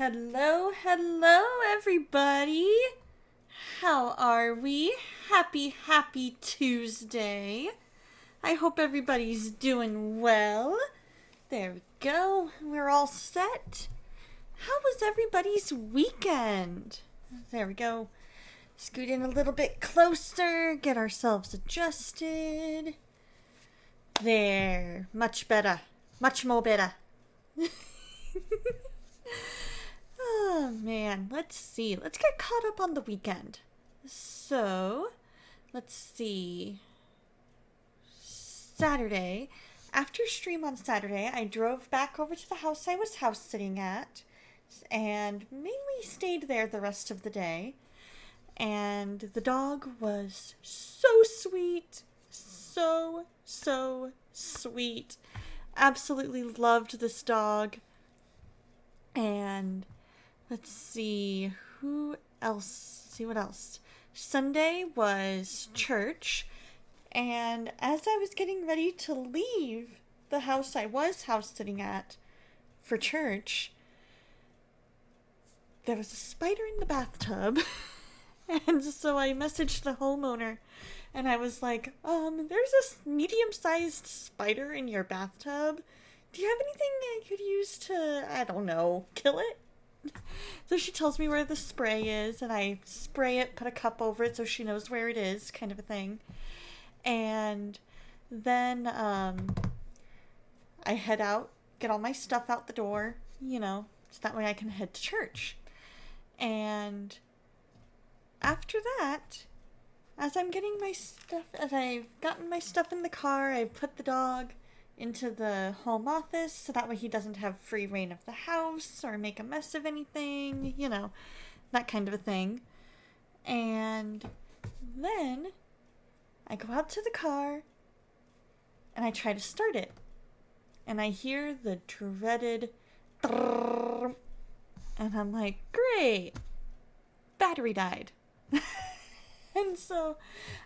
Hello, everybody. How are we? Happy Tuesday. I hope everybody's doing well. There we go. We're all set. How was everybody's weekend? There we go. Scoot in a little bit closer, get ourselves adjusted. There. Much better. Much more better. Oh man, let's see. Let's get caught up on the weekend. So, let's see. Saturday. After stream on Saturday, I drove back over to the house I was house sitting at and mainly stayed there the rest of the day. And the dog was so sweet. So sweet. Absolutely loved this dog. And let's see, who else? See what else? Sunday was church, and as I was getting ready to leave the house I was house sitting at for church, there was a spider in the bathtub. And so I messaged the homeowner, and I was like, there's a medium-sized spider in your bathtub. Do you have anything I could use to, I don't know, kill it? So she tells me where the spray is, and I spray it, put a cup over it so she knows where it is, kind of a thing. And then I head out, get all my stuff out the door, so that way I can head to church. And after that, as I've gotten my stuff in the car, I put the dog into the home office so that way he doesn't have free reign of the house or make a mess of anything, that kind of a thing. And then I go out to the car and I try to start it. And I hear the dreaded and I'm like, great, battery died. And so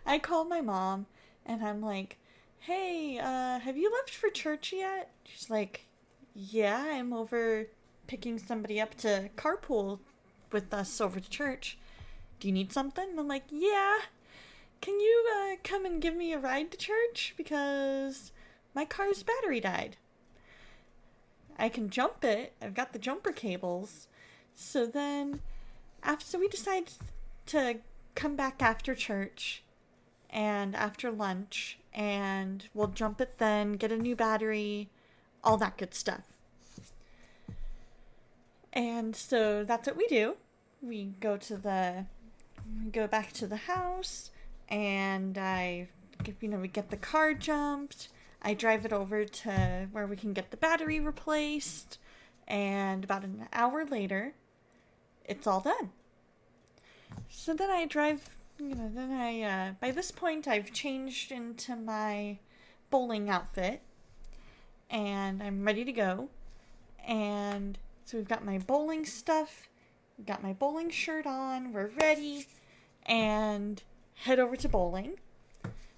I call my mom and I'm like, hey, have you left for church yet? She's like, yeah, I'm over picking somebody up to carpool with us over to church. Do you need something? And I'm like, yeah. Can you come and give me a ride to church? Because my car's battery died. I can jump it. I've got the jumper cables. So then, so we decide to come back after church and after lunch, and we'll jump it then, get a new battery, all that good stuff. And so that's what we do. We go back to the house, and we get the car jumped. I drive it over to where we can get the battery replaced, and about an hour later, it's all done. So then I drive, by this point I've changed into my bowling outfit and I'm ready to go. And so we've got my bowling stuff, we've got my bowling shirt on, we're ready, and head over to bowling,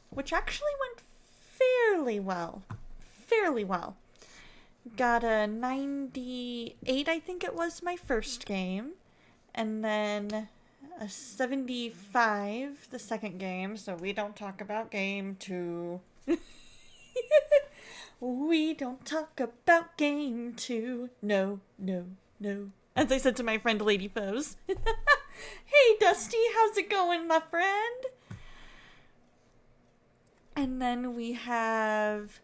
which actually went fairly well. Got a 98, I think it was, my first game, and then a 75 the second game, so we don't talk about game 2. We don't talk about game 2. No. As I said to my friend Lady Foes. Hey Dusty, how's it going, my friend? And then we have,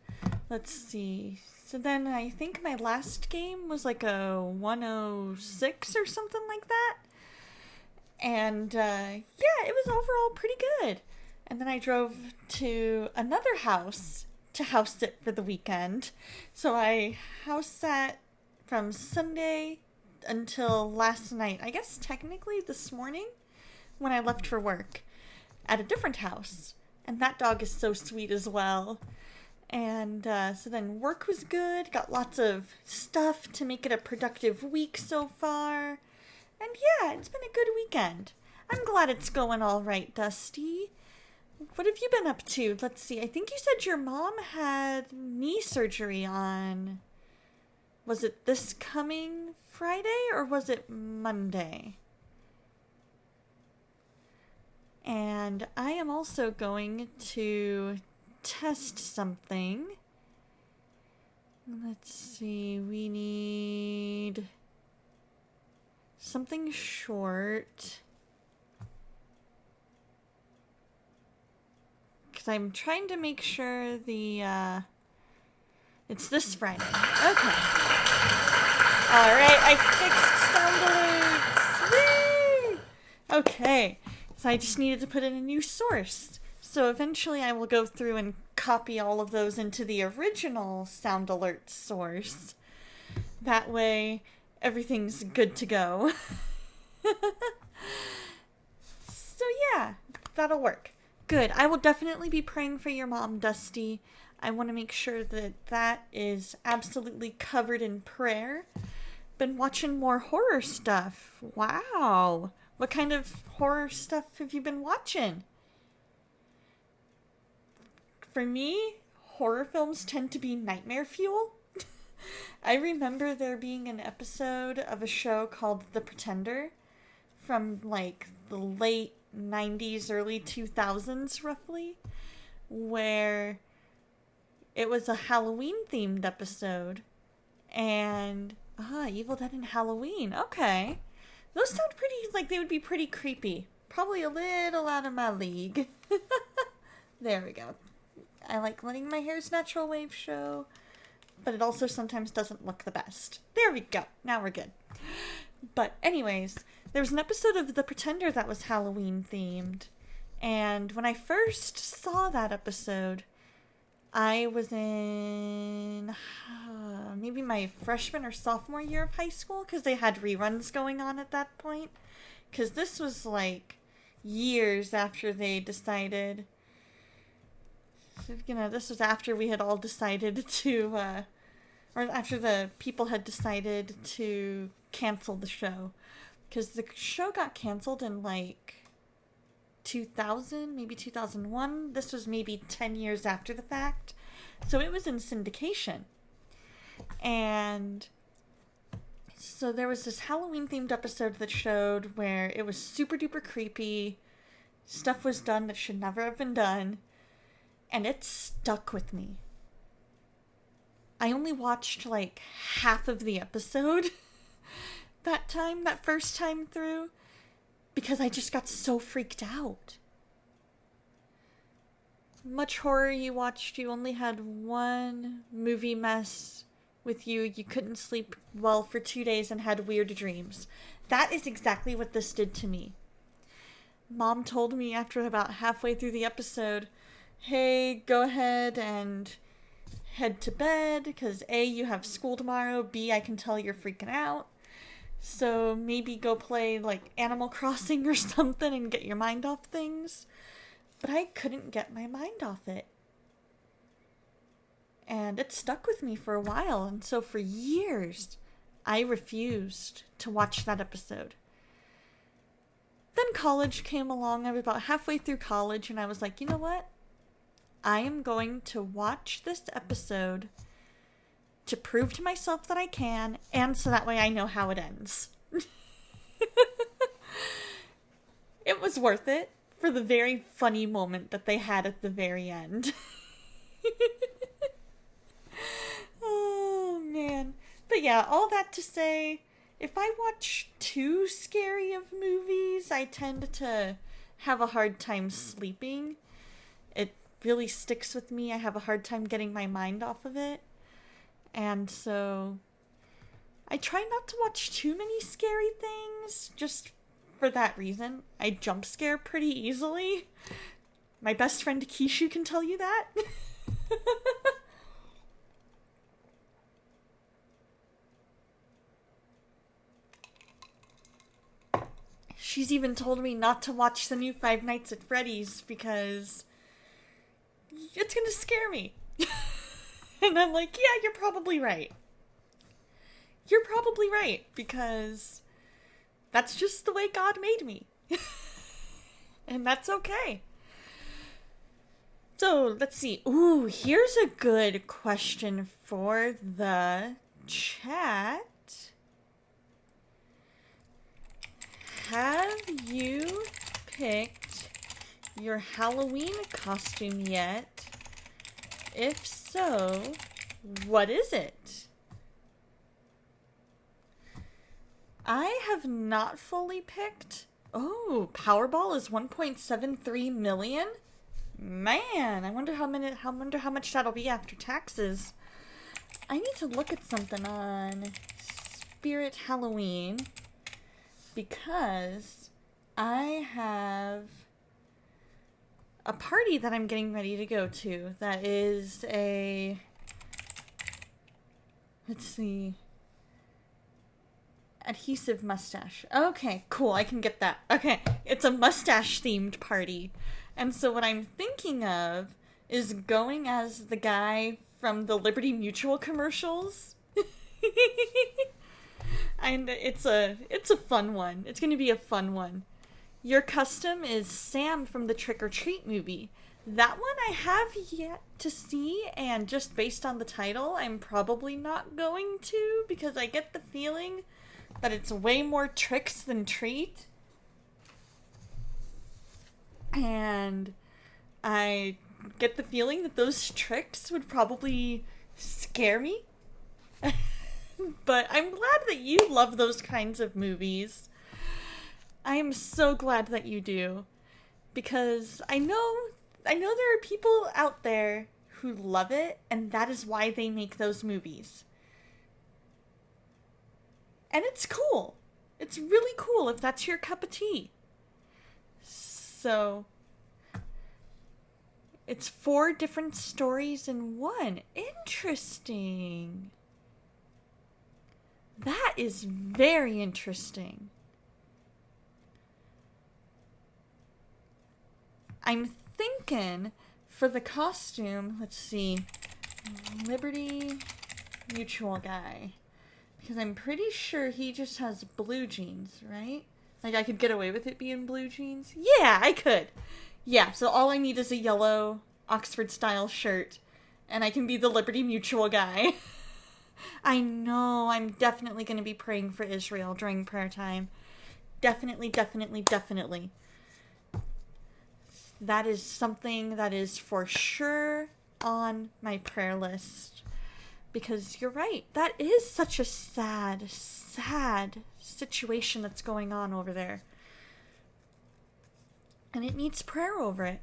let's see, so then I think my last game was like a 106 or something like that. And, it was overall pretty good. And then I drove to another house to house sit for the weekend. So I house sat from Sunday until last night. I guess technically this morning when I left for work at a different house. And that dog is so sweet as well. And so then work was good. Got lots of stuff to make it a productive week so far. And yeah, it's been a good weekend. I'm glad it's going all right, Dusty. What have you been up to? Let's see. I think you said your mom had knee surgery on... Was it this coming Friday or was it Monday? And I am also going to test something. Let's see, we need something short. Because I'm trying to make sure it's this Friday. Okay. Alright, I fixed sound alerts! Whee! Okay, so I just needed to put in a new source. So eventually I will go through and copy all of those into the original sound alert source. That way, everything's good to go. So yeah, that'll work. Good. I will definitely be praying for your mom, Dusty. I want to make sure that that is absolutely covered in prayer. Been watching more horror stuff. Wow. What kind of horror stuff have you been watching? For me, horror films tend to be nightmare fuel. I remember there being an episode of a show called The Pretender from like the late 90s, early 2000s roughly, where it was a Halloween themed episode. And Evil Dead and Halloween. Okay. Those sound pretty, like they would be pretty creepy. Probably a little out of my league. There we go. I like letting my hair's natural wave show, but it also sometimes doesn't look the best. There we go. Now we're good. But anyways, there was an episode of The Pretender that was Halloween themed. And when I first saw that episode, I was in maybe my freshman or sophomore year of high school, because they had reruns going on at that point. Because this was like years after they decided, this was after we had all decided to, or after the people had decided to cancel the show. Because the show got canceled in like 2000, maybe 2001. This was maybe 10 years after the fact. So it was in syndication. And so there was this Halloween themed episode that showed where it was super duper creepy. Stuff was done that should never have been done. And it stuck with me. I only watched like half of the episode that first time through, because I just got so freaked out. Much horror you watched, you only had one movie mess with you. You couldn't sleep well for 2 days and had weird dreams. That is exactly what this did to me. Mom told me after about halfway through the episode, hey, go ahead and head to bed, because A, you have school tomorrow, B, I can tell you're freaking out. So maybe go play like Animal Crossing or something and get your mind off things. But I couldn't get my mind off it. And it stuck with me for a while. And so for years, I refused to watch that episode. Then college came along. I was about halfway through college and I was like, you know what? I am going to watch this episode to prove to myself that I can, and so that way I know how it ends. It was worth it for the very funny moment that they had at the very end. Oh, man. But yeah, all that to say, if I watch too scary of movies, I tend to have a hard time sleeping. It really sticks with me. I have a hard time getting my mind off of it. And so I try not to watch too many scary things, just for that reason. I jump scare pretty easily. My best friend Kishu can tell you that. She's even told me not to watch the new Five Nights at Freddy's because it's gonna scare me. And I'm like, yeah, you're probably right. You're probably right, because that's just the way God made me. And that's okay. So, let's see. Ooh, here's a good question for the chat. have you picked your Halloween costume yet? If so, what is it? I have not fully picked. Oh, Powerball is 1.73 million? Man, I wonder how much that'll be after taxes. I need to look at something on Spirit Halloween because I have a party that I'm getting ready to go to that is a, let's see, adhesive mustache. Okay, cool, I can get that. Okay, it's a mustache themed party. And so what I'm thinking of is going as the guy from the Liberty Mutual commercials. And it's a fun one. It's going to be a fun one. Your custom is Sam from the Trick or Treat movie. That one I have yet to see, and just based on the title, I'm probably not going to, because I get the feeling that it's way more tricks than treat. And I get the feeling that those tricks would probably scare me. But I'm glad that you love those kinds of movies. I am so glad that you do. Because I know there are people out there who love it, and that is why they make those movies. And it's cool. It's really cool if that's your cup of tea. So, it's 4 different stories in one. Interesting. That is very interesting. I'm thinking for the costume, let's see, Liberty Mutual guy. Because I'm pretty sure he just has blue jeans, right? Like, I could get away with it being blue jeans? Yeah, I could. Yeah, so all I need is a yellow Oxford-style shirt, and I can be the Liberty Mutual guy. I know, I'm definitely going to be praying for Israel during prayer time. Definitely, definitely, definitely. That is something that is for sure on my prayer list. Because you're right, that is such a sad, sad situation that's going on over there. And it needs prayer over it.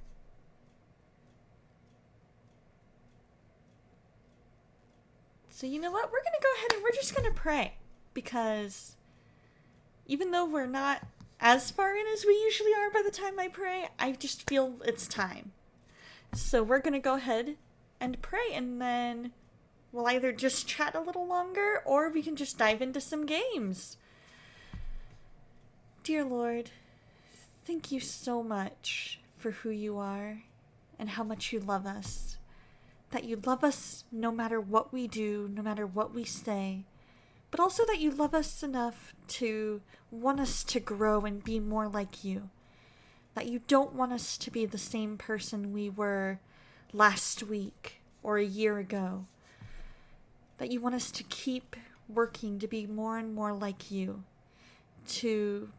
So you know what? We're going to go ahead and we're just going to pray. Because even though we're not as far in as we usually are by the time I pray, I just feel it's time. So we're going to go ahead and pray, and then we'll either just chat a little longer or we can just dive into some games. Dear Lord, thank you so much for who you are and how much you love us. That you love us no matter what we do, no matter what we say, but also that you love us enough to want us to grow and be more like you. That you don't want us to be the same person we were last week or a year ago. That you want us to keep working to be more and more like you. To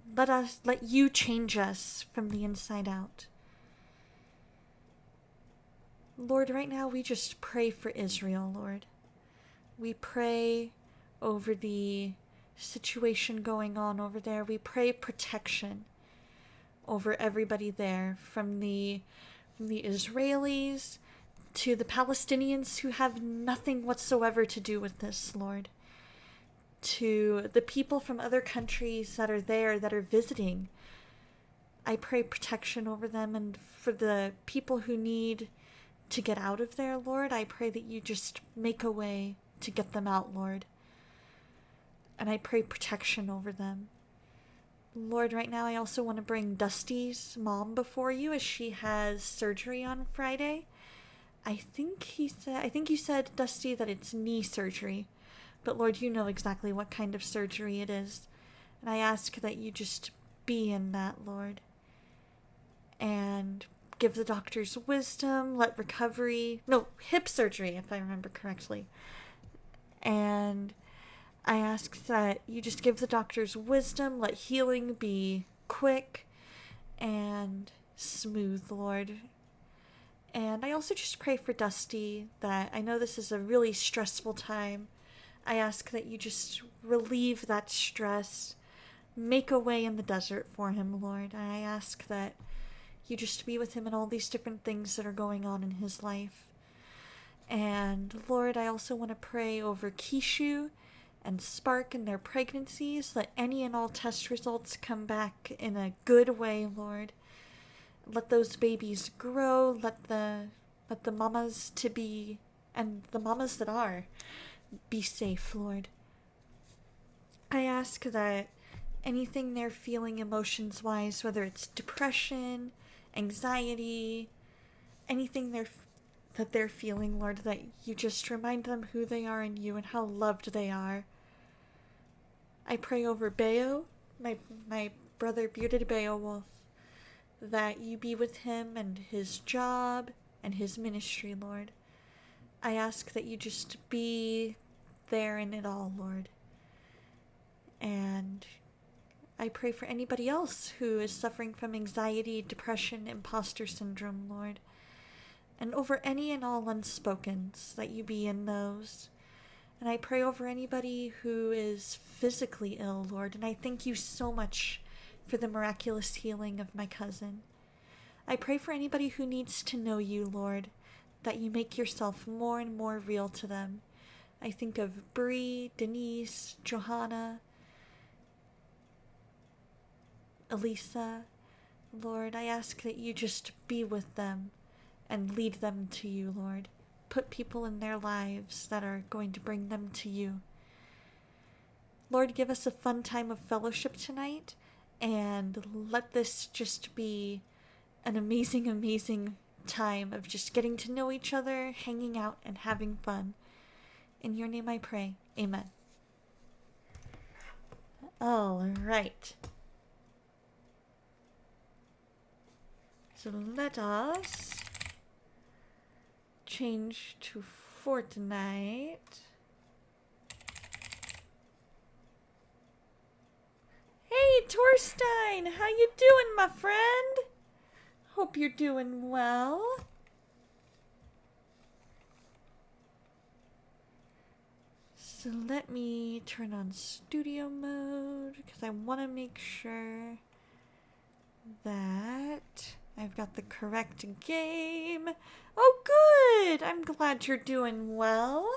let you change us from the inside out. Lord, right now we just pray for Israel, Lord. We pray over the situation going on over there. We pray protection over everybody there, from the Israelis to the Palestinians who have nothing whatsoever to do with this, Lord. To the people from other countries that are there, that are visiting. I pray protection over them, and for the people who need to get out of there, Lord, I pray that you just make a way to get them out, Lord. And I pray protection over them. Lord, right now I also want to bring Dusty's mom before you as she has surgery on Friday. I think you said, Dusty, that it's knee surgery. But Lord, you know exactly what kind of surgery it is. And I ask that you just be in that, Lord. And give the doctors wisdom, hip surgery, if I remember correctly. And I ask that you just give the doctors wisdom, let healing be quick and smooth, Lord. And I also just pray for Dusty, that I know this is a really stressful time. I ask that you just relieve that stress, make a way in the desert for him, Lord. And I ask that you just be with him in all these different things that are going on in his life. And Lord, I also want to pray over Kishu and Spark and their pregnancies. Let any and all test results come back in a good way, Lord. Let those babies grow. Let the mamas to be, and the mamas that are, be safe, Lord. I ask that anything they're feeling emotions-wise, whether it's depression, anxiety, anything that they're feeling, Lord, that you just remind them who they are in you and how loved they are. I pray over Bayo, my brother Bearded Beowulf, that you be with him and his job and his ministry, Lord. I ask that you just be there in it all, Lord. And I pray for anybody else who is suffering from anxiety, depression, imposter syndrome, Lord. And over any and all unspokens, that you be in those. And I pray over anybody who is physically ill, Lord. And I thank you so much for the miraculous healing of my cousin. I pray for anybody who needs to know you, Lord, that you make yourself more and more real to them. I think of Bree, Denise, Johanna, Elisa. Lord, I ask that you just be with them and lead them to you, Lord. Put people in their lives that are going to bring them to you. Lord, give us a fun time of fellowship tonight, and let this just be an amazing, amazing time of just getting to know each other, hanging out, and having fun. In your name I pray. Amen. All right. So let us change to Fortnite. Hey, Torstein! How you doing, my friend? Hope you're doing well. So let me turn on studio mode, because I want to make sure that I've got the correct game. Oh, good! I'm glad you're doing well.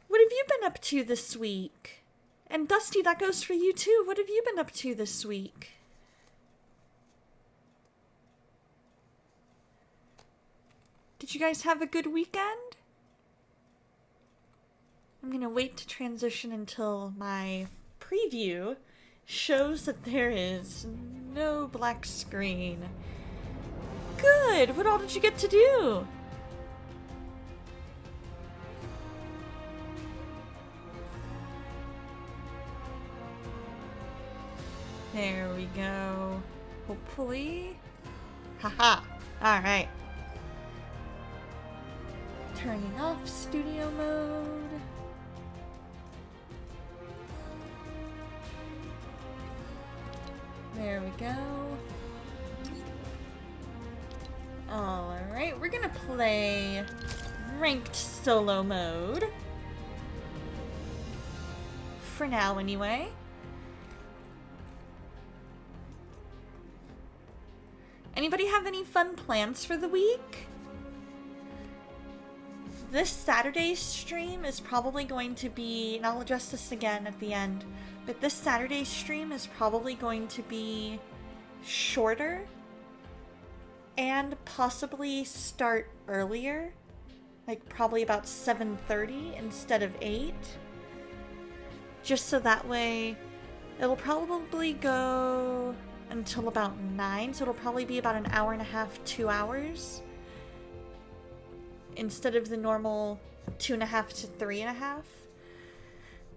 What have you been up to this week? And Dusty, that goes for you too. What have you been up to this week? Did you guys have a good weekend? I'm gonna wait to transition until my preview shows that there is no black screen. Good! What all did you get to do? There we go. Hopefully. Haha! Alright. Turning off studio mode. There we go. Alright, we're gonna play ranked solo mode. For now, anyway. Anybody have any fun plans for the week? This Saturday's stream is probably going to be, and I'll address this again at the end, but this Saturday's stream is probably going to be shorter and possibly start earlier, like probably about 7:30 instead of 8, just so that way it'll probably go until about 9, so it'll probably be about an hour and a half, 2 hours, instead of the normal 2.5 to 3.5.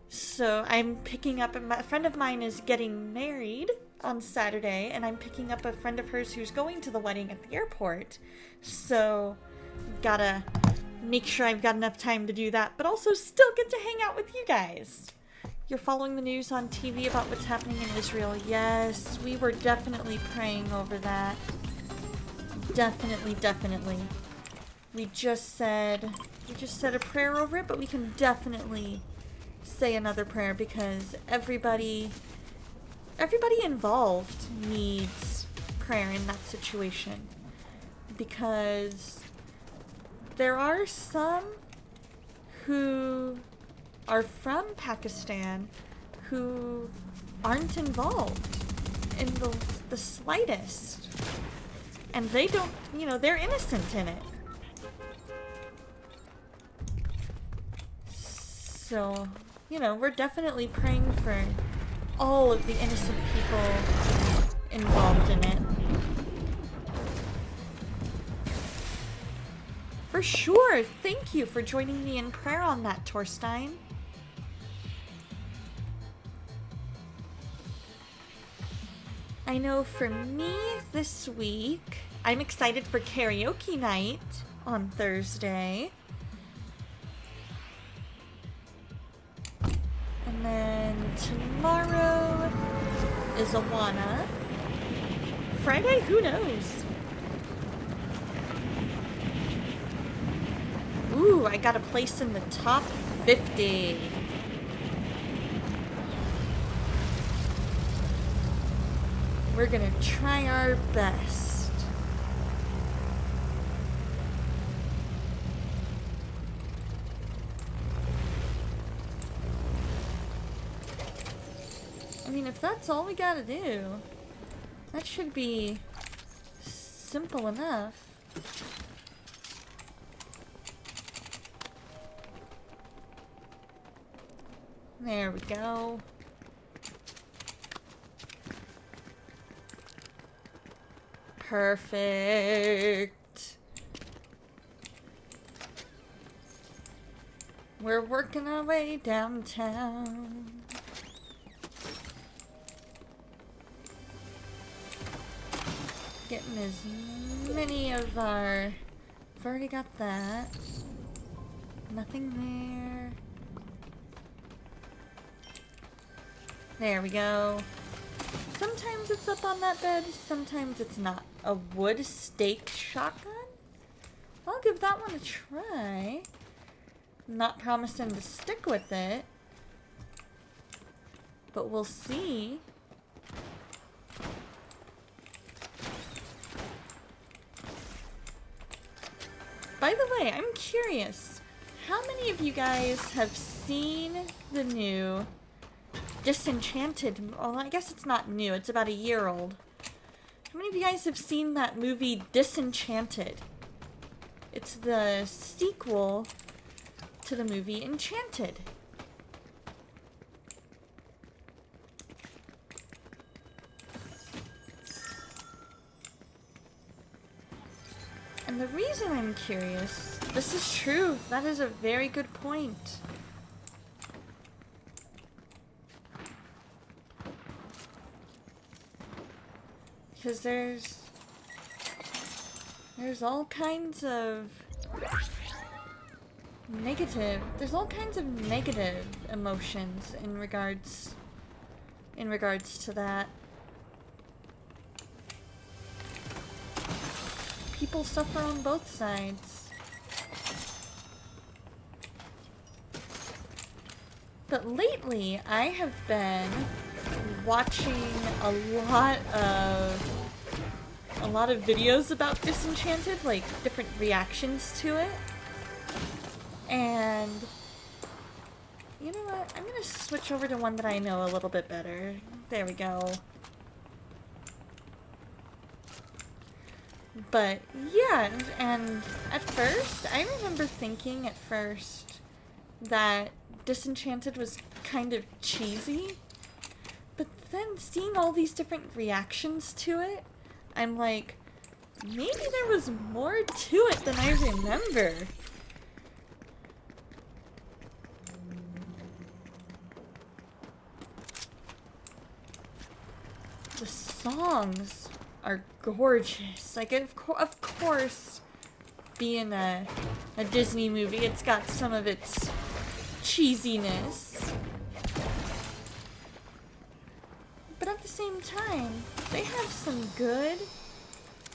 So I'm picking up, a friend of mine is getting married on Saturday, and I'm picking up a friend of hers who's going to the wedding at the airport. So gotta make sure I've got enough time to do that, but also still get to hang out with you guys. You're following the news on TV about what's happening in Israel. Yes, we were definitely praying over that. Definitely, definitely. We just said a prayer over it, but we can definitely say another prayer because everybody involved needs prayer in that situation. Because there are some who are from Pakistan who aren't involved in the slightest. And they don't, you know, they're innocent in it. So, you know, we're definitely praying for all of the innocent people involved in it. For sure! Thank you for joining me in prayer on that, Torstein. I know for me this week, I'm excited for karaoke night on Thursday. And then tomorrow is Awana. Friday, who knows? Ooh, I got a place in the top 50. We're gonna try our best. I mean, if that's all we gotta do, that should be simple enough. There we go. Perfect. We're working our way downtown. Getting as many of our... I've already got that. Nothing there. There we go. Sometimes it's up on that bed, sometimes it's not. A wood stake shotgun? I'll give that one a try. Not promising to stick with it, but we'll see. By the way, I'm curious, how many of you guys have seen the new Disenchanted? Well, I guess it's not new, it's about a year old. How many of you guys have seen that movie Disenchanted? It's the sequel to the movie Enchanted. And the reason I'm curious, this is true, that is a very good point. Because there's all kinds of there's all kinds of negative emotions in regards to that. People suffer on both sides. But lately, I have been watching a lot of videos about Disenchanted, like different reactions to it. And you know what? I'm gonna switch over to one that I know a little bit better. There we go. But yeah, and at first, I remember thinking at first that Disenchanted was kind of cheesy. But then seeing all these different reactions to it, I'm like, maybe there was more to it than I remember. The songs are gorgeous. Like, of course, being a a Disney movie. It's got some of its cheesiness. But at the same time, they have some good...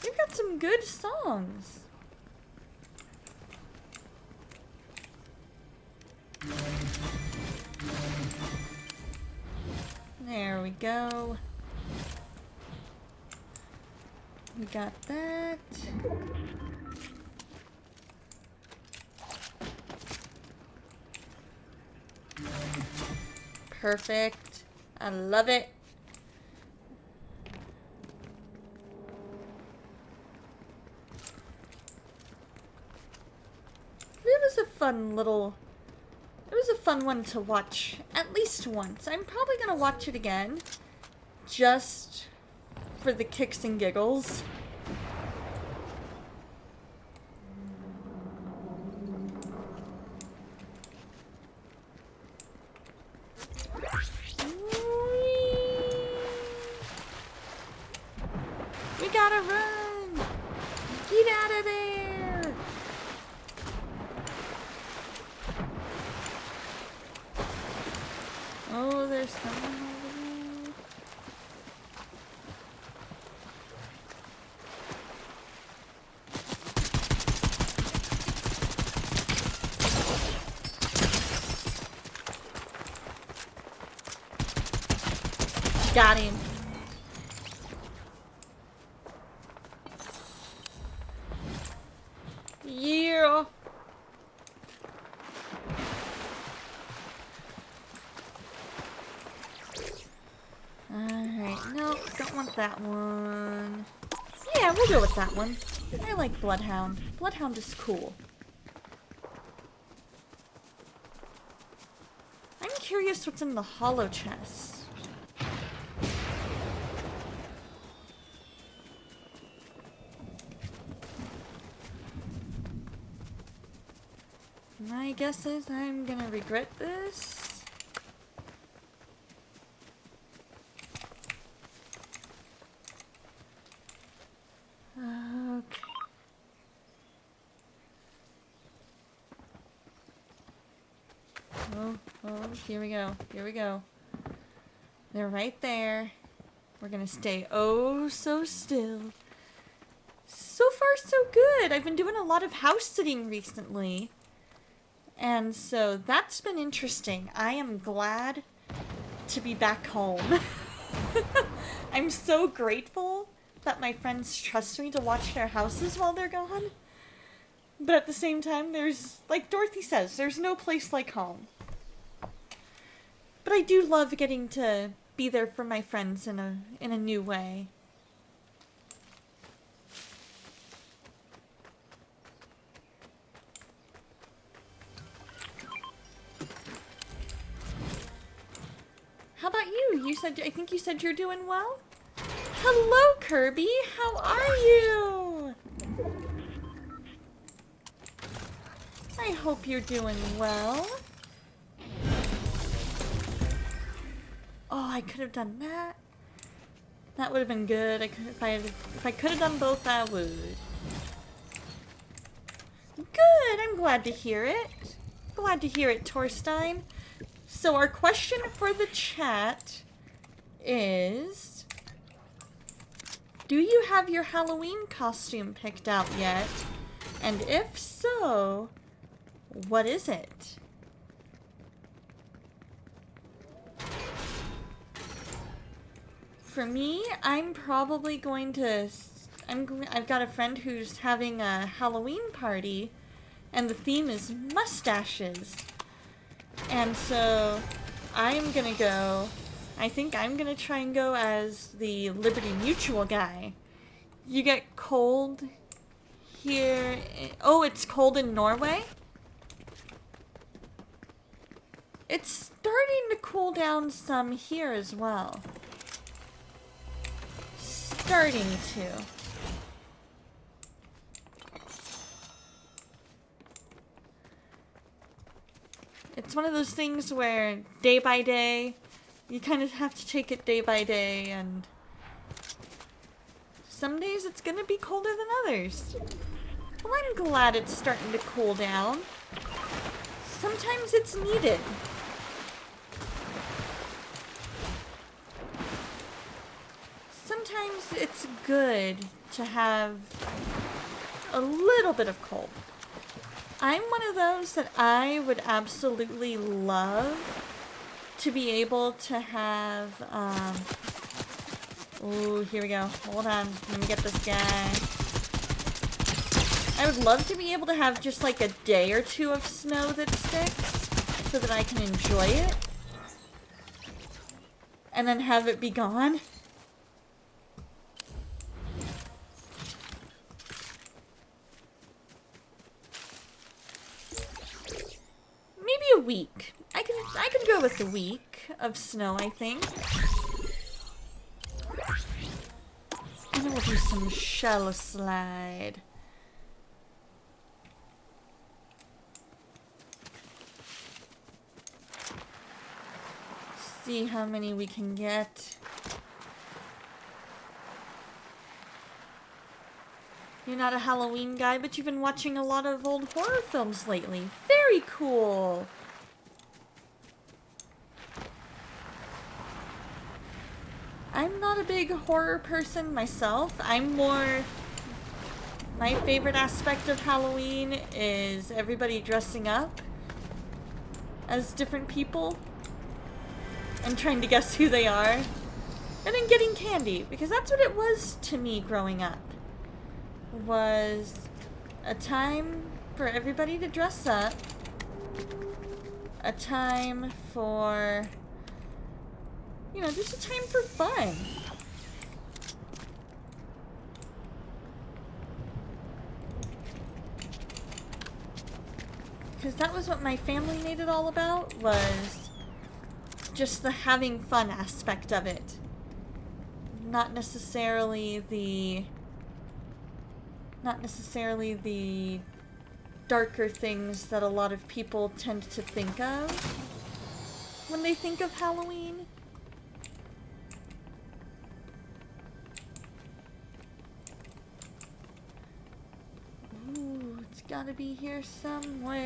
They've got some good songs. There we go. We got that. Perfect. I love it. It was a fun little... It was a fun one to watch at least once. I'm probably gonna watch it again. Just for the kicks and giggles. We gotta run! Get out of there! Oh, there's someone over there. Got him. Yeah. Alright, nope, don't want that one. Yeah, we'll go with that one. I like Bloodhound. Bloodhound is cool. I'm curious what's in the hollow chest. My guess is I'm gonna regret this. Okay. Oh, here we go. Here we go. They're right there. We're gonna stay oh so still. So far, so good. I've been doing a lot of house sitting recently. And so that's been interesting. I am glad to be back home. I'm so grateful that my friends trust me to watch their houses while they're gone. But at the same time, there's, like Dorothy says, there's no place like home. But I do love getting to be there for my friends in a new way. How about you? I think you said you're doing well? Hello, Kirby! How are you? I hope you're doing well. Oh, I could have done that. That would have been good. If I could have done both, I would. Good, I'm glad to hear it. Glad to hear it, Torstein. So our question for the chat is, do you have your Halloween costume picked out yet? And if so, what is it? For me, I'm probably going to... I've got a friend who's having a Halloween party, and the theme is mustaches. And so, I'm gonna go... I think I'm gonna try and go as the Liberty Mutual guy. You get cold here... Oh, it's cold in Norway? It's starting to cool down some here as well. Starting to. It's one of those things where day by day, you kind of have to take it day by day, and some days it's gonna be colder than others. Well, I'm glad it's starting to cool down. Sometimes it's needed. Sometimes it's good to have a little bit of cold. I'm one of those that I would absolutely love to be able to have, ooh, here we go. Hold on. Let me get this guy. I would love to be able to have just like a day or two of snow that sticks so that I can enjoy it. And then have it be gone. Maybe a week. I can go with a week of snow, I think. And then we'll do some shell slide. See how many we can get. You're not a Halloween guy, but you've been watching a lot of old horror films lately. Very cool. I'm not a big horror person myself. I'm more... My favorite aspect of Halloween is everybody dressing up as different people and trying to guess who they are. And then getting candy, because that's what it was to me growing up. Was a time for everybody to dress up. A time for... You know, just a time for fun. Because that was what my family made it all about, was just the having fun aspect of it. Not necessarily the darker things that a lot of people tend to think of when they think of Halloween. Ooh, it's gotta be here somewheres.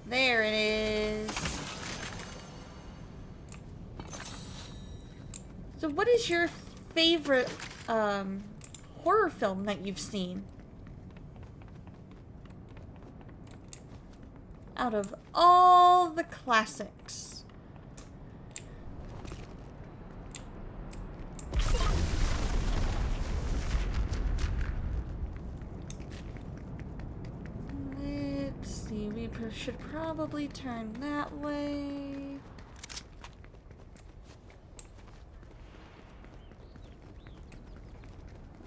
There it is. So what is your favorite horror film that you've seen? Out of all the classics. Let's see, we should probably turn that way.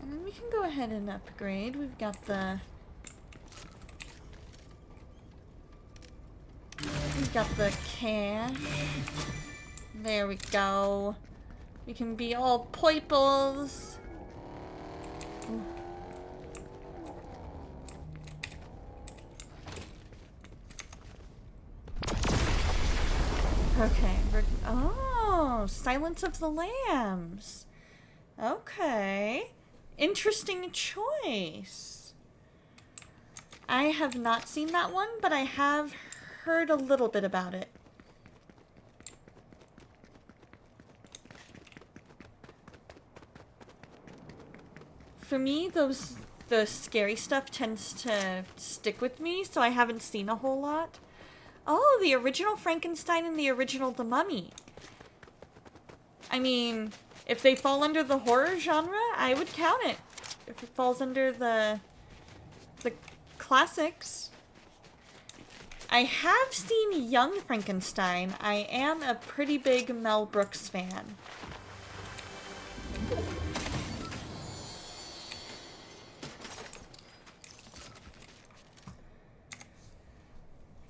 And then we can go ahead and upgrade. We've got the cash. There we go. We can be all purples. Okay. Oh, Silence of the Lambs. Okay. Interesting choice. I have not seen that one, but I have heard a little bit about it. For me, the scary stuff tends to stick with me, so I haven't seen a whole lot. Oh, the original Frankenstein and the original The Mummy. I mean, if they fall under the horror genre, I would count it. If it falls under the classics. I have seen Young Frankenstein. I am a pretty big Mel Brooks fan.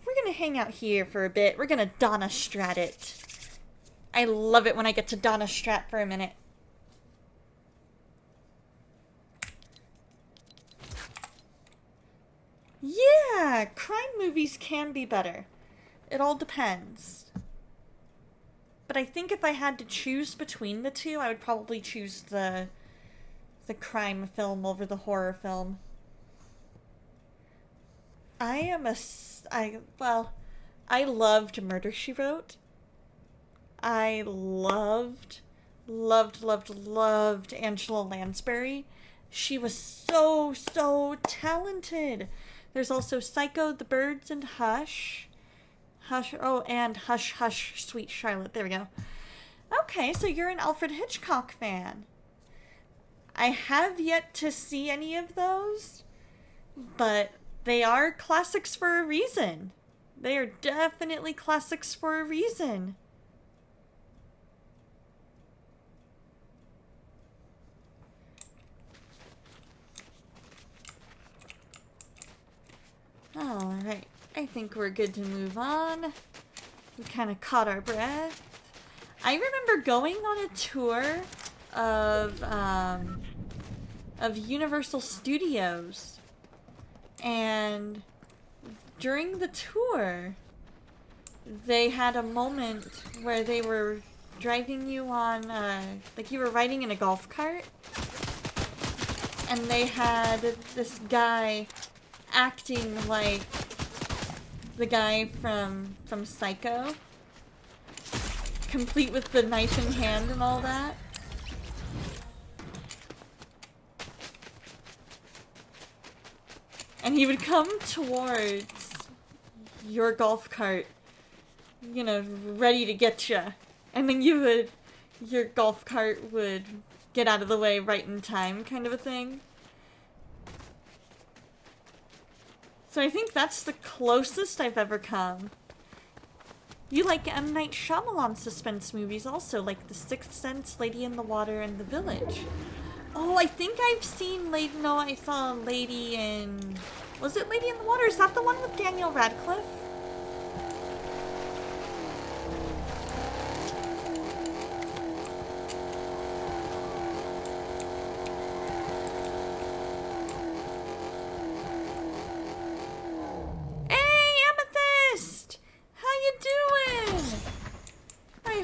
We're gonna hang out here for a bit. We're gonna Donna Strat it. I love it when I get to Donna Strat for a minute. Yeah, crime movies can be better. It all depends. But I think if I had to choose between the two, I would probably choose the the crime film over the horror film. I loved Murder, She Wrote. I loved Angela Lansbury. She was so talented. There's also Psycho, The Birds, and Hush. And Hush, Hush, Sweet Charlotte. There we go. Okay, so you're an Alfred Hitchcock fan. I have yet to see any of those, but they are classics for a reason. They are definitely classics for a reason. Alright, I think we're good to move on. We kind of caught our breath. I remember going on a tour of Universal Studios, and during the tour, they had a moment where they were driving you on, like you were riding in a golf cart, and they had this guy acting like the guy from Psycho, complete with the knife in hand and all that. And he would come towards your golf cart, you know, ready to get you. And then your golf cart would get out of the way right in time, kind of a thing. So I think that's the closest I've ever come. You like M. Night Shyamalan suspense movies also, like The Sixth Sense, Lady in the Water, and The Village. Oh, I think I've seen I saw Lady in... Was it Lady in the Water? Is that the one with Daniel Radcliffe?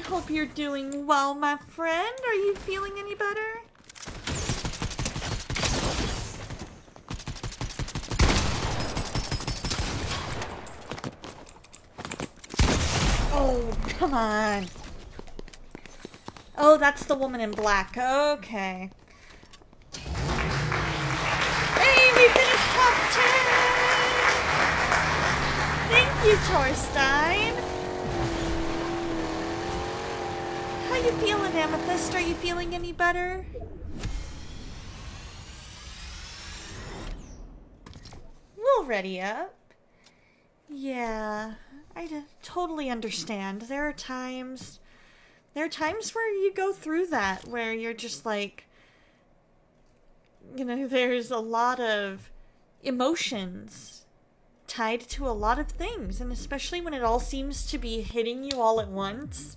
Hope you're doing well, my friend. Are you feeling any better? Oh, come on. Oh, that's the woman in black. Okay. Hey, we finished top 10! Thank you, Torstein. How you feeling, Amethyst? Are you feeling any better? We'll ready up. Yeah, I totally understand. There are times where you go through that, where you're just like, you know, there's a lot of emotions tied to a lot of things, and especially when it all seems to be hitting you all at once.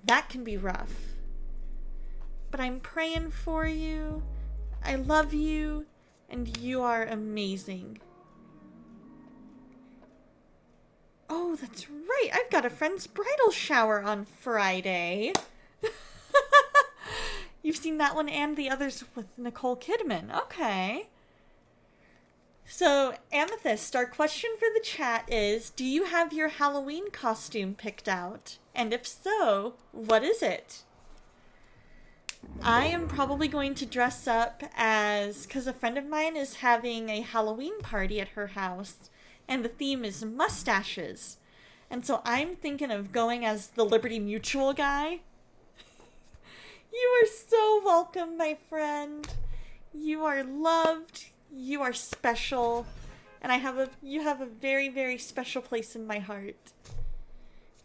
That can be rough. But I'm praying for you. I love you. And you are amazing. Oh, that's right. I've got a friend's bridal shower on Friday. You've seen that one and the others with Nicole Kidman. Okay. So, Amethyst, our question for the chat is, do you have your Halloween costume picked out? And if so, what is it? I am probably going to dress up because a friend of mine is having a Halloween party at her house, and the theme is mustaches. And so I'm thinking of going as the Liberty Mutual guy. You are so welcome, my friend. You are loved. You are special. And you have a very, very special place in my heart.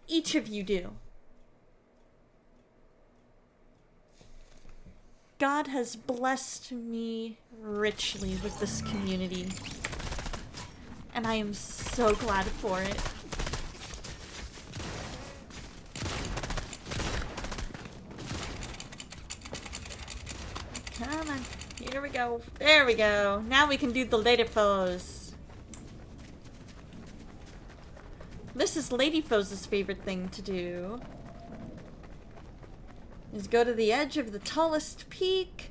Each of you do. God has blessed me richly with this community. And I am so glad for it. Come on. Here we go. There we go. Now we can do the Lady Foes. This is Lady Foes' favorite thing to do. Is go to the edge of the tallest peak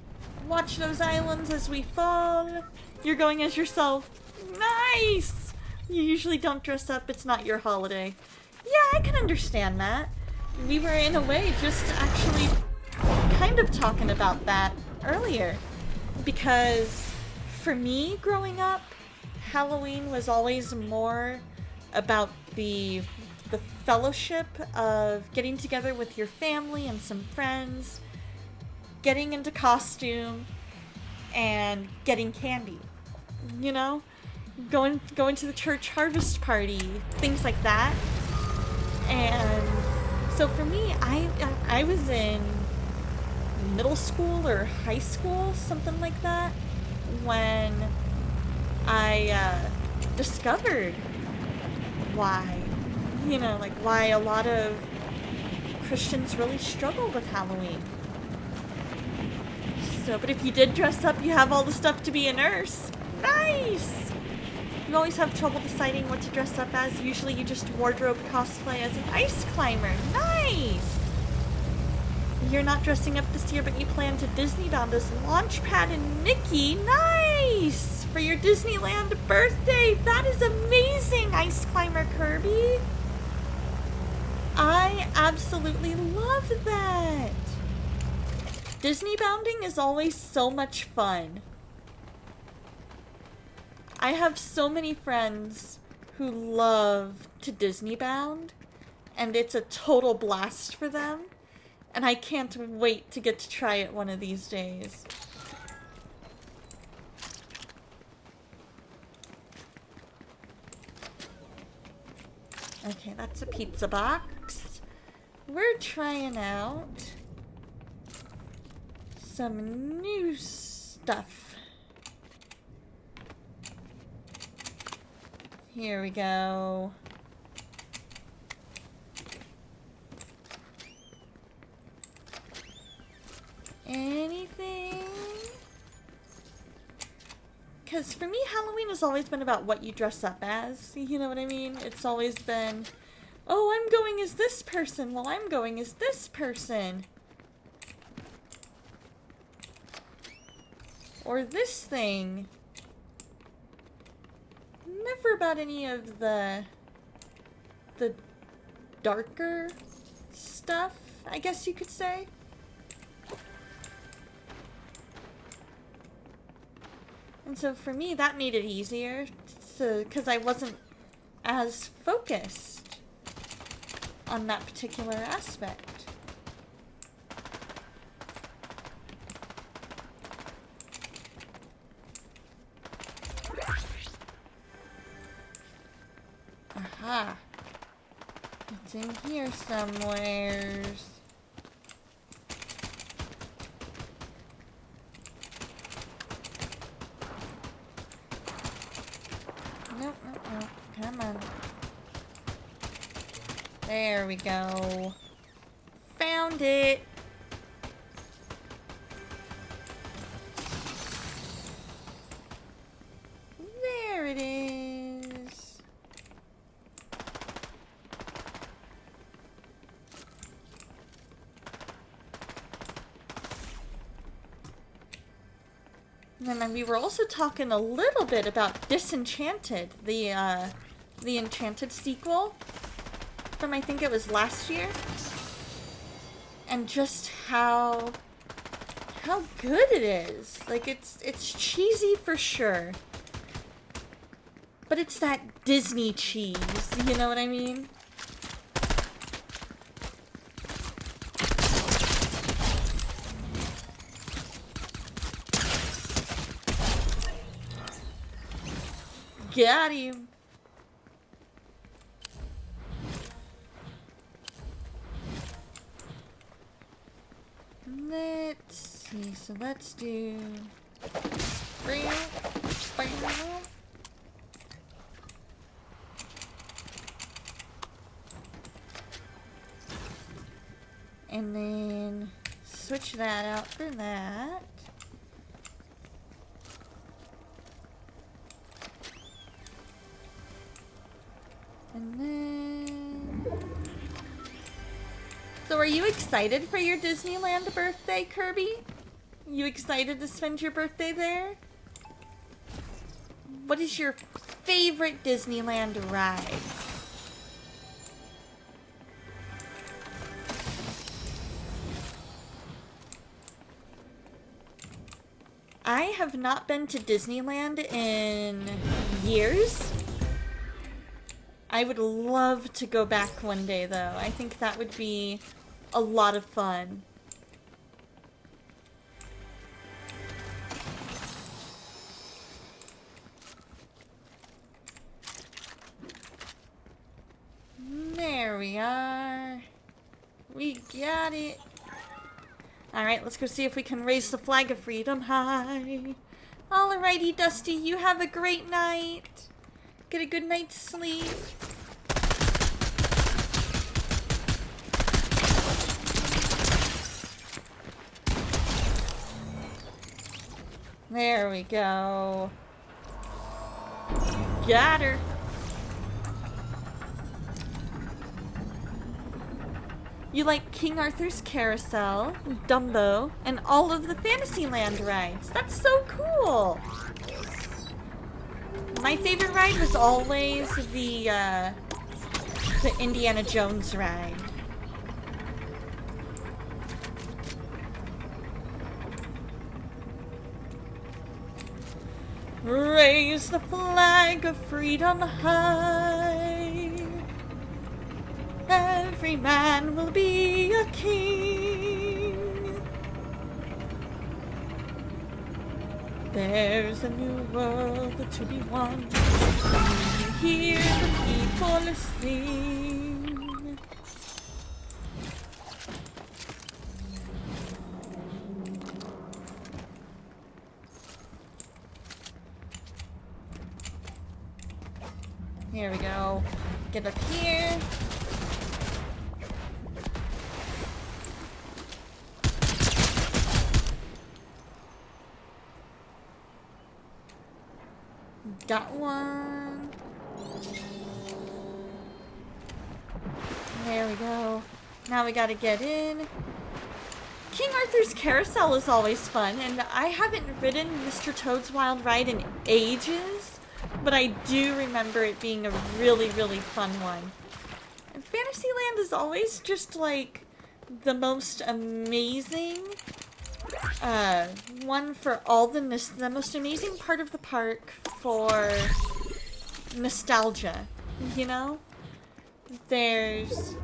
Watch those islands as we fall. You're going as yourself. Nice! You usually don't dress up, it's not your holiday. Yeah, I can understand that. We were, in a way, just actually kind of talking about that earlier. Because for me, growing up, Halloween was always more about the fellowship of getting together with your family and some friends, getting into costume, and getting candy. You know? Going to the church harvest party, things like that. And so for me, I was in middle school or high school, something like that, when I discovered why, like why a lot of Christians really struggle with Halloween. So, but if you did dress up, you have all the stuff to be a nurse. Nice! You always have trouble deciding what to dress up as. Usually you just wardrobe cosplay as an ice climber. Nice! You're not dressing up this year, but you plan to Disney bound as Launchpad and Mickey. Nice! For your Disneyland birthday. That is amazing, Ice Climber Kirby. I absolutely love that. Disney bounding is always so much fun. I have so many friends who love to Disney bound, and it's a total blast for them, and I can't wait to get to try it one of these days. Okay, that's a pizza box. We're trying out some new stuff. Here we go. Anything? Because for me, Halloween has always been about what you dress up as. You know what I mean? It's always been, oh, I'm going as this person. Well, I'm going as this person. Or this thing. Never about any of the darker stuff, I guess you could say. And so for me, that made it easier, because I wasn't as focused on that particular aspect. Aha. It's in here somewheres. Nope, nope, nope. Come on. There we go. Found it. There it is. And then we were also talking a little bit about Disenchanted, the Enchanted sequel from, I think it was last year, and just how good it is. Like, it's cheesy for sure, but it's that Disney cheese, you know what I mean? Got him. Let's see, so let's do... And then switch that out for that. And then... So are you excited for your Disneyland birthday, Kirby? You excited to spend your birthday there? What is your favorite Disneyland ride? I have not been to Disneyland in years. I would love to go back one day, though. I think that would be a lot of fun. There we are. We got it. Alright, let's go see if we can raise the flag of freedom high. Alrighty, Dusty, you have a great night. Get a good night's sleep. There we go. Got her. You like King Arthur's Carousel, Dumbo, and all of the Fantasyland rides. That's so cool! My favorite ride was always the Indiana Jones ride. Raise the flag of freedom high. Every man will be a king. There's a new world to be won. You hear the people sing. Here we go. Get up here. Got one. There we go. Now we gotta get in. King Arthur's Carousel is always fun, and I haven't ridden Mr. Toad's Wild Ride in ages, but I do remember it being a really, really fun one. And Fantasyland is always just like the most amazing one for all the most amazing part of the park for nostalgia, you know? There's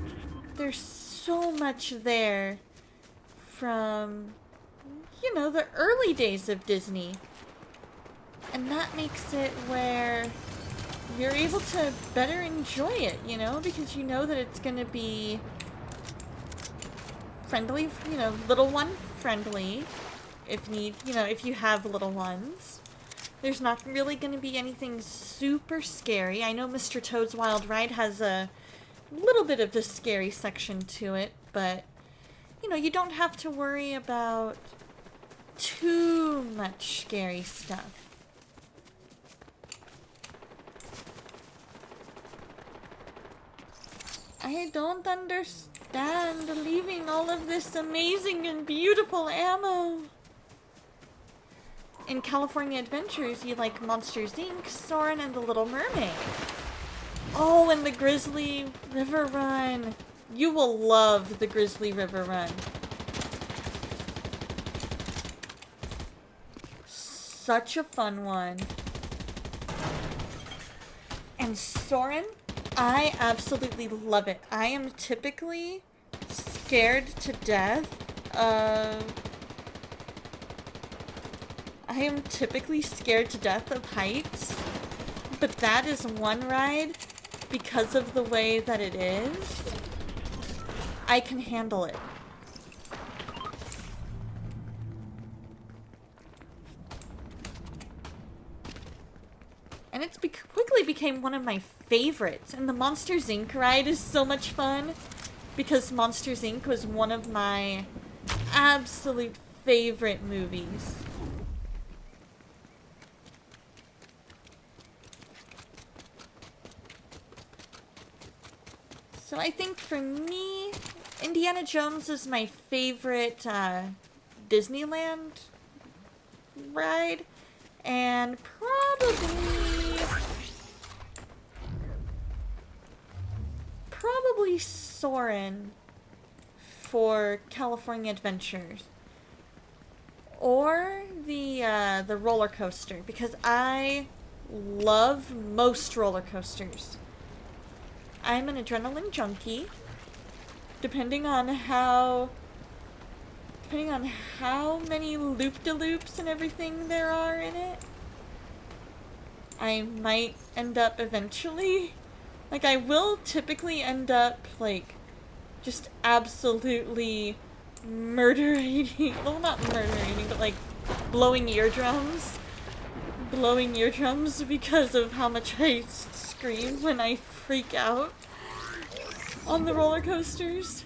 so much there from, you know, the early days of Disney. And that makes it where you're able to better enjoy it, you know? Because you know that it's gonna be friendly, you know, little one friendly. If if you have little ones. There's not really going to be anything super scary. I know Mr. Toad's Wild Ride has a little bit of the scary section to it, but, you know, you don't have to worry about too much scary stuff. I don't understand leaving all of this amazing and beautiful ammo. In California Adventures, you like Monsters, Inc., Soarin', and The Little Mermaid. Oh, and the Grizzly River Run. You will love the Grizzly River Run. Such a fun one. And Soarin', I absolutely love it. I am typically scared to death of... I am typically scared to death of heights, but that is one ride, because of the way that it is, I can handle it. And it's quickly became one of my favorites, and the Monsters, Inc. ride is so much fun, because Monsters, Inc. was one of my absolute favorite movies. So I think for me, Indiana Jones is my favorite Disneyland ride, and probably Soarin' for California Adventures. Or the roller coaster, because I love most roller coasters. I'm an adrenaline junkie. Depending on how many loop-de-loops and everything there are in it, I might end up eventually, like, I will typically end up, like, just absolutely murdering, well, not murdering, but, like, blowing eardrums because of how much I scream when I freak out on the roller coasters.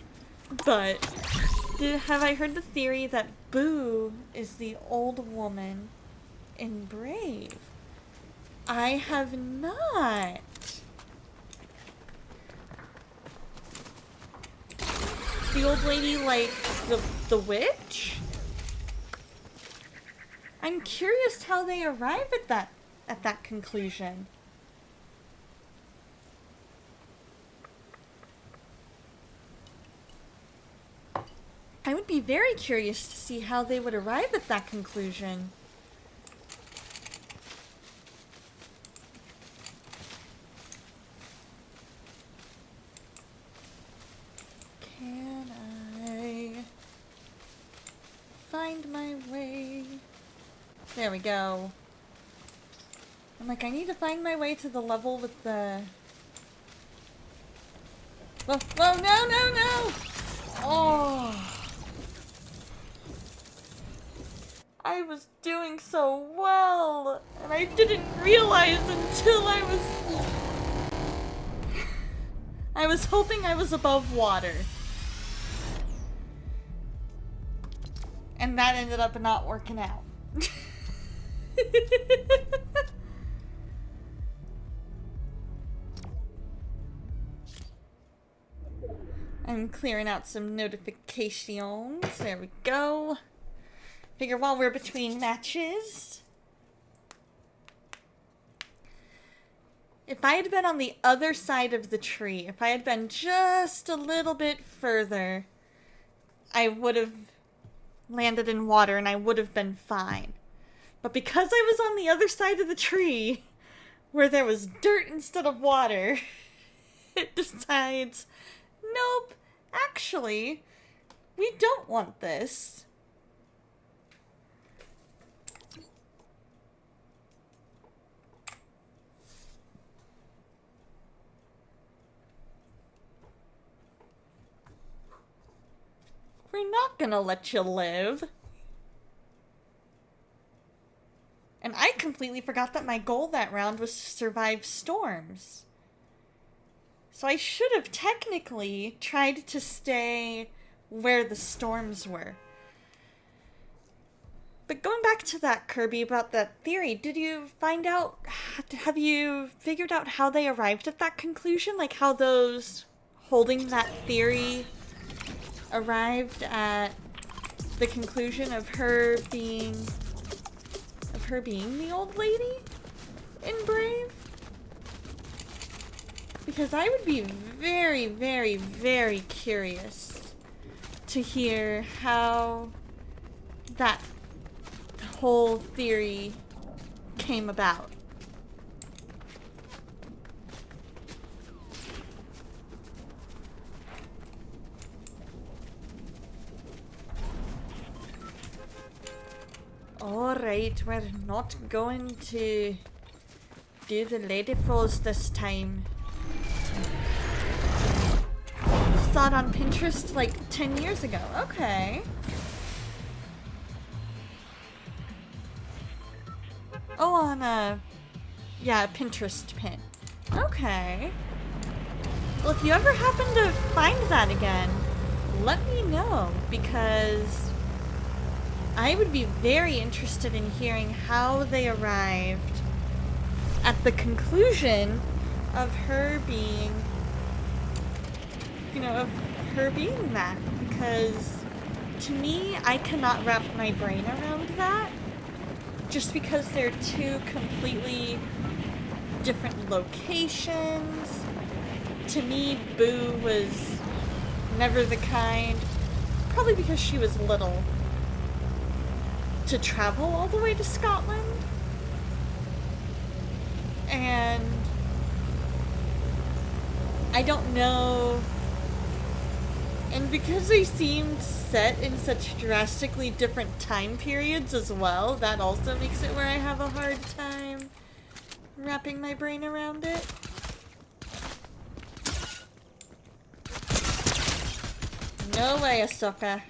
But have I heard the theory that Boo is the old woman in Brave? I have not. The old lady, like the witch? I'm curious how they arrive at that conclusion. I would be very curious to see how they would arrive at that conclusion. Can I find my way? There we go. I'm like, I need to find my way to the level with the... Whoa, whoa, no! Oh! I was doing so well, and I didn't realize until I was hoping I was above water. And that ended up not working out. I'm clearing out some notifications. There we go. Figure while we're between matches. If I had been on the other side of the tree, if I had been just a little bit further, I would have landed in water and I would have been fine. But because I was on the other side of the tree, where there was dirt instead of water, it decides, nope, actually, we don't want this. We're not gonna let you live. And I completely forgot that my goal that round was to survive storms. So I should have technically tried to stay where the storms were. But going back to that, Kirby, about that theory, did you find out, have you figured out how they arrived at that conclusion? Like how those holding that theory arrived at the conclusion of her being the old lady in Brave? Because I would be very, very, very curious to hear how that whole theory came about. Alright, we're not going to do the Lady Falls this time. Saw it on Pinterest like 10 years ago. Okay. Oh, on a Pinterest pin. Okay. Well, if you ever happen to find that again, let me know, because I would be very interested in hearing how they arrived at the conclusion of her being, that. Because to me, I cannot wrap my brain around that. just because they're two completely different locations. To me, Boo was never the kind, probably because she was little, to travel all the way to Scotland. And I don't know. And because they seemed set in such drastically different time periods as well, that also makes it where I have a hard time wrapping my brain around it. No way, Ahsoka.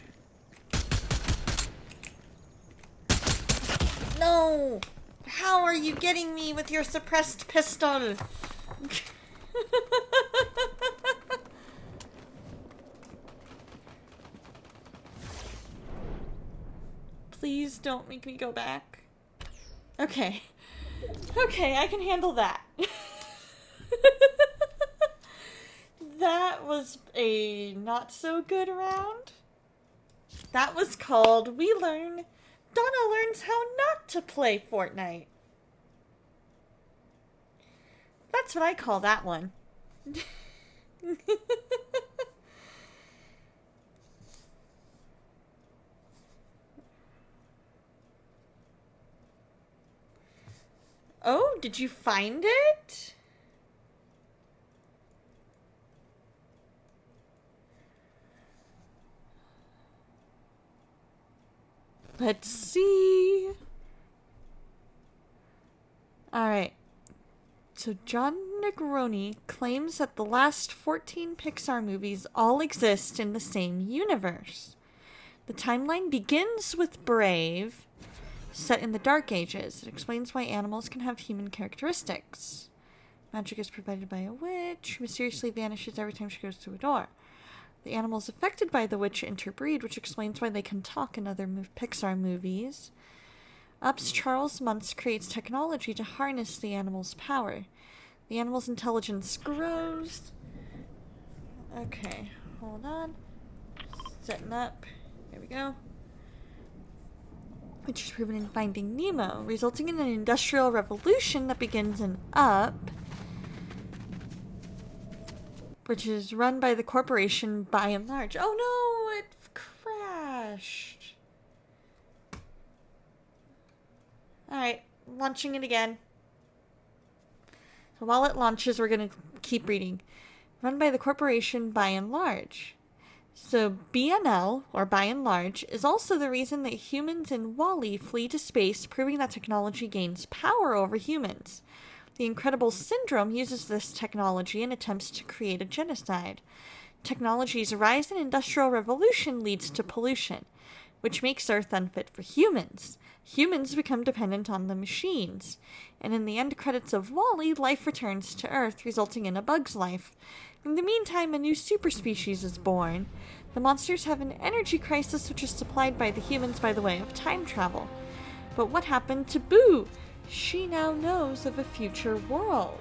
No! How are you getting me with your suppressed pistol? Please don't make me go back. Okay. Okay, I can handle that. That was a not so good round. That was called Donna Learns How Not to Play Fortnite. That's what I call that one. Oh, did you find it? Let's see. Alright. So John Negroni claims that the last 14 Pixar movies all exist in the same universe. The timeline begins with Brave, set in the Dark Ages. It explains why animals can have human characteristics. Magic is provided by a witch who mysteriously vanishes every time she goes through a door. The animals affected by the witch interbreed, which explains why they can talk in other Pixar movies. Up's Charles Muntz creates technology to harness the animal's power. The animal's intelligence grows. Okay, hold on. Setting up. There we go. Which is proven in Finding Nemo, resulting in an industrial revolution that begins in Up, which is run by the corporation by and large. Oh no, it crashed. Alright, launching it again. So while it launches, we're going to keep reading. Run by the corporation by and large. So BNL, or by and large, is also the reason that humans in WALL-E flee to space, proving that technology gains power over humans. The Incredible Syndrome uses this technology and attempts to create a genocide. Technology's rise and industrial revolution leads to pollution, which makes Earth unfit for humans. Humans become dependent on the machines. And in the end credits of WALL-E, life returns to Earth, resulting in a bug's life. In the meantime, a new superspecies is born. The monsters have an energy crisis which is supplied by the humans by the way of time travel. But what happened to Boo? She now knows of a future world.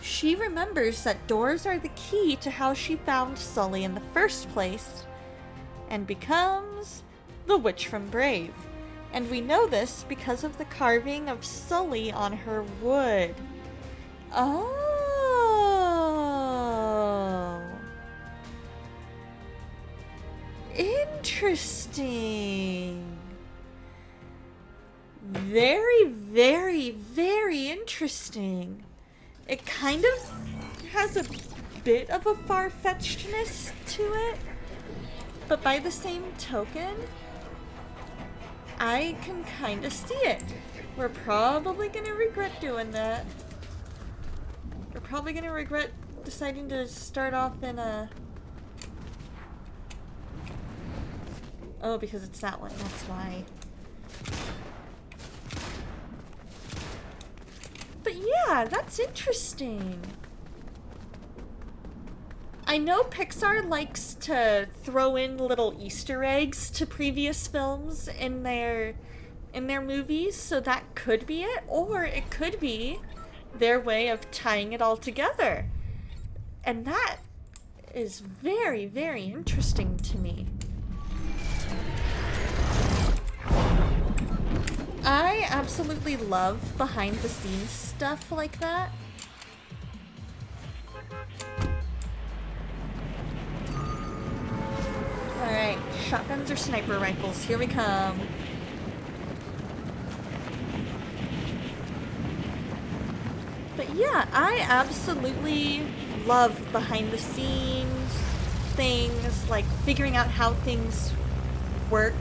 She remembers that doors are the key to how she found Sully in the first place, and becomes the witch from Brave. And we know this because of the carving of Sully on her wood. Oh. Interesting. Very, very, very interesting. It kind of has a bit of a far-fetchedness to it, but by the same token, I can kind of see it. We're probably going to regret doing that. We're probably going to regret deciding to start off in a... Oh, because it's that one, that's why. But yeah, that's interesting. I know Pixar likes to throw in little Easter eggs to previous films in their movies, so that could be it, or it could be their way of tying it all together. And that is very, very interesting to me. I absolutely love behind the scenes stuff like that. Alright, shotguns or sniper rifles, here we come. But yeah, I absolutely love behind the scenes things, like figuring out how things work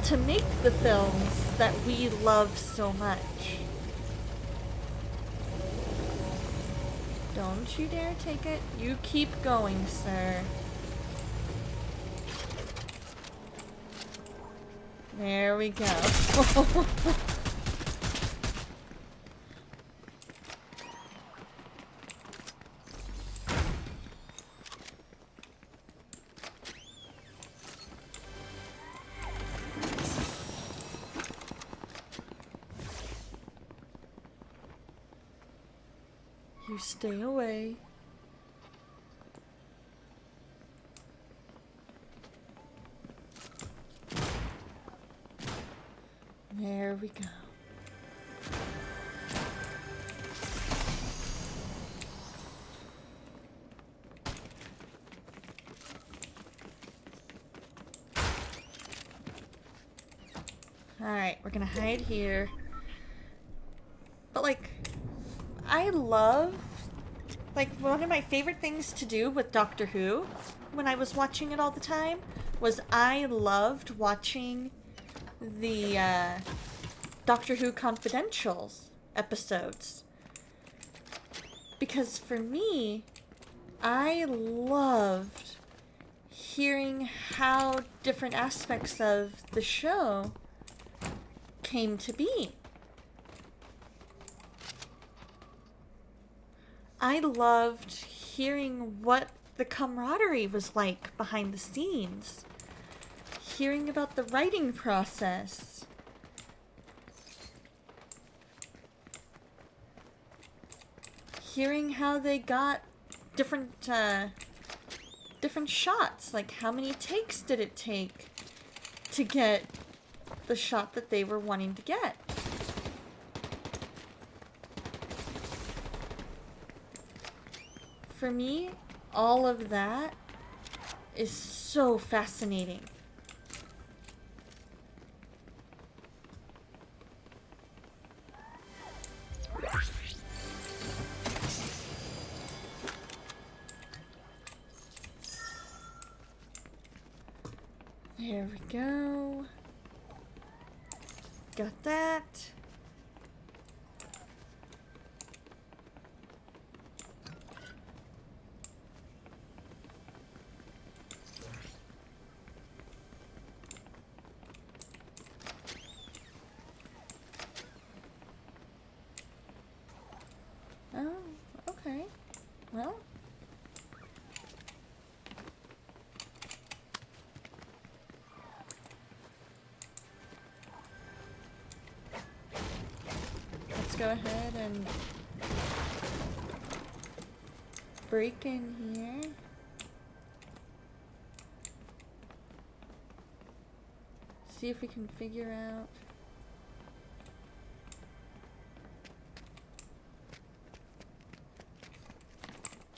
to make the films that we love so much. Don't you dare take it. You keep going, sir. There we go. You stay away. There we go. Alright, we're gonna hide here. But like, I love, like, one of my favorite things to do with Doctor Who when I was watching it all the time was I loved watching the Doctor Who Confidentials episodes. Because for me, I loved hearing how different aspects of the show came to be. I loved hearing what the camaraderie was like behind the scenes. Hearing about the writing process. Hearing how they got different shots. Like, how many takes did it take to get the shot that they were wanting to get? For me, all of that is so fascinating. There we go. Got that. Oh, okay. Well. Let's go ahead and break in here. See if we can figure out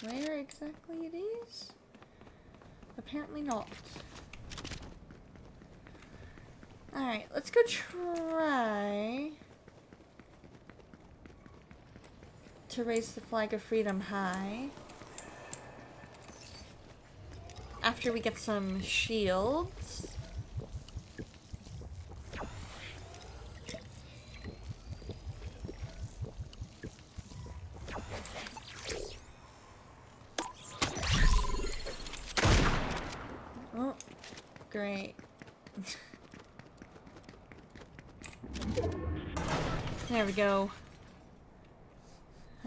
where exactly it is? Apparently not. Alright, let's go try to raise the flag of freedom high. After we get some shields. Oh, great. There we go.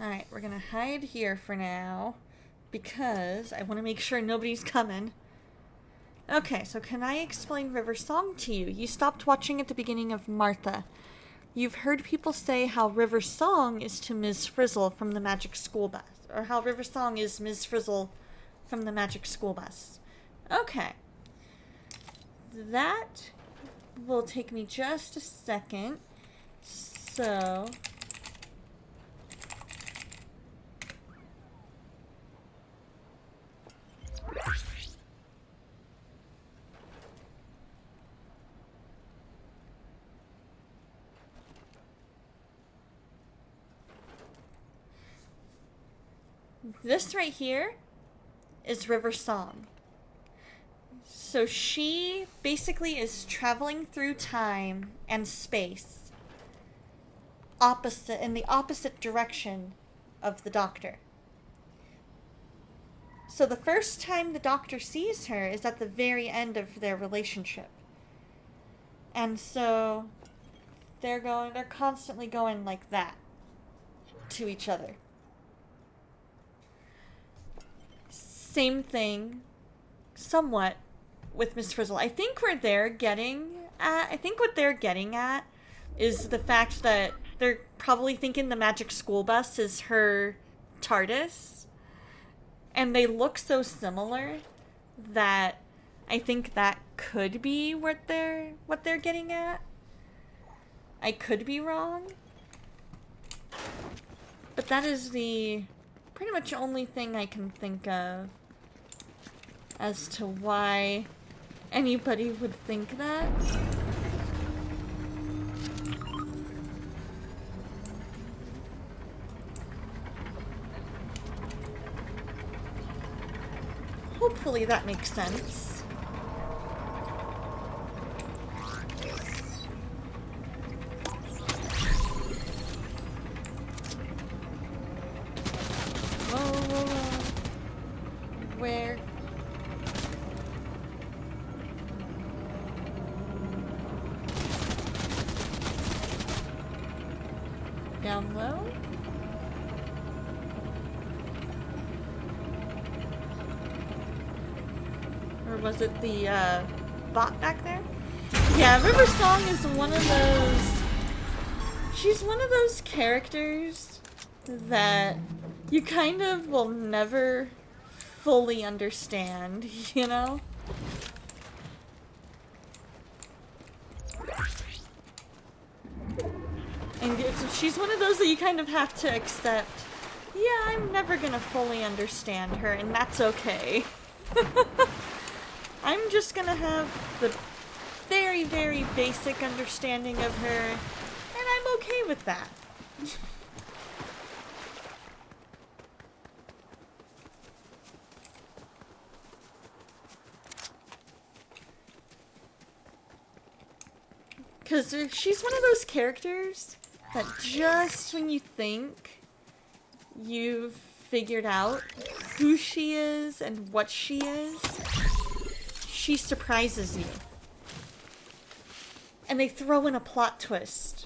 Alright, we're gonna hide here for now because I want to make sure nobody's coming. Okay, so can I explain River Song to you? You stopped watching at the beginning of Martha. you've heard people say how River Song is to Ms. Frizzle from the Magic School Bus, or how River Song is Ms. Frizzle from the Magic School Bus. Okay. That will take me just a second. So... this right here is River Song. So she basically is traveling through time and space in the opposite direction of the Doctor. So the first time the Doctor sees her is at the very end of their relationship. And so they're constantly going like that to each other. Same thing, somewhat, with Miss Frizzle. I think what they're getting at is the fact that they're probably thinking the Magic School Bus is her TARDIS. And they look so similar that I think that could be what they're getting at. I could be wrong. But that is the pretty much only thing I can think of as to why anybody would think that. Hopefully that makes sense. Whoa. Where? Down low? Or was it the bot back there? Yeah, River Song is one of those... she's one of those characters that you kind of will never fully understand, you know? And she's one of those that you kind of have to accept, yeah, I'm never gonna fully understand her, and that's okay. I'm just gonna have the very, very basic understanding of her, and I'm okay with that. Because she's one of those characters that just when you think you've figured out who she is and what she is, she surprises you. And they throw in a plot twist.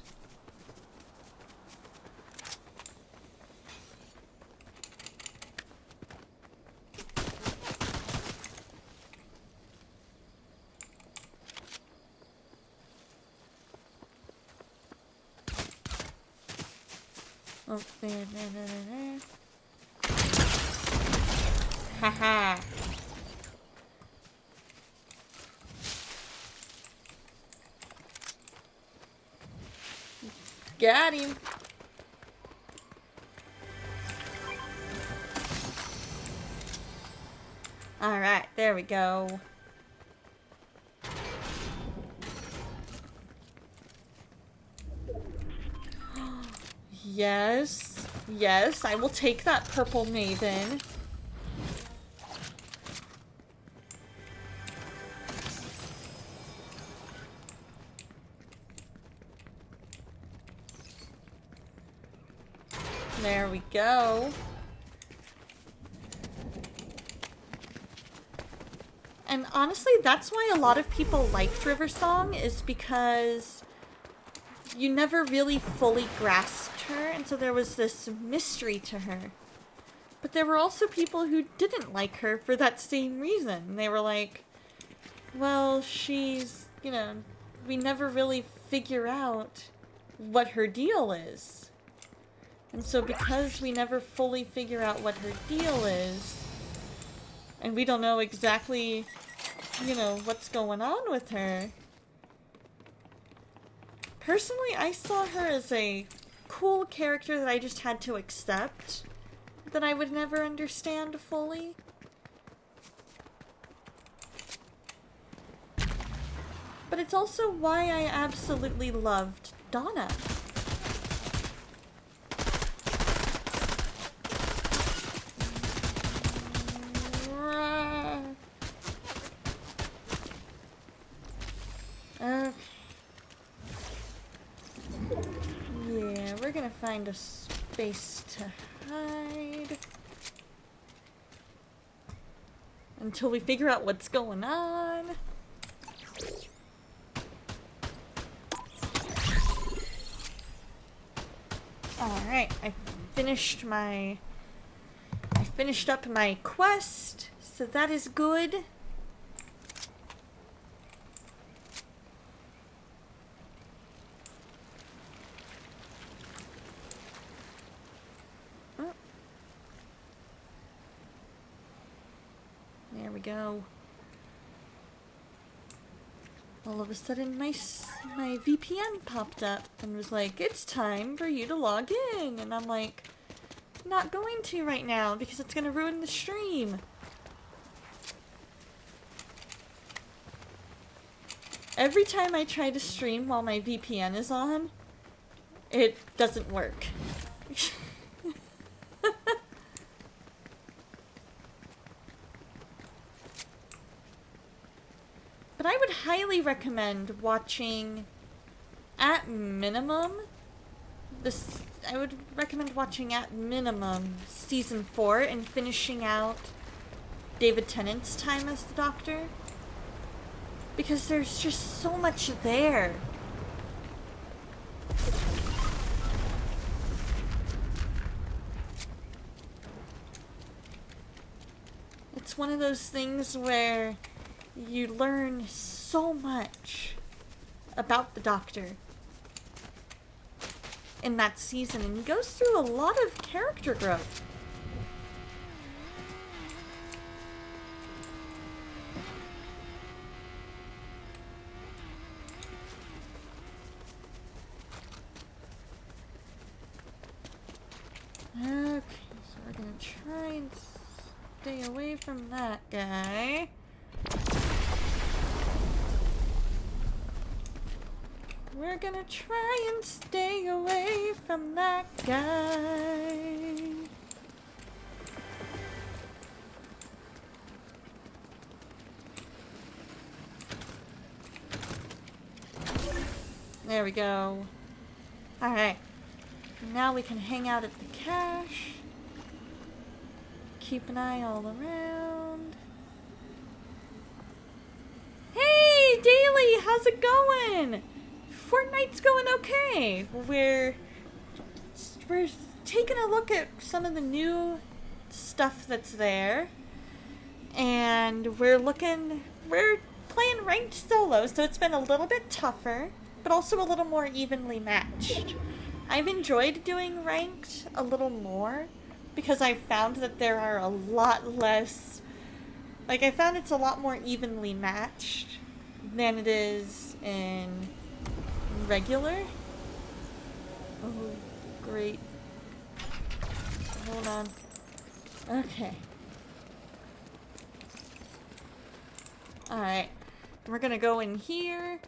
Oh, there. Haha. Got him. Alright, there we go. Yes, I will take that purple maven. There we go. And honestly, that's why a lot of people liked River Song, is because you never really fully grasped her, and so there was this mystery to her. But there were also people who didn't like her for that same reason. They were like, well, she's, we never really figure out what her deal is. And so because we never fully figure out what her deal is, and we don't know exactly, you know, what's going on with her, personally, I saw her as a cool character that I just had to accept, that I would never understand fully. But it's also why I absolutely loved Donna. Okay. Yeah, we're gonna find a space to hide until we figure out what's going on. Alright, I finished up my quest, so that is good. Oh. There we go. All of a sudden my VPN popped up and was like, it's time for you to log in. And I'm like, not going to right now because it's going to ruin the stream. Every time I try to stream while my VPN is on, it doesn't work. But I would highly recommend watching, at minimum, Season 4 and finishing out David Tennant's time as the Doctor. Because there's just so much there. It's one of those things where you learn so much about the Doctor in that season, and he goes through a lot of character growth. Okay, so we're gonna try and stay away from that guy. We're gonna try and stay away from that guy. There we go. Alright. Now we can hang out at the cache. Keep an eye all around. Hey, Daily! How's it going? Fortnite's going okay. We're taking a look at some of the new stuff that's there. And we're playing ranked solo, so it's been a little bit tougher, but also a little more evenly matched. I've enjoyed doing ranked a little more because I've found that there are a lot less, like I found it's a lot more evenly matched than it is in regular. Oh, great. Hold on. Okay. Alright. We're gonna go in here.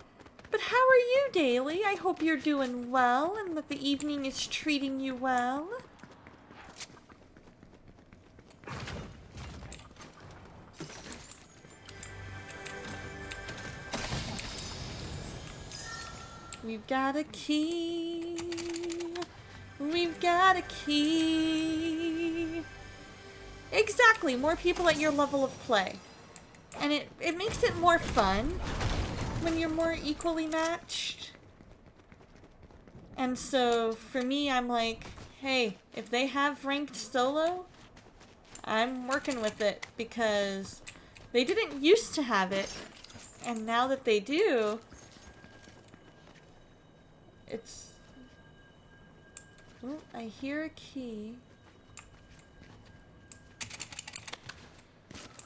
But how are you, Daily? I hope you're doing well and that the evening is treating you well. We've got a key. We've got a key. Exactly, more people at your level of play. And it makes it more fun when you're more equally matched. And so, for me, I'm like, hey, if they have ranked solo, I'm working with it because they didn't used to have it. And now that they do, it's Oh, I hear a key.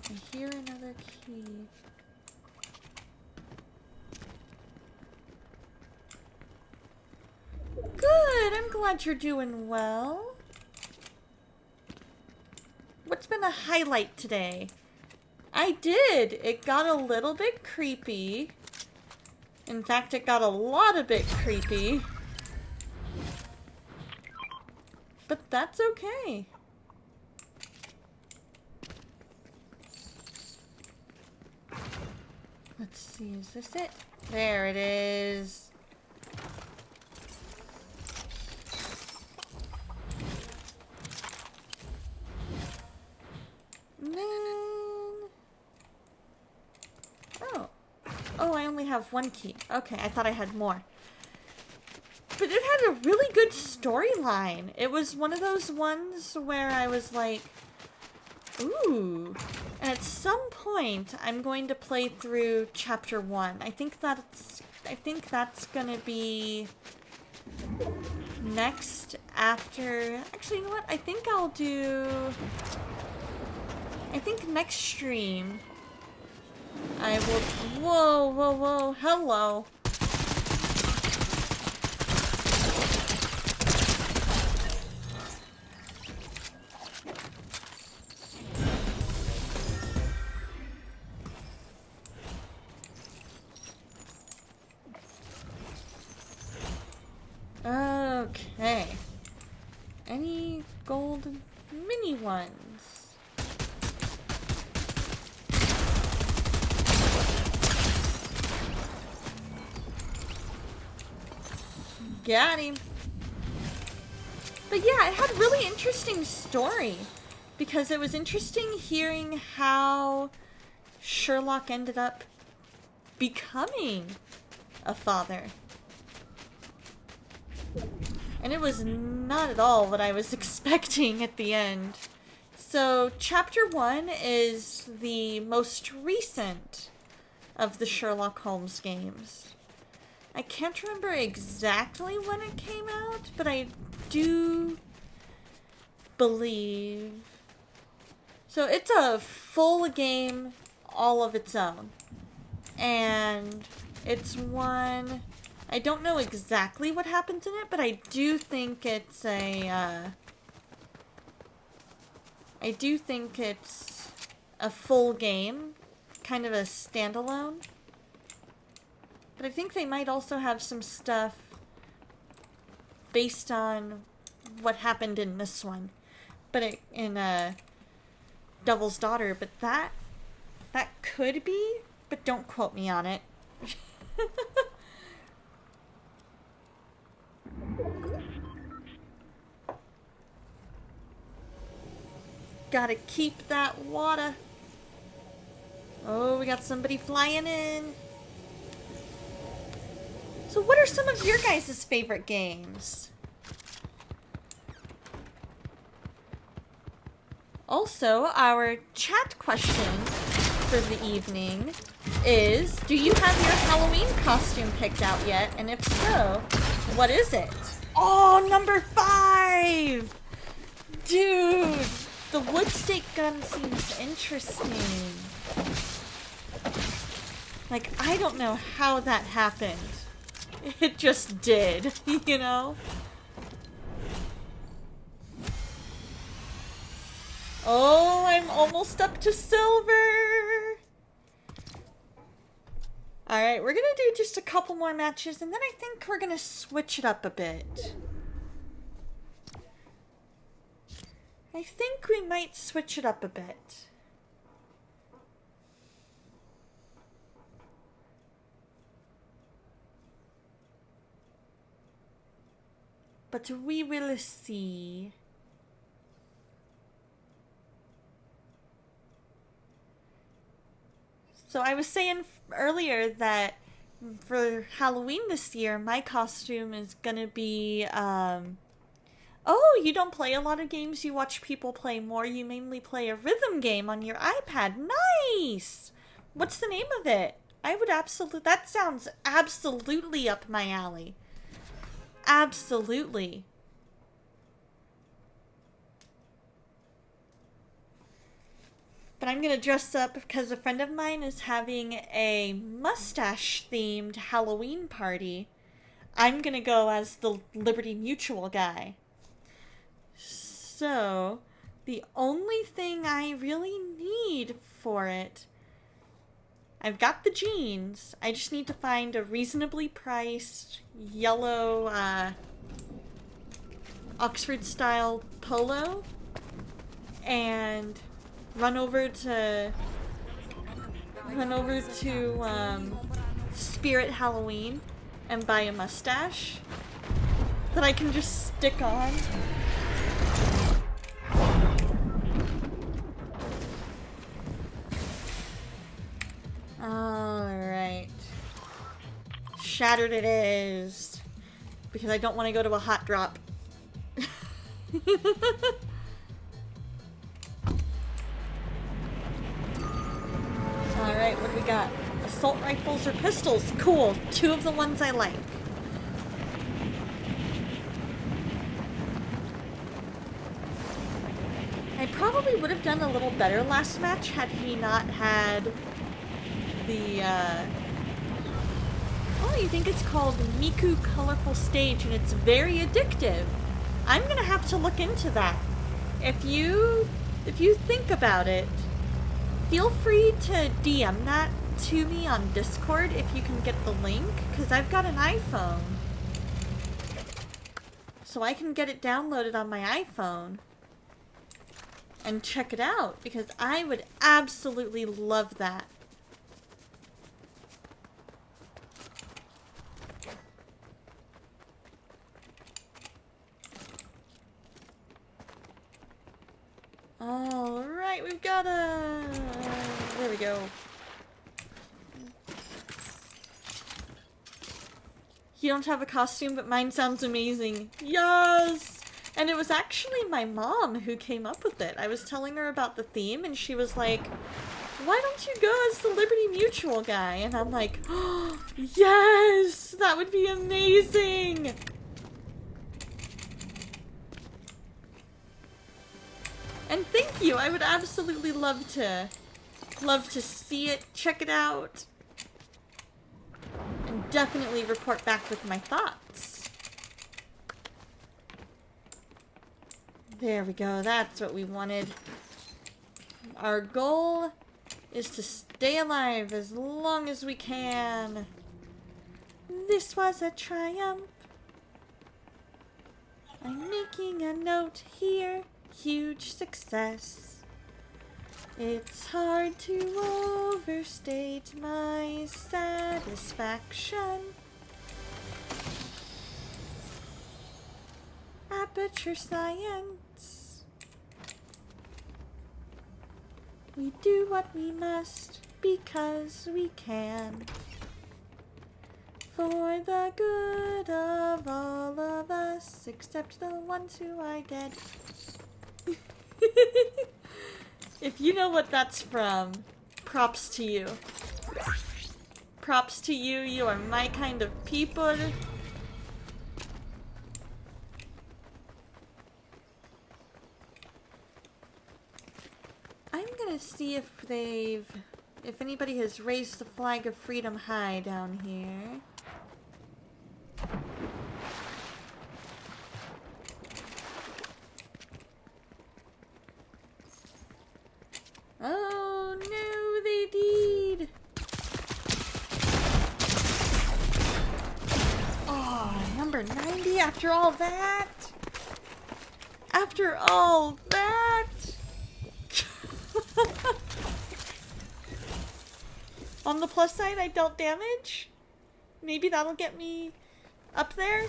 I hear another key. Good, I'm glad you're doing well. What's been a highlight today? I did. It got a little bit creepy. In fact, it got a lot a bit creepy. But that's okay. Let's see, is this it? There it is. And then... Oh. Oh, I only have one key. Okay, I thought I had more. But it had a really good storyline. It was one of those ones where I was like, ooh. And at some point, I'm going to play through chapter 1. I think that's gonna be next after... Actually, you know what? I think next stream, I will... Whoa, whoa, whoa. Hello. Okay. Any gold mini ones? Got him. But yeah, it had a really interesting story. Because it was interesting hearing how Sherlock ended up becoming a father. And it was not at all what I was expecting at the end. So, chapter 1 is the most recent of the Sherlock Holmes games. I can't remember exactly when it came out, but I do believe... So, it's a full game all of its own. And it's one... I don't know exactly what happens in it, but I do think it's a full game, kind of a standalone. But I think they might also have some stuff based on what happened in this one, but in Devil's Daughter. But that could be, but don't quote me on it. Gotta keep that water. Oh, we got somebody flying in. So what are some of your guys' favorite games? Also, our chat question for the evening is, do you have your Halloween costume picked out yet? And if so, what is it? Oh, number 5! Dude! The wood stake gun seems interesting. Like, I don't know how that happened. It just did, you know? Oh, I'm almost up to silver! Alright, we're gonna do just a couple more matches, and then I think we're gonna switch it up a bit. I think we might switch it up a bit. But we will see. So I was saying earlier that for Halloween this year, my costume is gonna be, oh, you don't play a lot of games, you watch people play more, you mainly play a rhythm game on your iPad. Nice! What's the name of it? That sounds absolutely up my alley. Absolutely. But I'm gonna dress up because a friend of mine is having a mustache-themed Halloween party. I'm gonna go as the Liberty Mutual guy. So, the only thing I really need for it, I've got the jeans. I just need to find a reasonably priced yellow Oxford-style polo and run over to Spirit Halloween and buy a mustache that I can just stick on. Alright. Shattered it is. Because I don't want to go to a hot drop. Alright, what do we got? Assault rifles or pistols? Cool. 2 of the ones I like. I probably would have done a little better last match had he not had the, oh, you think it's called Miku Colorful Stage, and it's very addictive. I'm gonna have to look into that. If you think about it, feel free to DM that to me on Discord if you can get the link, because I've got an iPhone. So I can get it downloaded on my iPhone and check it out, because I would absolutely love that. Alright, we've got a... There we go. You don't have a costume, but mine sounds amazing. Yes! And it was actually my mom who came up with it. I was telling her about the theme, and she was like, why don't you go as the Liberty Mutual guy? And I'm like, oh, yes! That would be amazing! And thank you! I would absolutely love to see it, check it out, and definitely report back with my thoughts. There we go, that's what we wanted. Our goal is to stay alive as long as we can. This was a triumph. I'm making a note here. Huge success. It's hard to overstate my satisfaction. Aperture science. We do what we must because we can. For the good of all of us, except the ones who are dead. If you know what that's from, props to you. Props to you, you are my kind of people. I'm gonna see if anybody has raised the flag of freedom high down here. Oh no, they did! Oh, number 90 after all that? After all that? On the plus side, I dealt damage. Maybe that'll get me up there.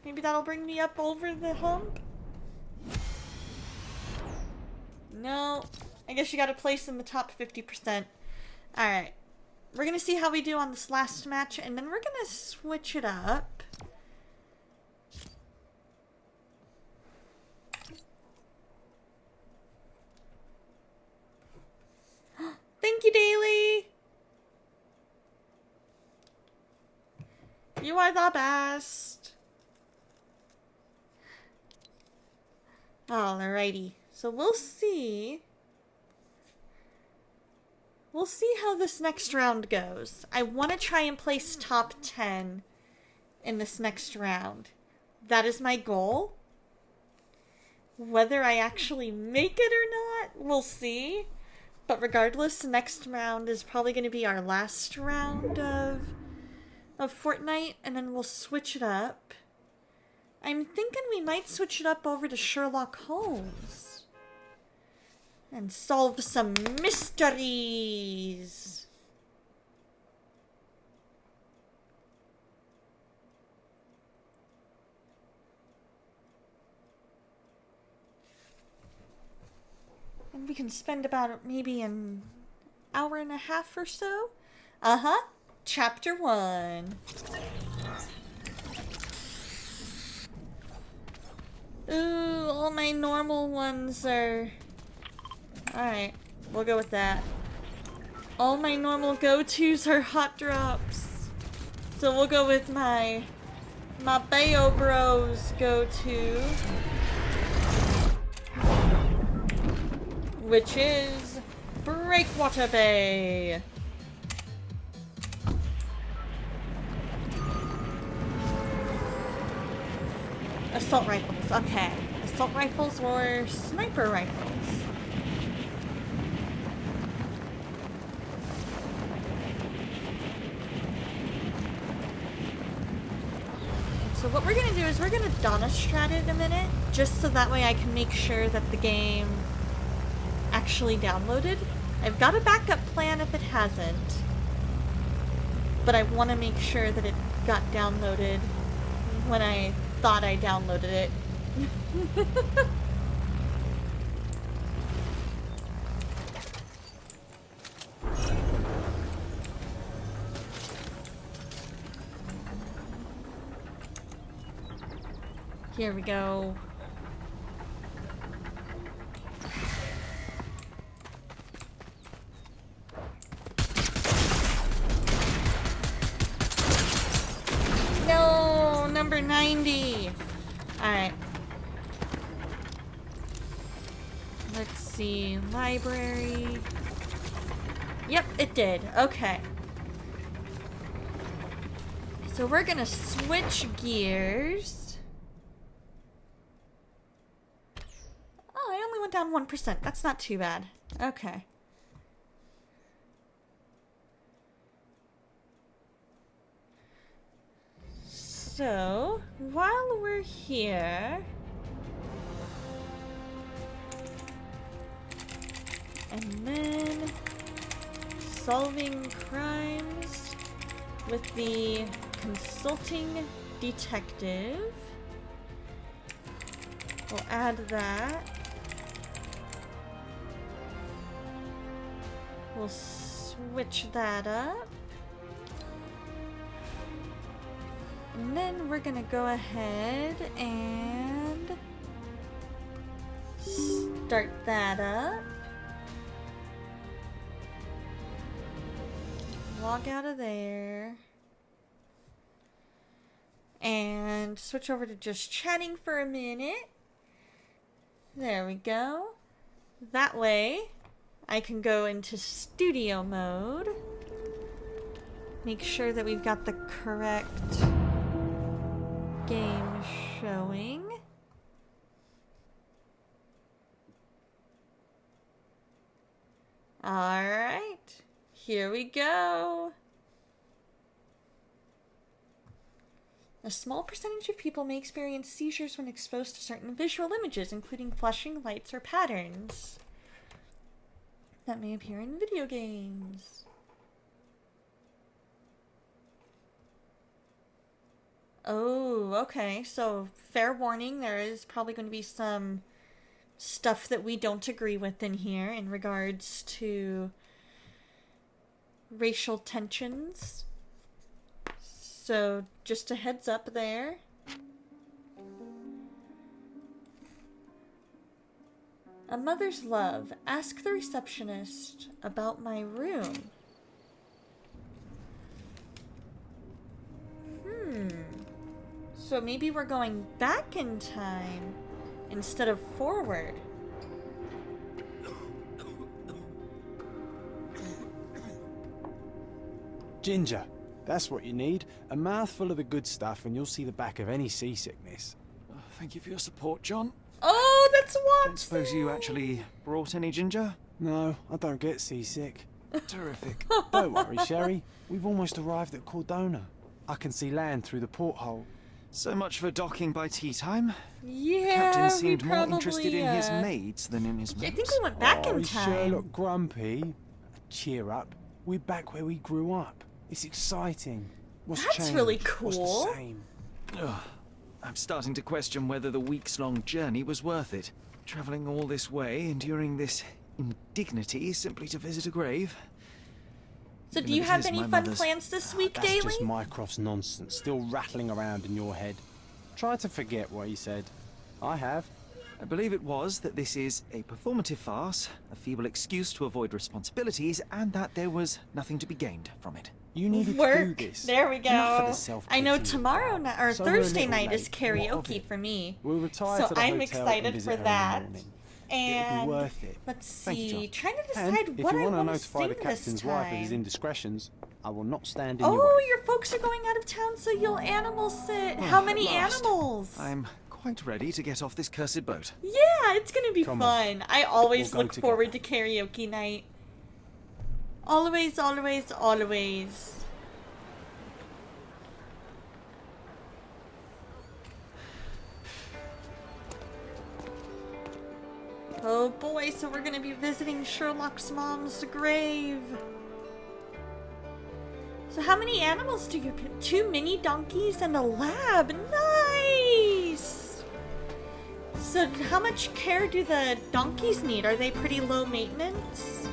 Maybe that'll bring me up over the hump. No. I guess you gotta place in the top 50%. Alright. We're gonna see how we do on this last match, and then we're gonna switch it up. Thank you, Daily! You are the best! Alrighty. So we'll see we'll see how this next round goes. I want to try and place top 10 in this next round. That is my goal. Whether I actually make it or not, we'll see. But regardless, the next round is probably going to be our last round of Fortnite, and then we'll switch it up. I'm thinking we might switch it up over to Sherlock Holmes and solve some mysteries. And we can spend about maybe an hour and a half or so. Chapter 1. Ooh, all my normal ones are... Alright, we'll go with that. All my normal go-tos are hot drops. So we'll go with my Bayo Bros go-to, which is Breakwater Bay. Assault rifles, okay. Assault rifles or sniper rifles? So what we're gonna do is we're gonna Donna strat it in a minute, just so that way I can make sure that the game actually downloaded. I've got a backup plan if it hasn't, but I want to make sure that it got downloaded when I thought I downloaded it. Here we go. No, number 90. Alright. Let's see. Library. Yep, it did. Okay. So we're gonna switch gears. Oh, I only went down 1%. That's not too bad. Okay. So, while we're here, and then solving crimes with the Consulting Detective, we'll add that. We'll switch that up. And then we're gonna go ahead and start that up. Log out of there. And switch over to just chatting for a minute. There we go. That way, I can go into studio mode. Make sure that we've got the correct game showing. Alright, here we go. A small percentage of people may experience seizures when exposed to certain visual images, including flashing lights or patterns that may appear in video games. Oh, okay. So, fair warning, there is probably going to be some stuff that we don't agree with in here in regards to racial tensions. So, just a heads up there. A mother's love. Ask the receptionist about my room. So maybe we're going back in time instead of forward. Ginger. That's what you need. A mouthful of the good stuff and you'll see the back of any seasickness. Oh, thank you for your support, John. Oh, that's what. Don't suppose you actually brought any ginger? No, I don't get seasick. Terrific. Don't worry, Sherry. We've almost arrived at Cordona. I can see land through the porthole. So much for docking by tea time. Yeah, The captain seemed we more probably, interested in his maids than in his I mates. think we went back in Is time. Sherlock grumpy? Cheer up. We're back where we grew up. It's exciting. What's That's changed? really What's cool. the same? Ugh. I'm starting to question whether the weeks-long journey was worth it. Travelling all this way, enduring this indignity simply to visit a grave. So Even do you if it have is any my fun mother's. plans this week, That's Daily? just Mycroft's nonsense, still rattling around in your head. Try to forget what he said. I have. I believe it was that this is a performative farce, a feeble excuse to avoid responsibilities, and that there was nothing to be gained from it. You needed to Work. do this. There we Enough of go. the self-pity I know you've tomorrow got. night or So we're a Thursday little night late. is What of karaoke it? for me. We'll retire So to the I'm hotel excited and visit for her that. in the morning. And It'll be worth it. let's Thank you, see, John. trying to And decide if what you I want to want to notify sing the this captain's wife of his time. indiscretions, I will not stand in your Oh, way. your folks are going out of town, so you'll animal sit. Oh, How at many last. animals? I'm quite ready to get off this cursed boat. Yeah, it's gonna be Come on. fun. I always We'll go look forward to karaoke night. Always, always, always. Oh boy, so we're gonna be visiting Sherlock's mom's grave. So how many animals do you pick? 2 mini donkeys and a lab. Nice! So how much care do the donkeys need? Are they pretty low maintenance?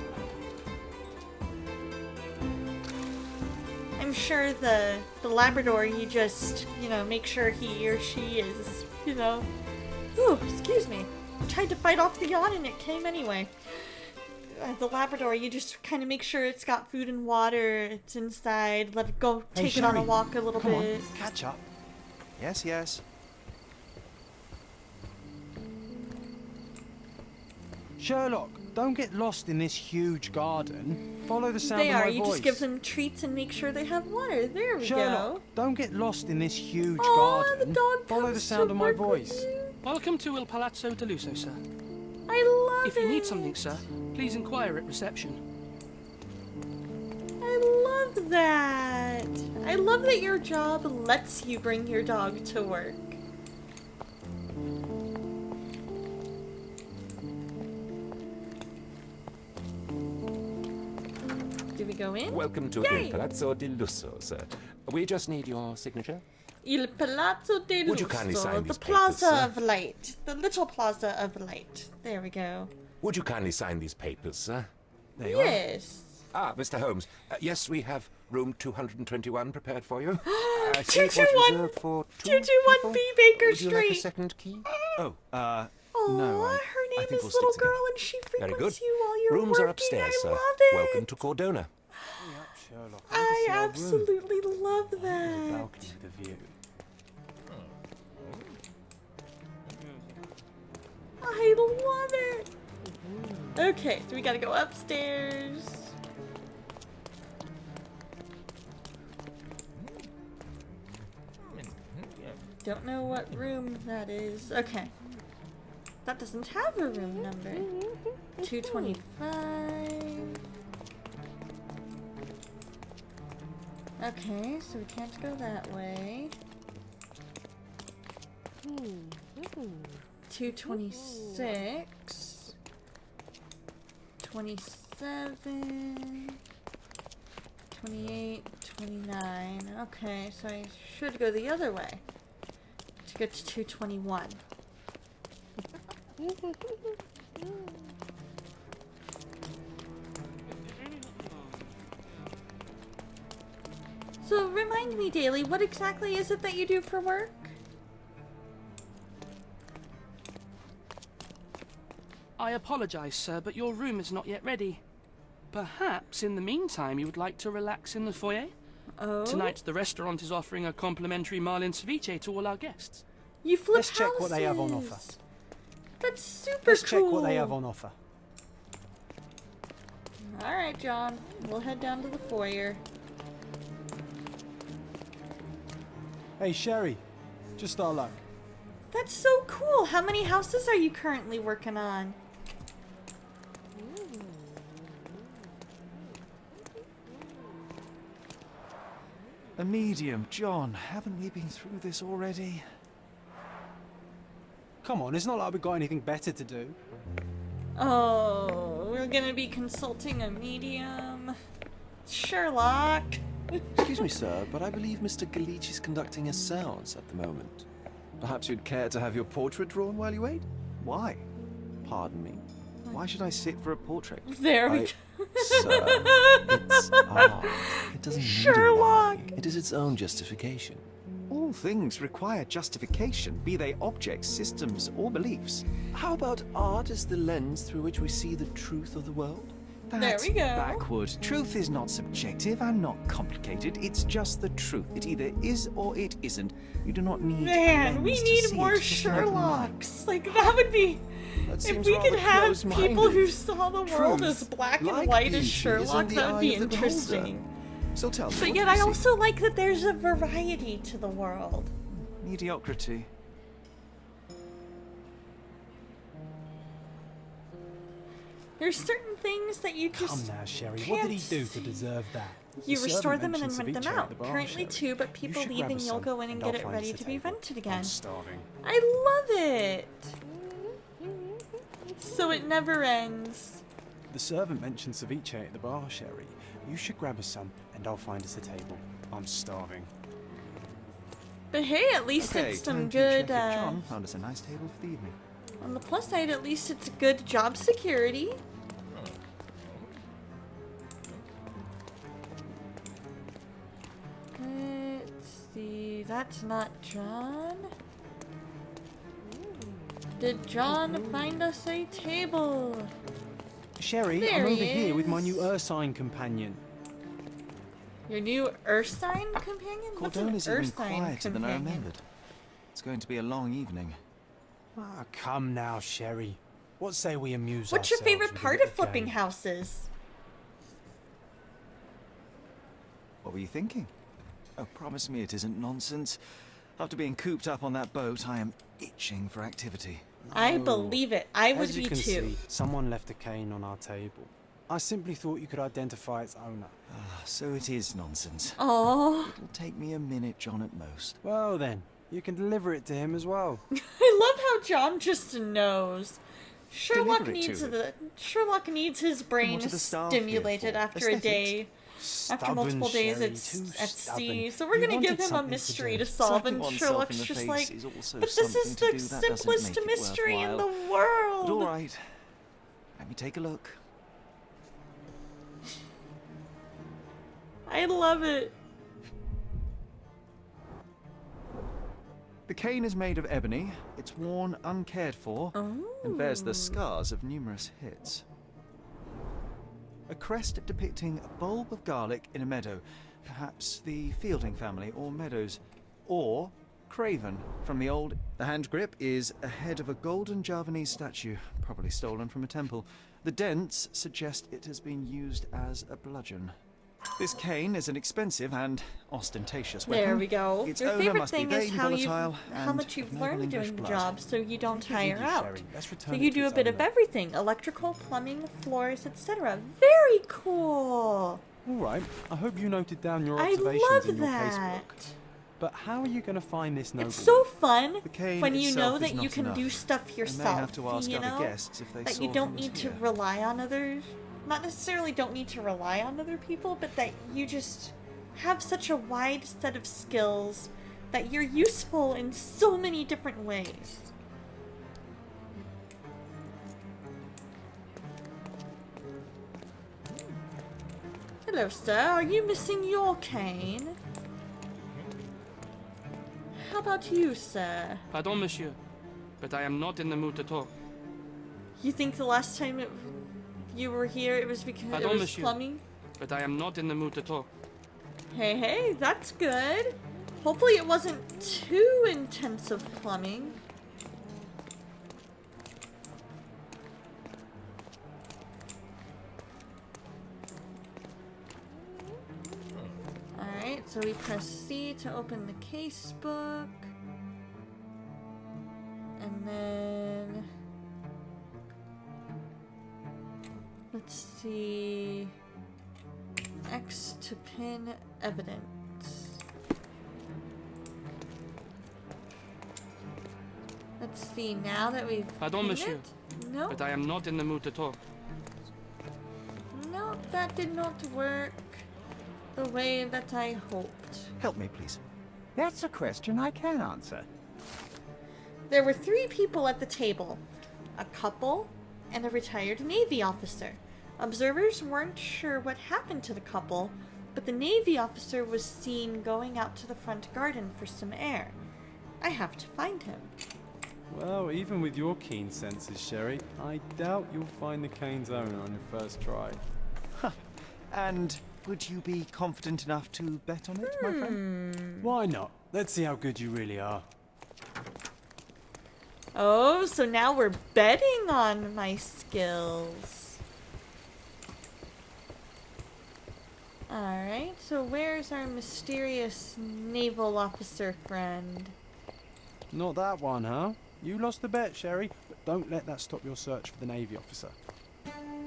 I'm sure the Labrador, you just, make sure he or she is, Ooh, excuse me. I tried to fight off the yawn and it came anyway. The Labrador, you just kind of make sure it's got food and water, it's inside, let it go, Hey, take it on a Sherry, walk a little come bit. on, catch up. Yes, yes. Sherlock, don't get lost in this huge garden. Follow the sound They of my are, you voice. just give them treats and make sure they have water. There we Sherlock, go. don't get lost in this huge Aw, garden. the dog Follow the comes sound to of my work with voice. you. Welcome to Il Palazzo Deluso, sir. I love If it. you need something, sir, please inquire at reception. I love that. I love that your job lets you bring your dog to work. Do we go in? Welcome to Yay! Il Palazzo di Lusso, sir. We just need your signature. Il Palazzo de Would you kindly Lusso, sign the these Plaza papers, sir? of Light. The little Plaza of Light. There we go. Would you kindly sign these papers, sir? There you are. Yes. Ah, Mr. Holmes. Yes, we have room 221 prepared for you. 221 for 221 B Baker Would you like a Street. second key? Oh, Aw, no, her I name think is we'll Little stick together. Girl and she Very frequents good. you while you're Rooms working. are upstairs, I sir. love it. Welcome to Cordona. Hurry up, Sherlock. I want to see our room. absolutely love The that. balcony with the view. I love it. Okay, so we gotta go upstairs. Don't know what room that is. Okay. That doesn't have a room number. 225. Okay, so we can't go that way. 226. 27. 28, 29. Okay, so I should go the other way to get to 221. So remind me, Daily, what exactly is it that you do for work? I apologize, sir, but your room is not yet ready. Perhaps, in the meantime, you would like to relax in the foyer? Oh, Tonight, the restaurant is offering a complimentary marlin ceviche to all our guests. you flip Let's check what they have on houses. offer. That's super Let's cool. check what they have on offer. All right, John. We'll head down to the foyer. Hey, Sherry. Just our luck. That's so cool. How many houses are you currently working on? A medium, John. Haven't we been through this already? Come on, it's not like we've got anything better to do. Oh, we're gonna be consulting a medium. Sherlock. Excuse me, sir, but I believe Mr. Galich is conducting a seance at the moment. Perhaps you'd care to have your portrait drawn while you wait? Why? Pardon me? Why should I sit for a portrait? There we I- go. Sir, it's art. It doesn't need a Sherlock! why. It is its own justification. All things require justification, be they objects, systems, or beliefs. How about art as the lens through which we see the truth of the world? There we go. Backward. Truth is not subjective and not complicated. It's just the truth. It either is or it isn't. You do not need. Man, we lens to need see more it, just like mine. Sherlocks. Like, that would be... That If seems we could rather have close-minded. people who saw the world Truth, as black and like white beauty, as is in Sherlock, the that would eye be of the beholder. interesting. So tell me. But what yet do you I see? also like that there's a variety to the world. Mediocrity. There's certain things that you Come just now, Sherry. What did he can't do to deserve that? You The restore servant them and then mentioned rent them ceviche at out. the bar, Currently Sherry. two, but You people should leave grab and us you'll some, go in and I'll get it find ready us a to be table. rented again. I'm starving. I love it! So it never ends. The servant mentioned ceviche at the bar, Sherry. You should grab us some, and I'll find us a table. I'm starving. But hey, at least Okay, it's some time to good, check if John found us a nice table for the evening. on the plus side, at least it's good job security. Let's see, that's not John. Did John find us a table? Sherry, There I'm he over here with my is. new Ursine companion. Your new Ursine companion? What's an Cordone is even Ursine quieter than I companion? remembered. It's going to be a long evening. Ah, come now, Sherry. What say we amuse What's your ourselves favorite with a part bit of flipping game? houses? What were you thinking? Oh, promise me it isn't nonsense. After being cooped up on that boat, I am itching for activity. I No. believe it. I would As you be can too. see, someone left a cane on our table. I simply thought you could identify its owner. Ah, so it is nonsense. Oh, It'll take me a minute, John, at most. Well then, you can deliver it to him as well. I love how John just knows. Sherlock Deliver it to needs him. Sherlock needs his brain what are the staff here stimulated for? after a day. After Stubborn, multiple days Sherry, at too sea. stubborn. So we're You gonna give wanted him a something to mystery do. to solve, Slapping and oneself Sherlock's in the just face like, is also but this is something to the do that doesn't simplest make it mystery in the worthwhile. world. But all right, let me take a look. I love it. The cane is made of ebony. It's worn uncared for and bears the scars of numerous hits. A crest depicting a bulb of garlic in a meadow, perhaps the Fielding family or Meadows, or Craven from the old. The hand grip is a head of a golden Javanese statue, probably stolen from a temple. The dents suggest it has been used as a bludgeon. This cane is an expensive and ostentatious weapon. There we go. Its Your owner favorite must be thing vain, is how volatile, and much you've of noble learned English doing the blood. job, so you don't Take it tire easy, out. Sherry. Let's So return you it to do a its bit of owner. everything: electrical, plumbing, floors, etc. Very cool. All right. I hope you noted down your I observations love in your that. casebook. But how are you going to find this noble? It's so fun The cane when you know itself is that you not can enough. do stuff I may yourself. have to ask you other know? guests if they That saw you don't things need to here. rely on others. Not necessarily don't need to rely on other people, but that you just have such a wide set of skills that you're useful in so many different ways. Hello, sir. Are you missing your cane? How about you, sir? Pardon, monsieur, but I am not in the mood to talk. You think the last time you were here it was because Pardon, it was monsieur. plumbing? But I am not in the mood to talk. Hey, that's good. Hopefully it wasn't too intensive plumbing. Alright, Alright, so we press C to open the casebook. And then... let's see... X to pin evidence. Let's see, now that we've Pardon, pinned monsieur, it? No, but I am not in the mood to talk. no, that did not work the way that I hoped. Help me, please. That's a question I can answer. There were 3 people at the table, a couple and a retired Navy officer. Observers weren't sure what happened to the couple, but the Navy officer was seen going out to the front garden for some air. I have to find him. Well, even with your keen senses, Sherry, I doubt you'll find the cane's owner on your first try. And would you be confident enough to bet on it, my friend? Why not? Let's see how good you really are. Oh, so now we're betting on my skills. Alright, so where's our mysterious naval officer friend? Not that one, huh? You lost the bet, Sherry, but don't let that stop your search for the Navy officer.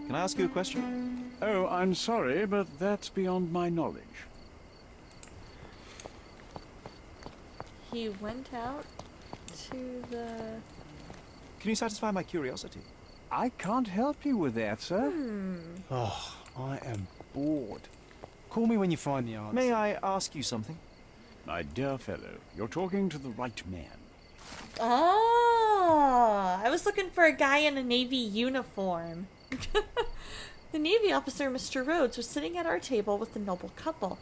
Can I ask you a question? Oh, I'm sorry, but that's beyond my knowledge. He went out to the... Can you satisfy my curiosity? I can't help you with that, sir. Oh, I am bored. Call me when you find the answer. May I ask you something? My dear fellow, you're talking to the right man. Oh, I was looking for a guy in a Navy uniform. The Navy officer, Mr. Rhodes, was sitting at our table with the noble couple.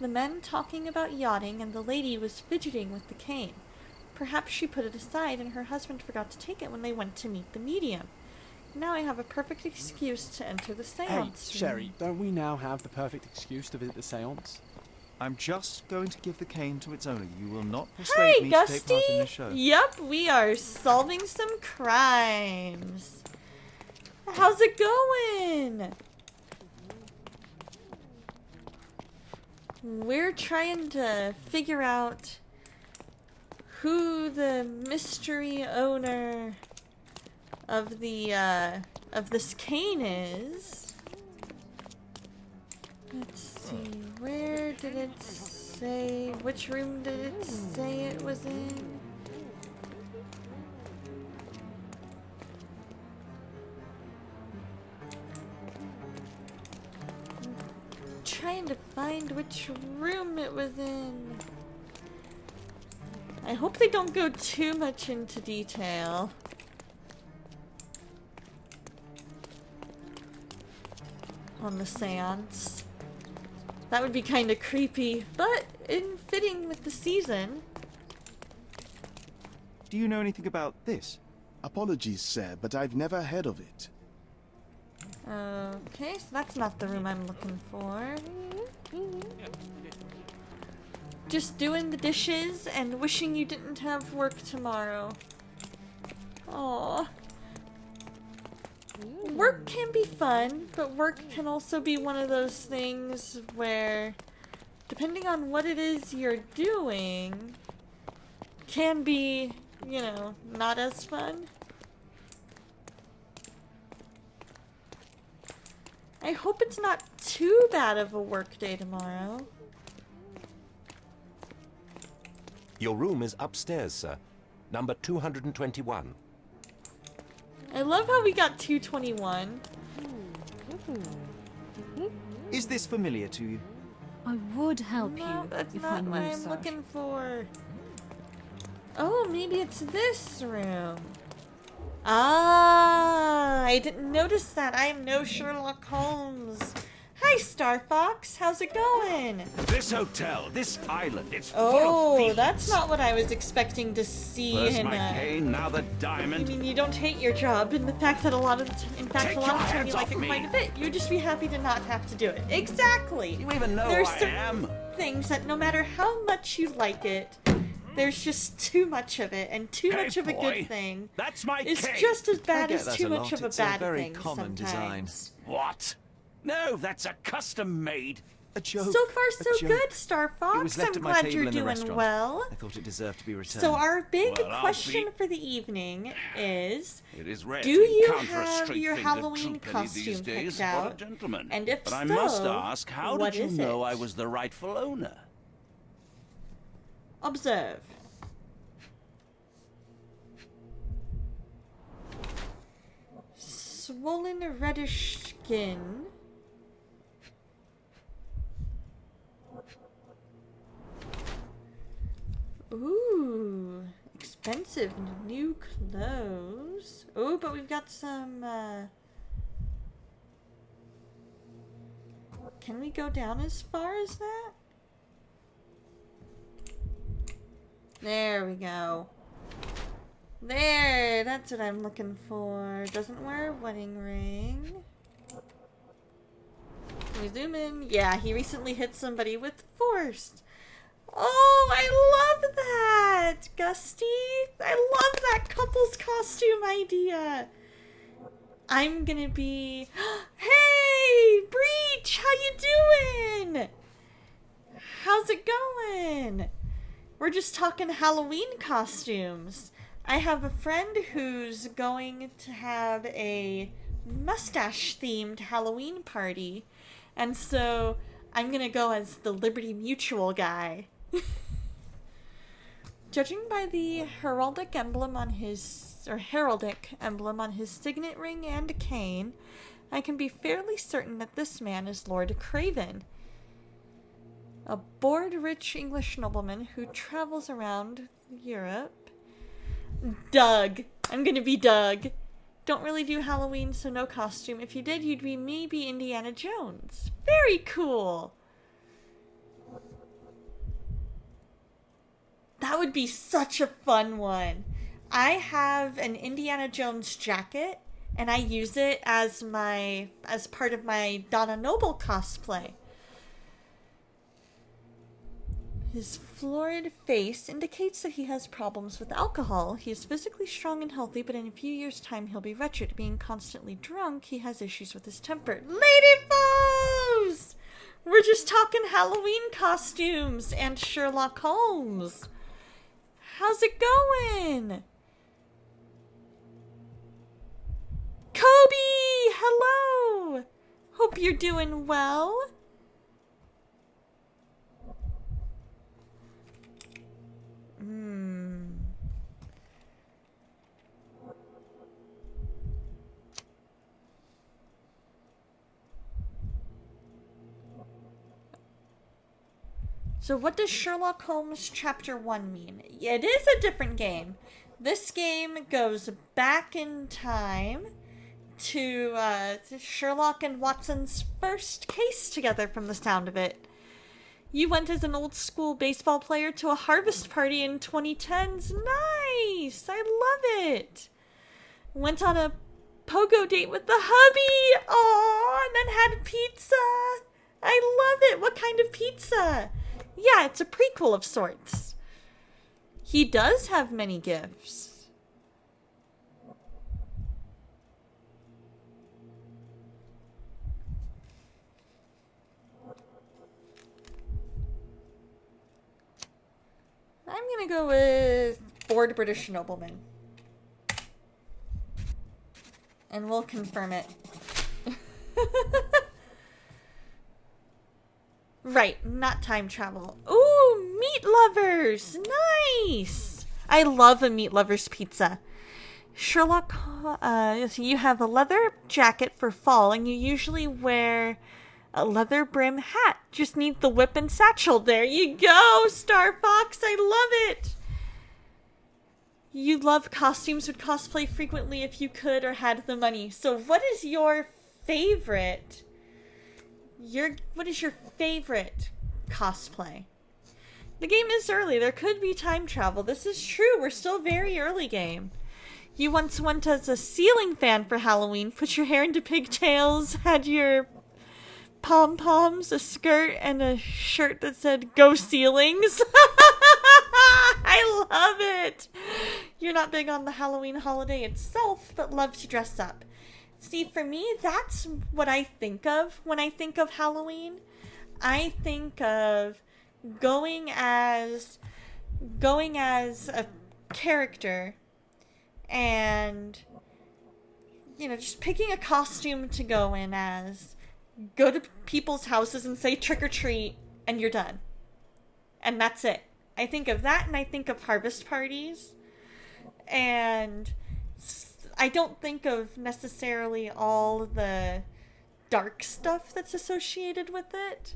The men talking about yachting, and the lady was fidgeting with the cane. Perhaps she put it aside and her husband forgot to take it when they went to meet the medium. Now I have a perfect excuse to enter the Hey, seance room. Sherry, don't we now have the perfect excuse to visit the seance? I'm just going to give the cane to its owner. You will not persuade Hi, me to take part in Gusty! this show. Yep, we are solving some crimes. How's it going? We're trying to figure out who the mystery owner of this cane is. Let's see, where did it say? Which room did it say it was in? Trying to find which room it was in. I hope they don't go too much into detail. On the seance. That would be kind of creepy, but in fitting with the season. Do you know anything about this? Apologies, sir, but I've never heard of it. Okay, so that's not the room I'm looking for. Just doing the dishes and wishing you didn't have work tomorrow. Aww. Work can be fun, but work can also be one of those things where, depending on what it is you're doing, can be, you know, not as fun. I hope it's not too bad of a work day tomorrow. Your room is upstairs, sir. Number 221. I love how we got 221. Is this familiar to you? I would help No, you that's if not I knew what I'm such. looking for. Oh, maybe it's this room. Ah, I didn't notice that. I am no Sherlock Holmes. Hi, Star Fox. How's it going? This hotel, this island, it's full Oh, of thieves. that's not what I was expecting to see First in my a... cane, now the I diamond. mean, you don't hate your job, and the fact that a lot of in fact, Take a lot your of the time hands you like off it me. quite a bit. You'd just be happy to not have to do it. Exactly. You even know There's who I certain am. things that no matter how much you like it, there's just too much of it, and too Hey, much of a boy, good thing That's my is cane. just as I bad get as that too a much lot. of a It's bad a very thing common sometimes. design. What? No, that's a custom made. A joke. So far, a so joke. good, Star Fox. It was left I'm at my glad table you're in the doing restaurant. well. I thought it deserved to be returned. So our big Well, I'll question be- for the evening is, It is rare do to you encounter a have your straight-fingered Halloween troop lady these costume days. picked What out? a gentleman. And if but I must so, ask, how what did you is know it? I was the rightful owner? Observe. Swollen reddish skin. Ooh, expensive new clothes. Oh, but we've got some, can we go down as far as that? There we go. There, that's what I'm looking for. Doesn't wear a wedding ring. Can we zoom in? Yeah, he recently hit somebody with force. Oh, I love that, Gusty. I love that couple's costume idea. I'm gonna be... Hey, Breach, how you doing? How's it going? We're just talking Halloween costumes. I have a friend who's going to have a mustache-themed Halloween party, and so I'm gonna go as the Liberty Mutual guy. Judging by the heraldic emblem on his signet ring and cane, I can be fairly certain that this man is Lord Craven, a bored-rich English nobleman who travels around Europe. Doug. I'm gonna be Doug. Don't really do Halloween, so no costume. If you did, you'd be maybe Indiana Jones. Very cool. That would be such a fun one. I have an Indiana Jones jacket, and I use it as part of my Donna Noble cosplay. His florid face indicates that he has problems with alcohol. He is physically strong and healthy, but in a few years' time he'll be wretched. Being constantly drunk, he has issues with his temper. Lady Foes! We're just talking Halloween costumes and Sherlock Holmes. How's it going? Kobe! Hello! Hope you're doing well. So what does Sherlock Holmes Chapter 1 mean? It is a different game. This game goes back in time to Sherlock and Watson's first case together, from the sound of it. You went as an old school baseball player to a harvest party in 2010s. Nice! I love it! Went on a pogo date with the hubby! Aww, and then had pizza! I love it! What kind of pizza? Yeah, it's a prequel of sorts. He does have many gifts. I'm gonna go with bored British nobleman. And we'll confirm it. Right, not time travel. Ooh, meat lovers! Nice! I love a meat lover's pizza. Sherlock, so you have a leather jacket for fall, and you usually wear a leather brim hat. Just need the whip and satchel. There you go, Star Fox. I love it. You love costumes, would cosplay frequently if you could or had the money. So what is your favorite? What is your favorite cosplay? The game is early. There could be time travel. This is true. We're still very early game. You once went as a ceiling fan for Halloween, put your hair into pigtails, had your pom-poms, a skirt, and a shirt that said, "Go Ceilings." I love it. You're not big on the Halloween holiday itself, but love to dress up. See, for me, that's what I think of when I think of Halloween. I think of going as a character and, you know, just picking a costume to go in as, go to people's houses and say trick or treat, and you're done. And that's it. I think of that, and I think of harvest parties. And I don't think of necessarily all the dark stuff that's associated with it.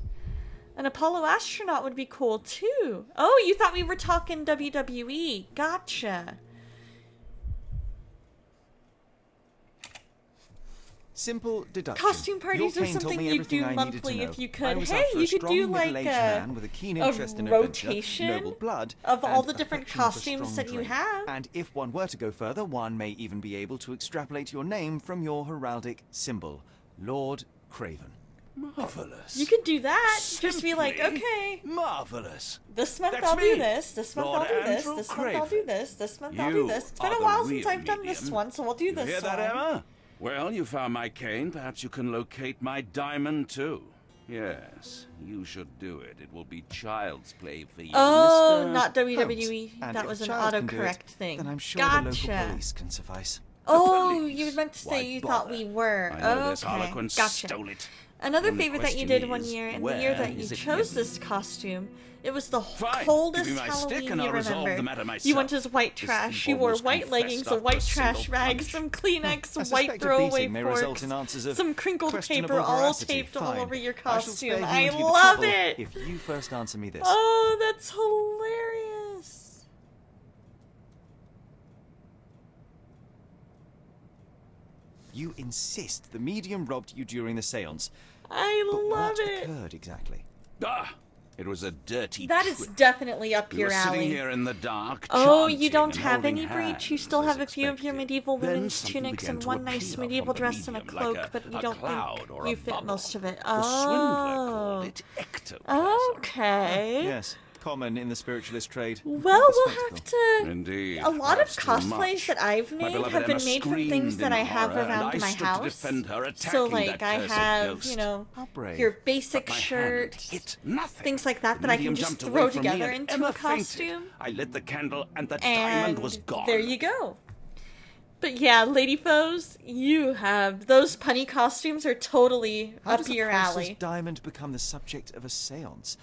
An Apollo astronaut would be cool too. Oh, you thought we were talking WWE. Gotcha. Simple deduction. Costume parties Your are cane told something me you'd everything do I needed to monthly know. if you I could. was Hey, after a you could strong do like middle-aged a man with a keen interest in adventure, rotation noble blood, of all and the different affection for costumes strong that you drink. have. And if one were to go further, one may even be able to extrapolate your name from your heraldic symbol, Lord Craven. Marvellous. You could do that. Just be like, Simply okay, Marvellous. this month That's I'll do me, this, this month Lord I'll do this, Andrew this month I'll do Craven. this, this month I'll do You this. It's been are a the while since real I've done this medium. one, so we'll do You this hear that, one. Emma? Well, you found my cane. Perhaps you can locate my diamond, too. Yes, you should do it. It will be child's play for you, Oh, Mr. not WWE. And That if was a an child can do it, autocorrect thing. Then I'm sure Gotcha. the local police can suffice. Oh, police? you meant to Why say you thought bother? we were. I know this Okay, harlequin gotcha. stole it. Another Only favorite that you question did one is, year, and the where year that you is it chose hidden? this costume, it was the Fine. coldest Give me my Halloween stick and you I'll resolve remember. the matter You myself. went as white This trash. thief You wore almost white confessed leggings, a after white a trash single bag, punch. some Kleenex, I some suspect white a throwaway beating may result forks, in answers of some crinkled questionable paper all veracity. taped all Fine. over your I shall spare costume. you I and you the love trouble it. if you first answer me this. Oh, that's hilarious. You insist the medium robbed you during the séance. I But love what it. occurred exactly? Ah, it was a dirty That is trick. definitely up We your were sitting alley. here in the dark, Oh, you chanting don't and have holding any breach. You hands, still as have a few of your expected. medieval Then women's something tunics began and to one nice appear medieval from the dress and a medium, cloak, like but you a don't cloud think or a you fit bubble. most of it. The swindler called Oh. it ectoplasm. Okay. Yes, common in the spiritualist trade. Well, Quite the we'll have spectacle. to... Indeed. A lot of perhaps too cosplays much. that I've My made beloved have been Emma made from things screamed that in I have horror, and around I my stood to house. defend her, So, attacking like, that I cursed have, ghost. you know, How brave. your basic But my hand shirt, hit nothing. things like that The that I can medium just jumped throw away from me together and into Emma a fainted. costume. I lit the candle and the And diamond was gone. there you go. But yeah, Lady Foes, you have... Those punny costumes are totally How up does a your priceless alley. diamond become the subject of a séance?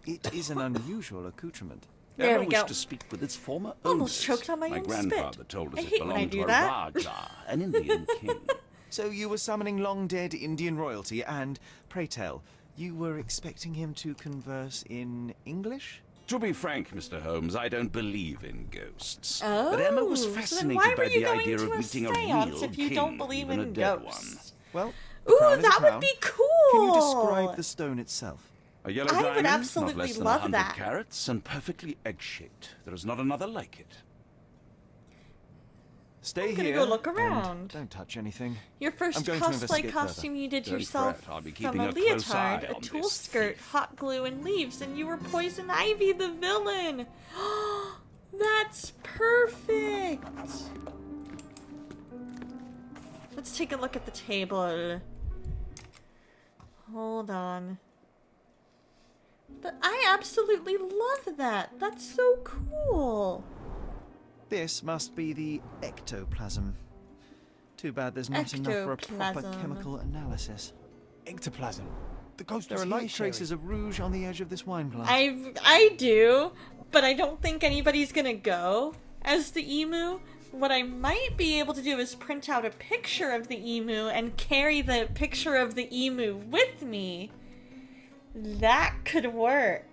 It is an unusual accoutrement. There Emma we wished go. to speak with its former Almost owners. choked on my own spit. grandfather told us I it hate when I belonged do to a that. Raja, an Indian king. So you were summoning long-dead Indian royalty, and, pray tell, you were expecting him to converse in English? To be frank, Mr. Holmes, I don't believe in ghosts. Oh, but Emma was so then fascinated why were by you the going idea to of a meeting a seance real if you king, don't believe even a in dead ghosts? Well, a Ooh, crown is a that would crown. be Can cool. you describe the stone itself? A yellow I would diamond, absolutely not less than love 100 that. carats, and perfectly egg-shaped. There is not another like it. Stay I'm gonna here. go look and around. Don't touch anything. Your first I'm going to cosplay investigate costume you did Don't yourself fret, I'll be from keeping a a close leotard, eye a on tool this skirt, thief. hot glue, and leaves, and you were Poison Ivy the villain. That's perfect. Let's take a look at the table. Hold on. But I absolutely love that. That's so cool. This must be the ectoplasm. Too bad there's not enough for a proper Ectoplasm. chemical analysis. Ectoplasm. The ghost There was are here, light traces of rouge on the edge of this wine glass. I do, but I don't think anybody's gonna go as the emu. What I might be able to do is print out a picture of the emu and carry the picture of the emu with me. That could work.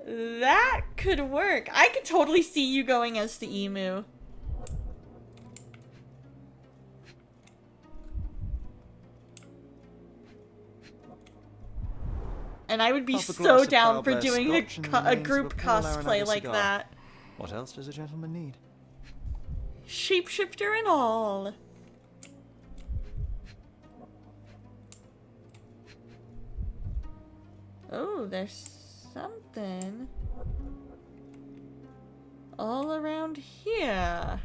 That could work. I could totally see you going as the emu. And I would be Half a so glass of down for Carlsberg doing Scotch and the a remains of group a Paul Arenado cosplay like cigar. that. What else does a gentleman need? Shapeshifter and all. Oh, there's something all around here.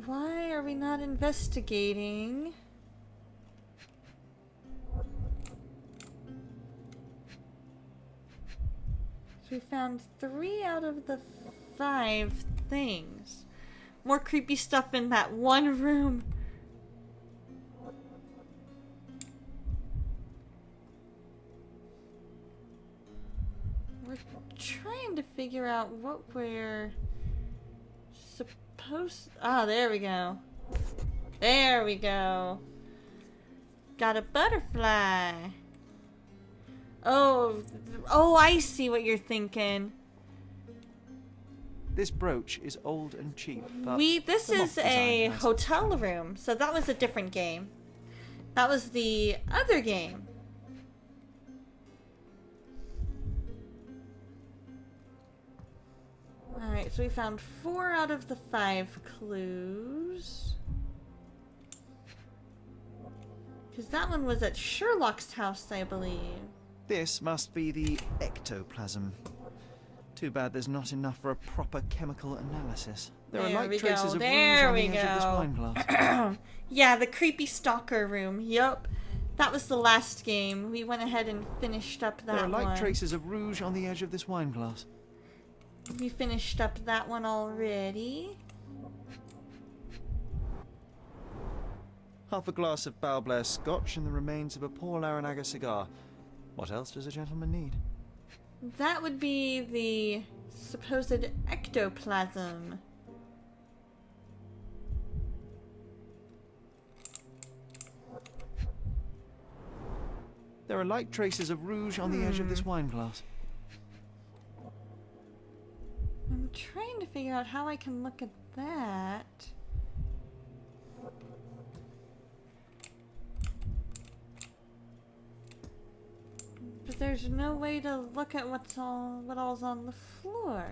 Why are we not investigating? So we found 3 out of the 5 things. More creepy stuff in that one room. We're trying to figure out what we're supposed... Ah, there we go. There we go. Got a butterfly. Oh, I see what you're thinking. This brooch is old and cheap, but This the is moth a design has hotel room, so that was a different game. That was the other game. Alright, so we found 4 out of the 5 clues. Because that one was at Sherlock's house, I believe. This must be the ectoplasm. Too bad there's not enough for a proper chemical analysis. There are light traces of rouge on the edge of this wine glass. Yeah, the creepy stalker room. Yup. That was the last game. We went ahead and finished up that one. There are light traces of rouge on the edge of this wine glass. We finished up that one already. Half a glass of Balblair scotch and the remains of a Paul Aranaga cigar. What else does a gentleman need? That would be the supposed ectoplasm. There are light traces of rouge on the edge of this wine glass. I'm trying to figure out how I can look at that. But there's no way to look at what all's on the floor.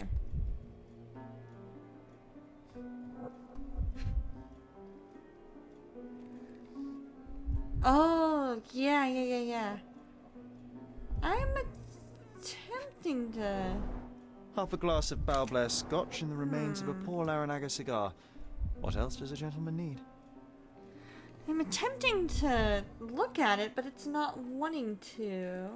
Oh, yeah. I'm attempting to... Half a glass of Balblair scotch and the remains of a Paul Aranaga cigar. What else does a gentleman need? I'm attempting to look at it, but it's not wanting to.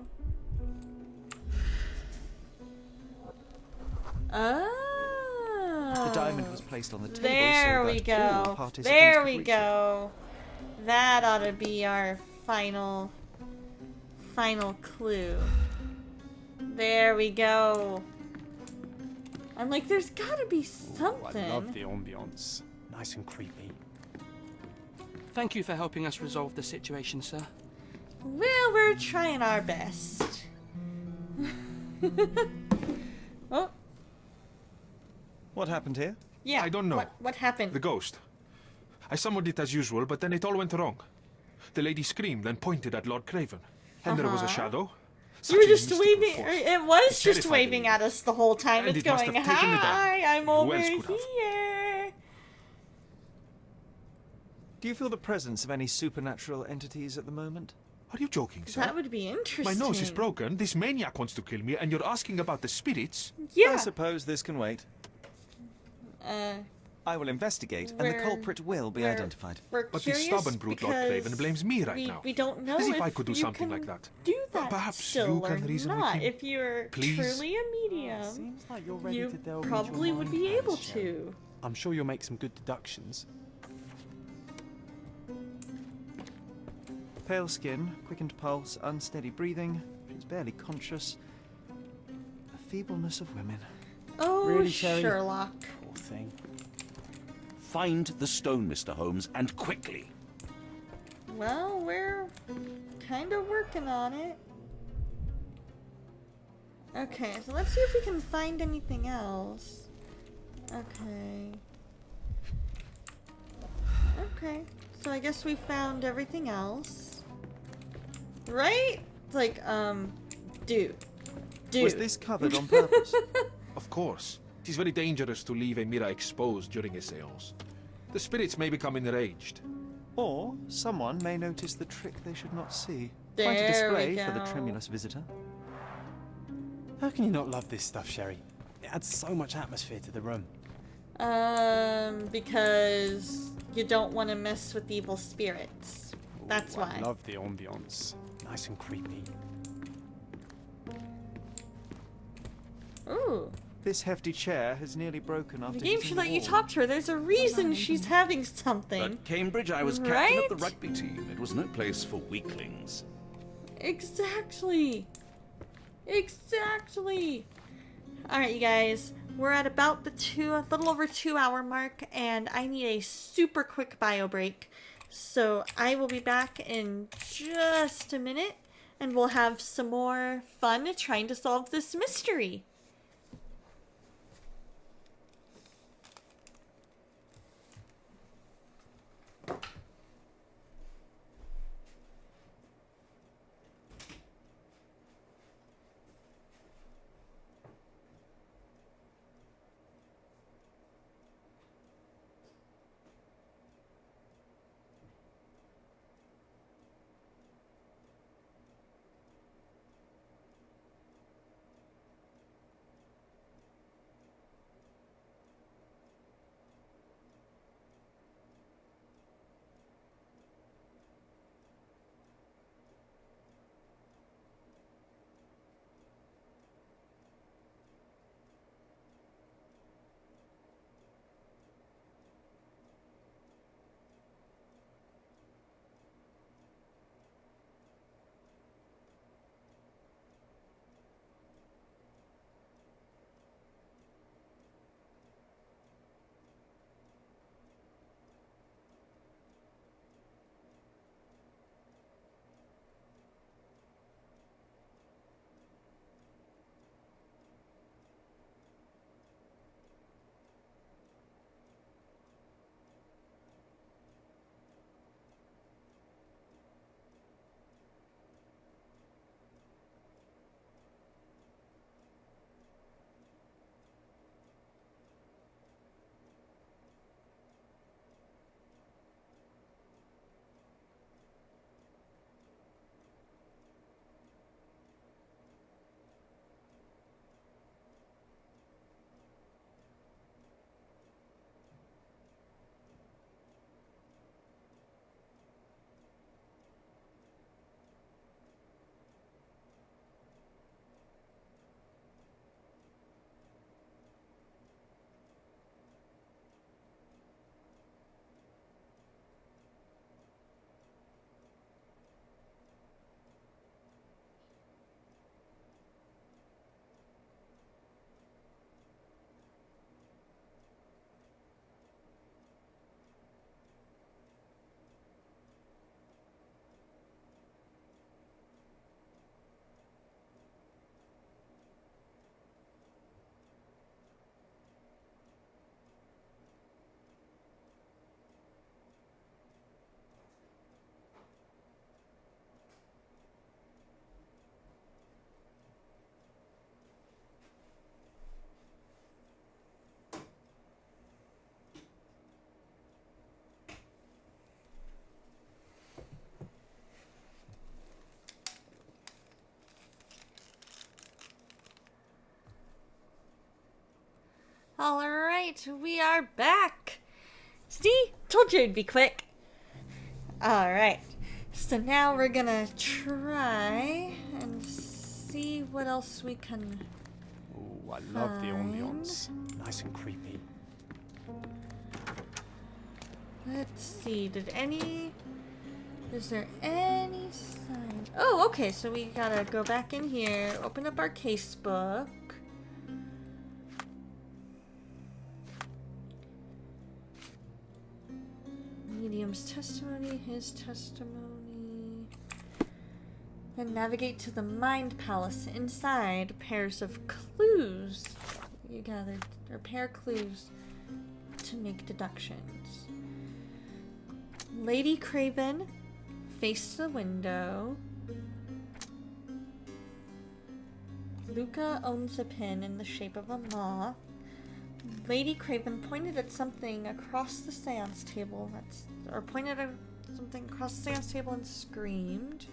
Oh. The diamond was placed on the table There so we that all go. participants There could we reach go. That ought to be our final clue. There we go. I'm like, there's gotta be something. I love the ambience. Nice and creepy. Thank you for helping us resolve the situation, sir. Well, we're trying our best. Oh. What happened here? Yeah. I don't know. What happened? The ghost. I summoned it as usual, but then it all went wrong. The lady screamed and pointed at Lord Craven. And there was a shadow. You were Such a just mystical waving. force. It was It just terrified waving me. at us the whole time. And It's it must going, have taken me down. hi, I'm Who over else could have? here. Do you feel the presence of any supernatural entities at the moment? Are you joking, sir? That would be interesting. My nose is broken. This maniac wants to kill me, and you're asking about the spirits? Yeah. I suppose this can wait. I will investigate, and the culprit will be identified. We're But this curious stubborn brute Lord Craven because blames me right now. We don't know As if if I could do you something can like that. Do that Perhaps still you can or reason with not. him. If you're Please? truly a medium, Seems like you're ready you to delve probably into would your be mind, able Sherry. to. I'm sure you'll make some good deductions. Pale skin, quickened pulse, unsteady breathing. She's barely conscious. The feebleness of women. Oh, Really, Sherry? Sherlock. Poor thing. Find the stone, Mr. Holmes, and quickly. Well, we're kind of working on it. Okay, so let's see if we can find anything else. Okay. Okay, so I guess we found everything else. Right? It's like, dude. Was this covered on purpose? Of course. It is very dangerous to leave a mirror exposed during a seance. The spirits may become enraged. Or someone may notice the trick they should not see. There Quite a display we for the go. tremulous visitor. How can you not love this stuff, Sherry? It adds so much atmosphere to the room. Because you don't want to mess with evil spirits. That's Ooh, why. I love the ambience. Nice and creepy. Ooh. This hefty chair has nearly broken after The game hitting should the let you wall. talk to her. There's a reason she's having something. At Cambridge, I was captain Right? of the rugby team. It was no place for weaklings. Exactly. Exactly. Alright, you guys. We're at about a little over 2 hour mark, and I need a super quick bio break. So I will be back in just a minute, and we'll have some more fun trying to solve this mystery. Alright, we are back. See? Told you it'd be quick. Alright. So now we're gonna try and see what else we can... Ooh, I love the ambience. Nice and creepy. Let's see, is there any sign? Oh, okay, so we gotta go back in here, open up our case book. Medium's testimony, his testimony. Then navigate to the Mind Palace. Inside, pairs of clues. You gathered, or pair clues to make deductions. Lady Craven, face the window. Luca owns a pin in the shape of a moth. Lady Craven pointed at something across the seance table. Pointed at something across the seance table and screamed.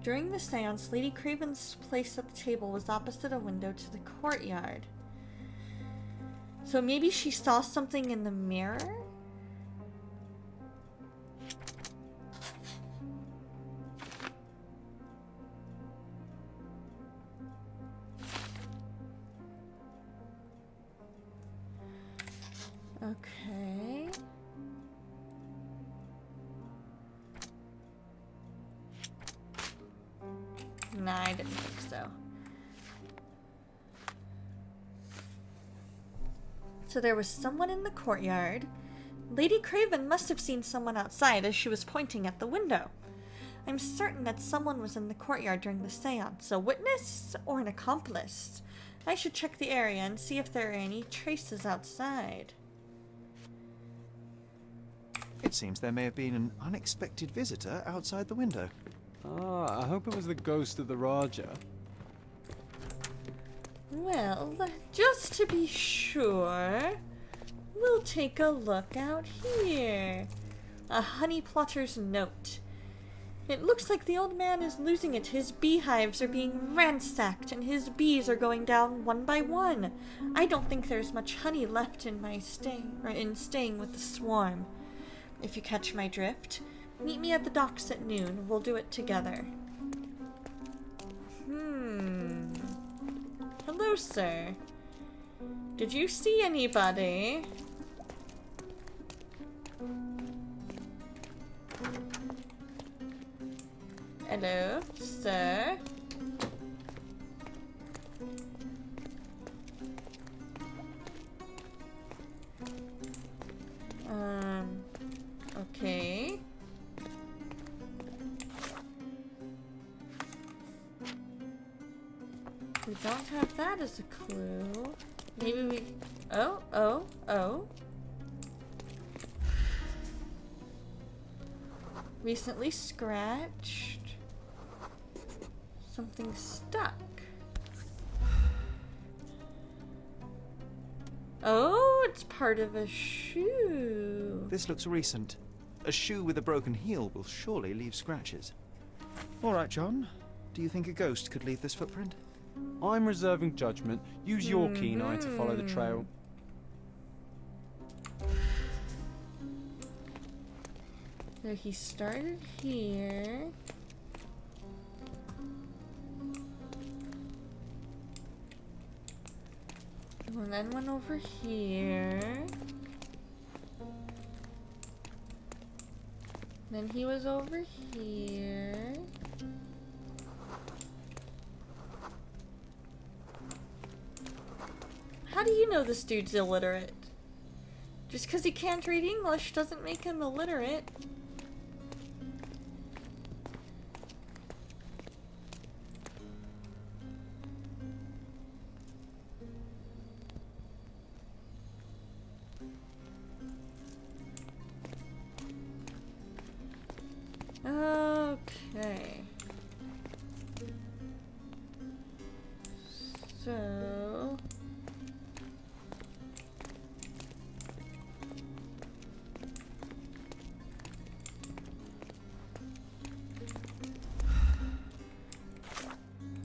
During the seance, Lady Craven's place at the table was opposite a window to the courtyard. So maybe she saw something in the mirror? Okay. Nah, I didn't think so. So there was someone in the courtyard. Lady Craven must have seen someone outside as she was pointing at the window. I'm certain that someone was in the courtyard during the seance, a witness or an accomplice. I should check the area and see if there are any traces outside. It seems there may have been an unexpected visitor outside the window. Ah, I hope it was the ghost of the Raja. Well, just to be sure, we'll take a look out here. A honey plotter's note. It looks like the old man is losing it. His beehives are being ransacked and his bees are going down one by one. I don't think there's much honey left in my staying with the swarm. If you catch my drift, meet me at the docks at noon. We'll do it together. Hello, sir. Did you see anybody? Hello, sir. Okay. We don't have that as a clue. Maybe we... Oh. Recently scratched. Something stuck. Oh, it's part of a shoe. This looks recent. A shoe with a broken heel will surely leave scratches. All right, John. Do you think a ghost could leave this footprint? I'm reserving judgment. Use your keen eye to follow the trail. So he started here. And then went over here. Then he was over here. How do you know this dude's illiterate? Just because he can't read English doesn't make him illiterate. Okay. So...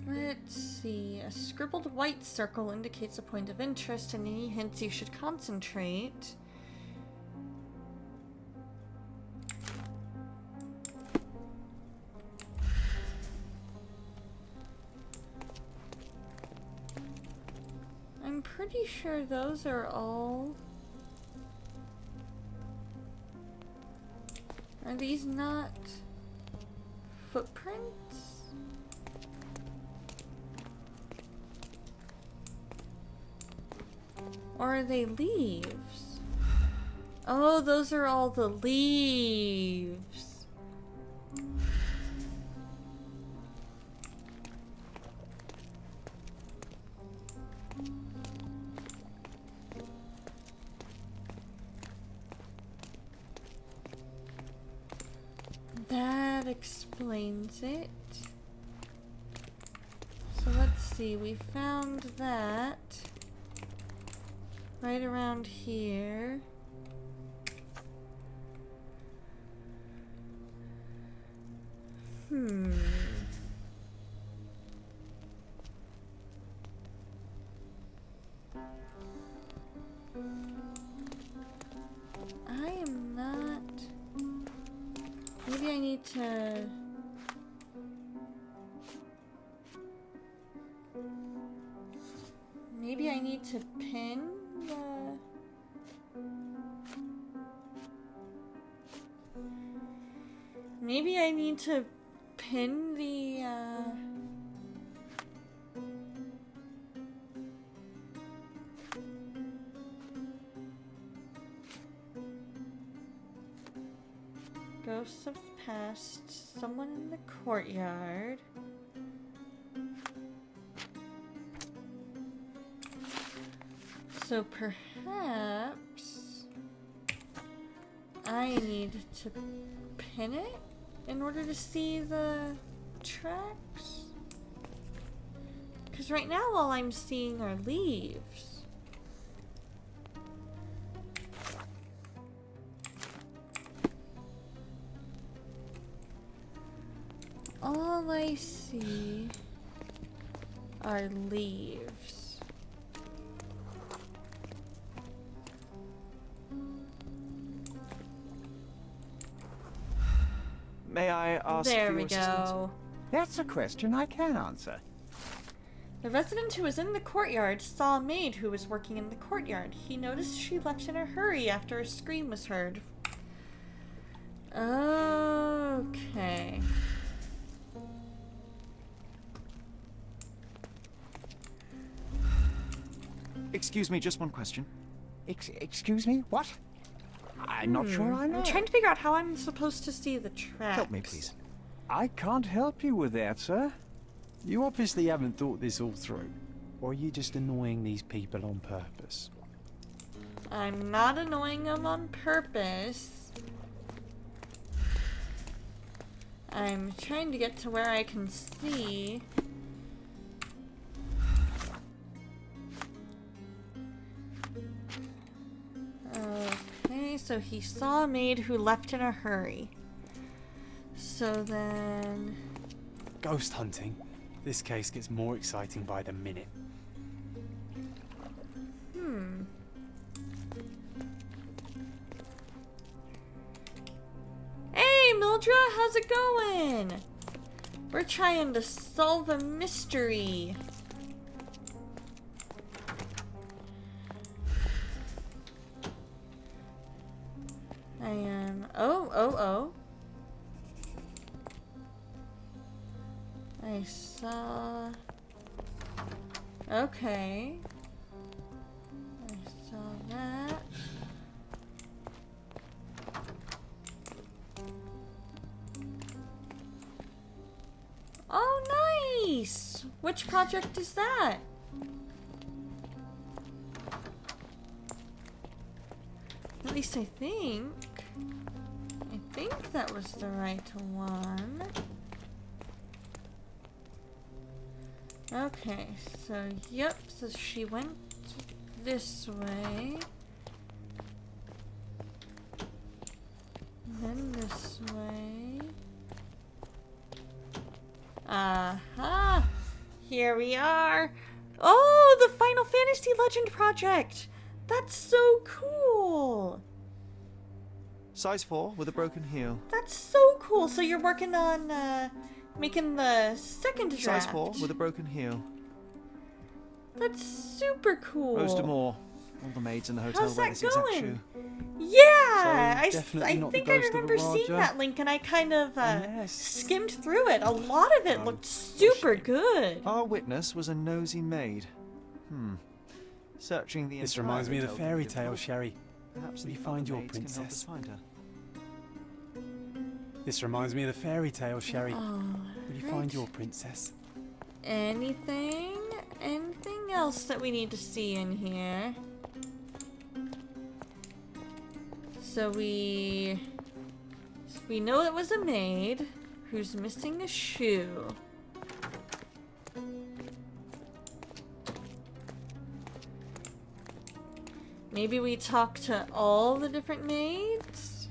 let's see. A scribbled white circle indicates a point of interest and any hints you should concentrate. I'm pretty sure those are all... Are these not footprints? Or are they leaves? Oh, those are all the leaves. That explains it. So let's see, we found that right around here. maybe I need to pin the... Maybe I need to pin the, Ghosts of the past, someone in the courtyard. So perhaps I need to pin it in order to see the tracks? Because right now all I'm seeing are leaves. All I see are leaves. May I ask There for we your assistance? go. That's a question I can answer. The resident who was in the courtyard saw a maid who was working in the courtyard. He noticed she left in a hurry after a scream was heard. Okay. Excuse me, just one question. Excuse me? What? I'm not sure I know. I'm trying to figure out how I'm supposed to see the tracks. Help me, please. I can't help you with that, sir. You obviously haven't thought this all through. Or are you just annoying these people on purpose? I'm not annoying them on purpose. I'm trying to get to where I can see. Okay, so he saw a maid who left in a hurry. So then... Ghost hunting. This case gets more exciting by the minute. Hey, Mildred, how's it going? We're trying to solve a mystery. I am... Oh. I saw... Okay. I saw that. Oh, nice! Which project is that? At least I think that was the right one. Okay, so yep, so she went this way. Then this way. Aha! Here we are! Oh, the Final Fantasy Legend project! That's so cool! Size 4 with a broken heel. That's so cool! So you're working on, making the second draft. Size 4 with a broken heel. That's super cool! Roast more. All the maids in the hotel How's wear that this exact going? shoe. Yeah! I definitely not the think I ghost of a remember seeing Raja. that link and I kind of Yes. skimmed through it. A lot of it looked super good. Our witness was a nosy maid. Searching the This entire reminds me of the hotel fairy could tale, help. Sherry. Perhaps Will the you find other your maids can help us princess? find her. This reminds me of the fairy tale, Sherry. Oh, Will you find your princess? anything else that we need to see in here? So we know it was a maid who's missing a shoe. Maybe we talk to all the different maids?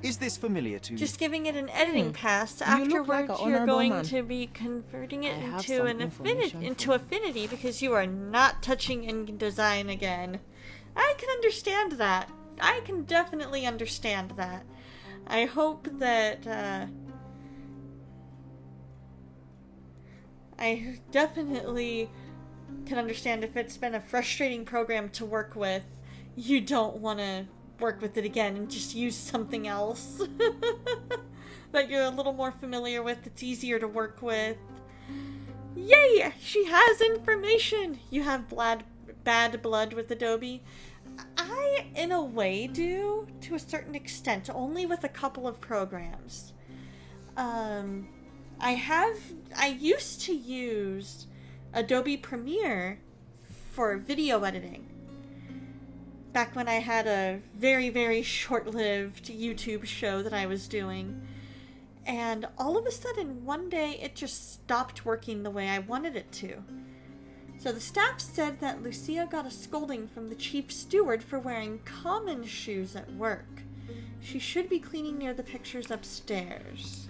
Is this familiar to you? Just giving it an editing pass. You look like Afterwards, a you're honorable going man. to be converting it I have into some an information into for you. affinity because you are not touching InDesign again. I can understand that. I can definitely understand that. I hope that I definitely can understand if it's been a frustrating program to work with, you don't want to work with it again and just use something else that you're a little more familiar with, it's easier to work with. Yay! She has information! You have bad blood with Adobe. I, in a way, do, to a certain extent, only with a couple of programs. I used to use Adobe Premiere for video editing. Back when I had a very, very short-lived YouTube show that I was doing. And all of a sudden, one day, it just stopped working the way I wanted it to. So the staff said that Lucia got a scolding from the chief steward for wearing common shoes at work. She should be cleaning near the pictures upstairs.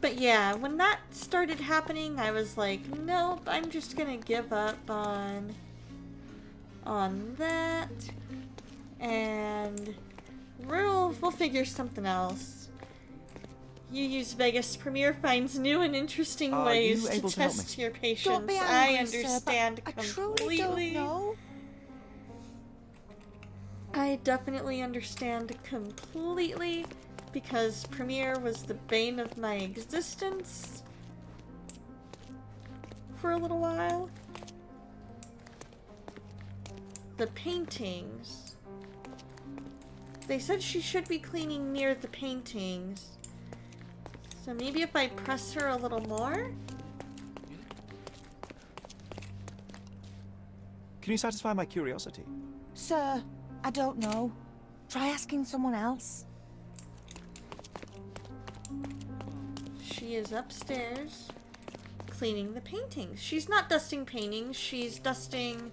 But yeah, when that started happening, I was like, nope, I'm just gonna give up on that. And we'll figure something else. You use Vegas Premiere finds new and interesting ways to test your patience. Don't be angry, I understand sir, but completely. I truly don't know. I definitely understand completely, because Premiere was the bane of my existence for a little while. The paintings. They said she should be cleaning near the paintings. So maybe if I press her a little more? Can you satisfy my curiosity? Sir, I don't know. Try asking someone else. She is upstairs cleaning the paintings. She's not dusting paintings, she's dusting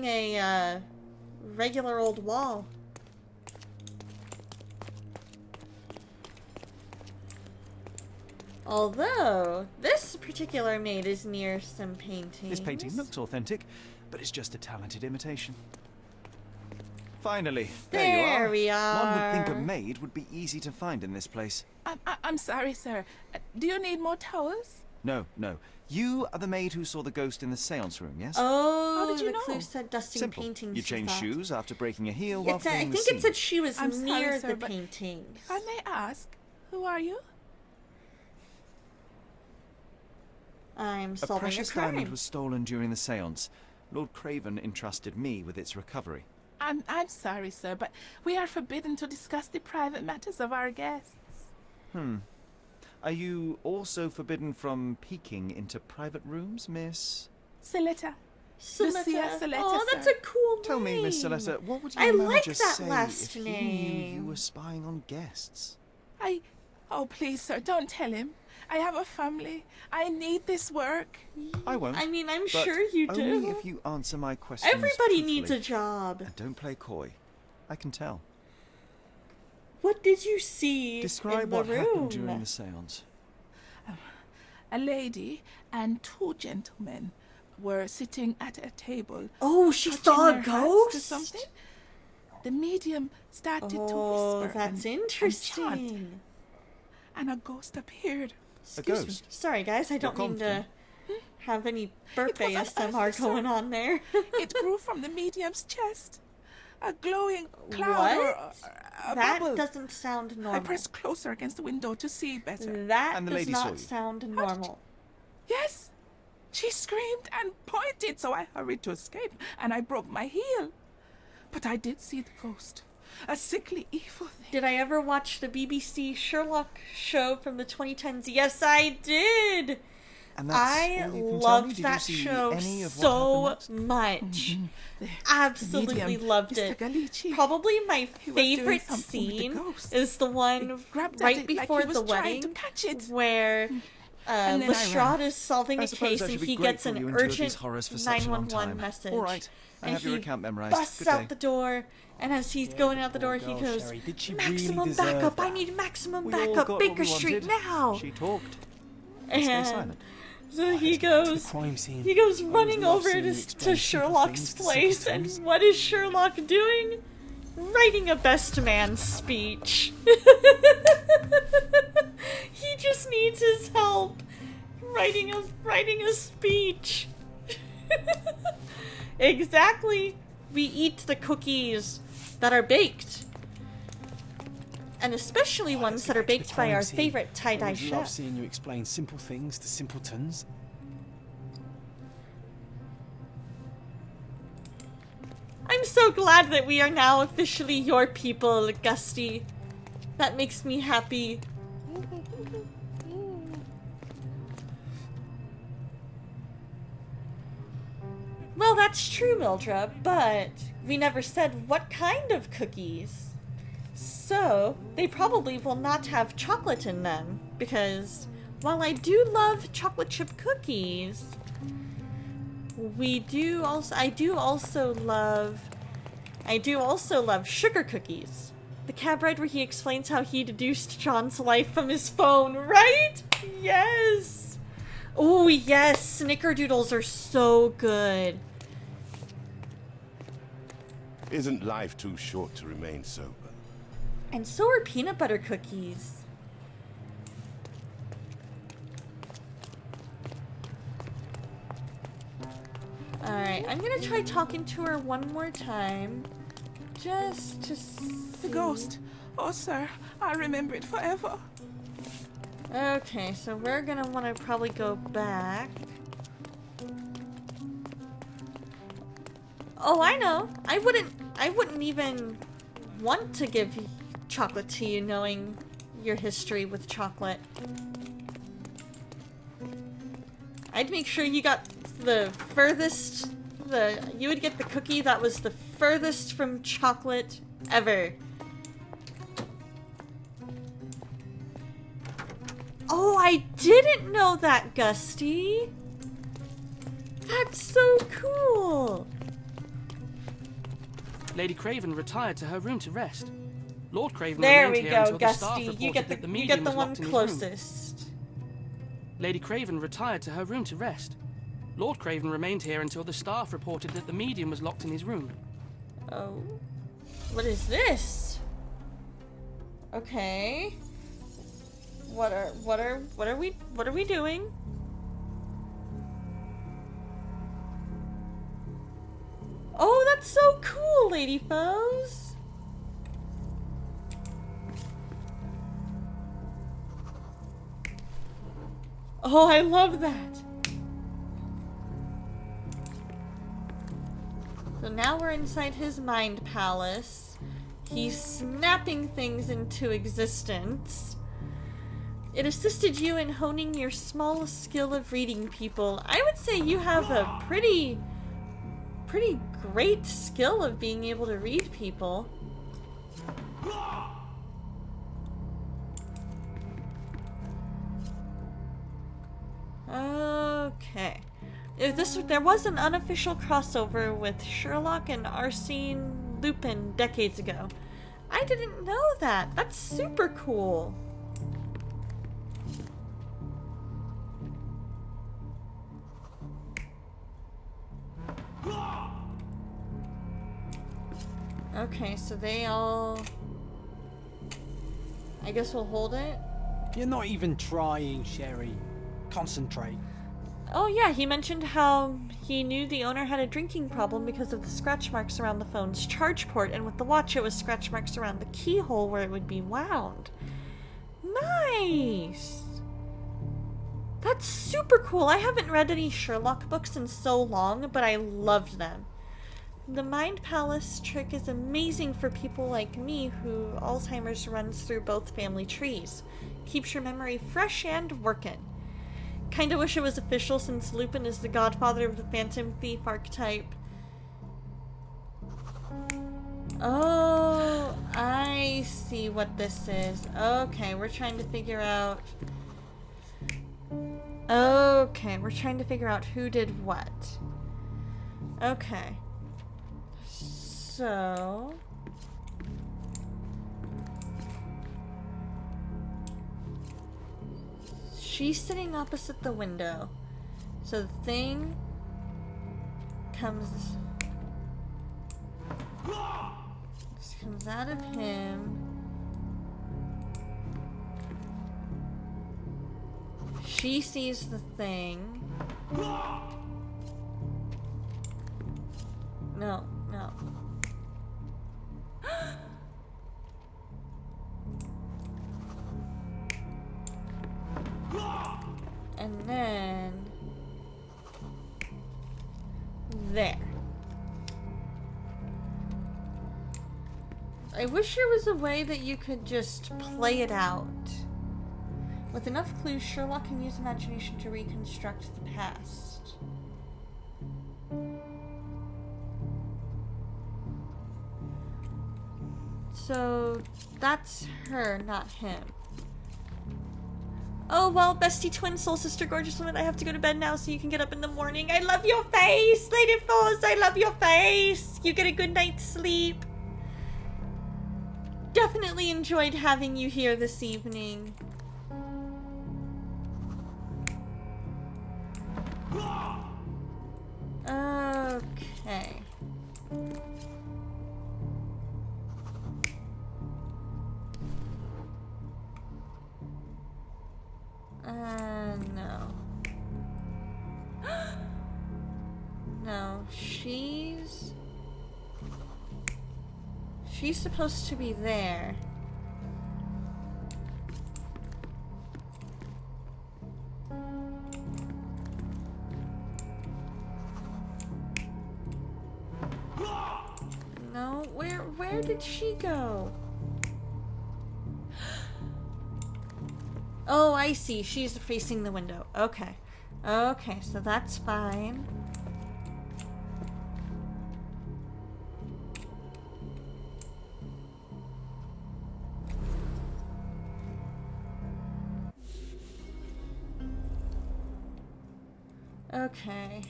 a regular old wall. Although, this particular maid is near some paintings. This painting looks authentic, but it's just a talented imitation. Finally, there we are. One would think a maid would be easy to find in this place. I'm sorry, sir. Do you need more towels? No. You are the maid who saw the ghost in the seance room, yes? Oh, how did you the know? clue said dusting Simple. paintings. You changed shoes after breaking a heel I while fleeing the think scene. it said she was I'm near sorry, sir, the but paintings. If I may ask, who are you? I'm A solving precious a crime. diamond was stolen during the seance. Lord Craven entrusted me with its recovery. I'm sorry, sir, but we are forbidden to discuss the private matters of our guests. Are you also forbidden from peeking into private rooms, Miss? Siletta. Saletta. Lucia Siletta, Oh, that's sir. a cool name. Tell me, Miss Saletta, what would I your like manager that say last if he name. knew you were spying on guests? Oh, please, sir, don't tell him. I have a family. I need this work. I won't. I mean, I'm but sure you do. Only if you answer my questions Everybody needs a truthfully. job. And don't play coy. I can tell. What did you see Describe in the what room? happened during the seance. A lady and two gentlemen were sitting at a table. Oh, she touching saw a their hats to ghost? something. The medium started to Oh, whisper that's and chant, interesting. and a ghost appeared. Excuse me. ghost? Sorry, guys. I don't mean to have any burp It was an ASMR officer. going on there. It grew from the medium's chest. A glowing cloud or What? a That bubble. doesn't sound I normal. pressed closer against the window to see better. That And the does lady saw not you? sound normal. Yes! She screamed and pointed, so I hurried to escape, and I broke my heel. But I did see the ghost. A sickly, evil thing. Did I ever watch the BBC Sherlock show from the 2010s? Yes, I did! And that's I all you can tell me? loved Did you that see show any of what so happened much. The Absolutely medium, loved Mr. it. Galici. Probably my He was doing favorite something with the scene ghost. is the one He grabbed at right it like before he was the trying to wedding catch it. where And then I Lestrade ran. is solving I a suppose case I and should be he gets grateful an you endured these urgent horrors for such a long 911 time. message. All right, I And have your he account memorized. busts Good out day. the door, and as he's going out the door, he girl, goes, Sherry. Did she really "Maximum deserve backup! I that? need maximum We all backup! got Baker what we Street wanted. now!" She talked. Let's stay And silent. so he Let's get to the goes, crime scene. he goes I running would love over seeing you to explain simple Sherlock's things to place, and simpletons. what is Sherlock doing? Writing a best man speech. He just needs his help. writing a speech. Exactly. We eat the cookies that are baked. And especially ones that are baked by our favorite tie-dye chef. I love chef. seeing you explain simple things to simpletons. I'm so glad that we are now officially your people, Gusty. That makes me happy. Well, that's true, Mildred, but we never said what kind of cookies. So, they probably will not have chocolate in them, because while I do love chocolate chip cookies, I do also love sugar cookies. The cab ride where he explains how he deduced John's life from his phone, right? Yes! Oh yes, snickerdoodles are so good. Isn't life too short to remain sober? And so are peanut butter cookies. Alright, I'm gonna try talking to her one more time. Just to see. The ghost. Oh, sir, I remember it forever. Okay, so we're gonna want to probably go back. Oh, I know. I wouldn't even want to give chocolate to you knowing your history with chocolate. I'd make sure you got the furthest, you would get the cookie that was the furthest from chocolate ever. Oh, I didn't know that, Gusty. That's so cool. Lady Craven retired to her room to rest. Lord Craven There remained we here go, until the staff Gusty. reported You get that the medium was one locked in his room. closest. Lady Craven retired to her room to rest. Lord Craven remained here until the staff reported that the medium was locked in his room. Oh. What is this? Okay. What are we doing? Oh, that's so cool, Lady Foes. Oh, I love that. So now we're inside his mind palace. He's snapping things into existence. It assisted you in honing your small skill of reading people. I would say you have a pretty great skill of being able to read people. Okay. There was an unofficial crossover with Sherlock and Arsene Lupin decades ago. I didn't know that. That's super cool. Okay, so they all... I guess we'll hold it. You're not even trying, Sherry. Concentrate. Oh yeah, he mentioned how he knew the owner had a drinking problem because of the scratch marks around the phone's charge port, and with the watch it was scratch marks around the keyhole where it would be wound. Nice! That's super cool. I haven't read any Sherlock books in so long, but I loved them. The Mind Palace trick is amazing for people like me who Alzheimer's runs through both family trees. Keeps your memory fresh and working. Kinda wish it was official since Lupin is the godfather of the Phantom Thief archetype. Oh, I see what this is. Okay, we're trying to figure out... Okay, we're trying to figure out who did what. Okay. So... She's sitting opposite the window. So the thing comes out of him. she sees the thing. No, no. And then... there. I wish there was a way that you could just play it out. With enough clues, Sherlock can use imagination to reconstruct the past. So, that's her, not him. Oh, well, bestie, twin, soul sister, gorgeous woman, I have to go to bed now so you can get up in the morning. I love your face, Lady Foz, I love your face. You get a good night's sleep. Definitely enjoyed having you here this evening. Okay. No. No, she's supposed to be there. No, where did she go? Oh, I see. She's facing the window. Okay. Okay, so that's fine. Okay.